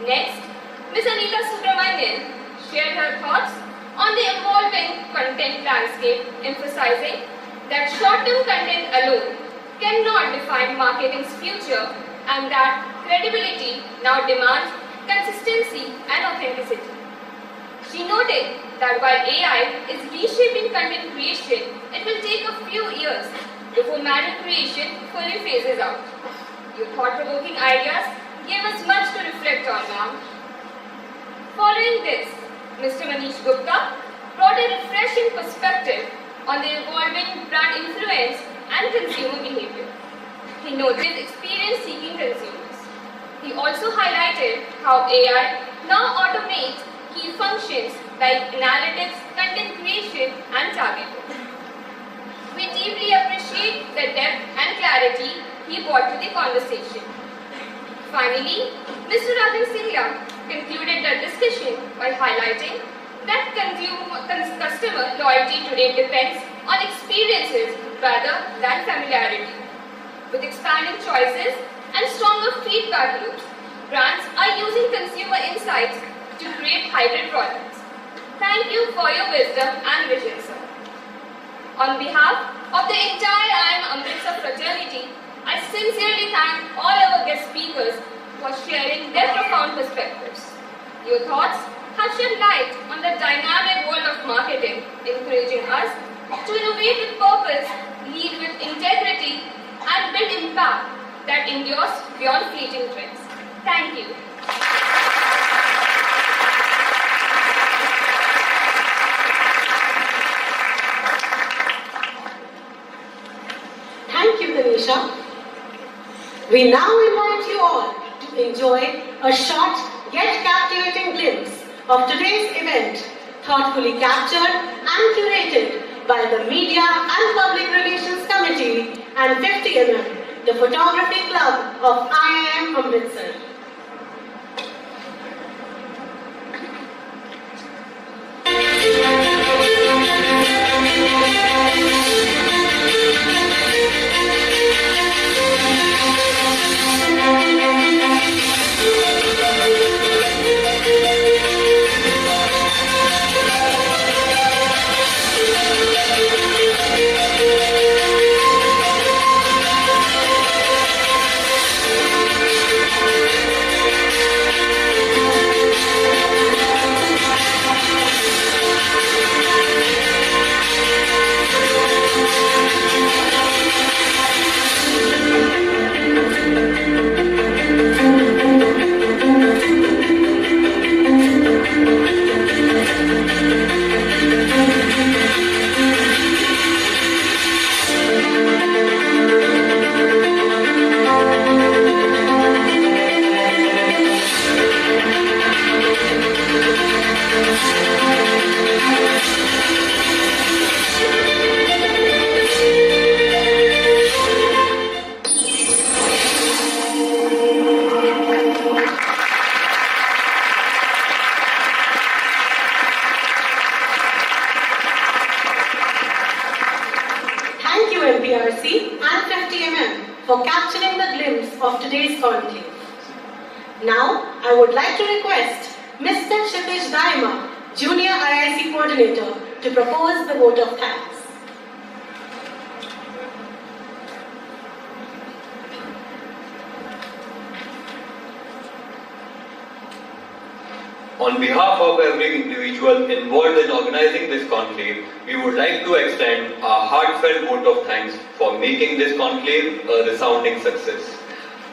Next, Ms. Anita Subramanian shared her thoughts on the evolving content landscape, emphasizing that short-term content alone cannot define marketing's future and that credibility now demands consistency and authenticity. She noted that while AI is reshaping content creation, it will take a few years before manual creation fully phases out. Your thought-provoking ideas gave us much to reflect on, ma'am. Following this, Mr. Manish Gupta brought a refreshing perspective on the evolving brand influence and consumer behavior. He noted experience-seeking consumers. He also highlighted how AI now automates key functions like analytics, content creation, and targeting. We deeply appreciate the depth and clarity he brought to the conversation. Finally, Mr. Rajan Singla concluded the discussion by highlighting that customer loyalty today depends on experiences rather than familiarity. With expanding choices and stronger feedback loops, brands are using consumer insights to create hybrid products. Thank you for your wisdom and vision, sir. On behalf of the entire I Am Amritsar fraternity, I sincerely thank all our guest speakers for sharing their profound perspectives. Your thoughts have shed light on the dynamic world of marketing, encouraging us to innovate with purpose, lead with integrity, and build impact that endures beyond fleeting trends. Thank you. Thank you, Tanisha. We now invite you all to enjoy a short yet captivating glimpse of today's event, thoughtfully captured and curated by the Media and Public Relations Committee and 50mm, the Photography Club of IIM Amritsar. MPRC and 50mm for capturing the glimpse of today's conclave. Now, I would like to request Mr. Kshitij Daima, Junior IIC Coordinator, to propose the vote of thanks. On behalf of every individual involved in organizing this conclave, we would like to extend our heartfelt vote of thanks for making this conclave a resounding success.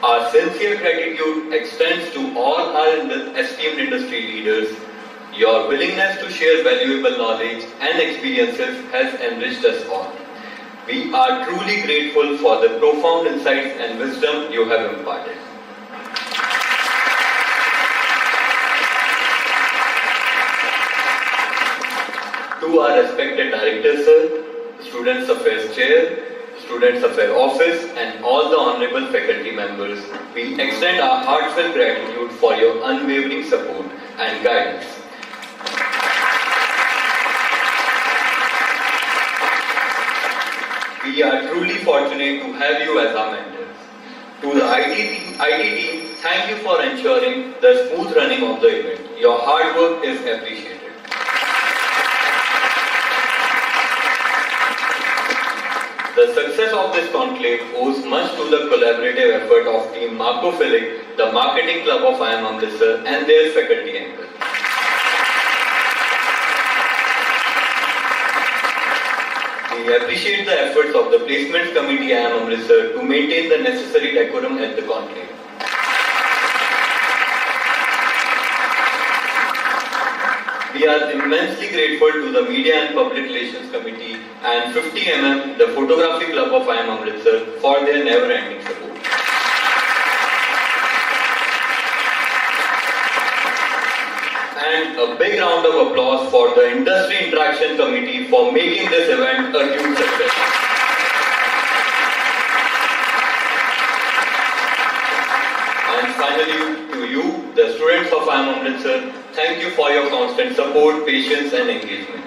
Our sincere gratitude extends to all our esteemed industry leaders. Your willingness to share valuable knowledge and experiences has enriched us all. We are truly grateful for the profound insights and wisdom you have imparted. to our respected Director Sir, Students Affairs Chair, Students Affairs Office and all the honorable faculty members, we extend our heartfelt gratitude for your unwavering support and guidance. We are truly fortunate to have you as our mentors. To the IT team, thank you for ensuring the smooth running of the event. Your hard work is appreciated. The success of this conclave owes much to the collaborative effort of Team Marco Philic, the Marketing Club of IIM Amritsar and their faculty anchor. We appreciate the efforts of the Placements Committee IIM Amritsar to maintain the necessary decorum at the conclave. We are immensely grateful to the Media and Public Relations Committee and 50mm, the Photography Club of IIM Amritsar, for their never-ending support. And a big round of applause for the Industry Interaction Committee for making this event a huge success. And finally, to you, the students of IIM Amritsar, thank you for your constant support, patience and engagement.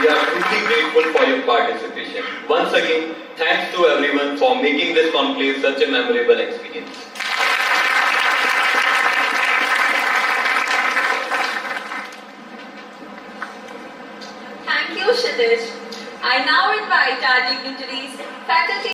We are truly grateful for your participation. Once again, thanks to everyone for making this conclave such a memorable experience. Thank you, Kshitij. I now invite our dignitaries, faculty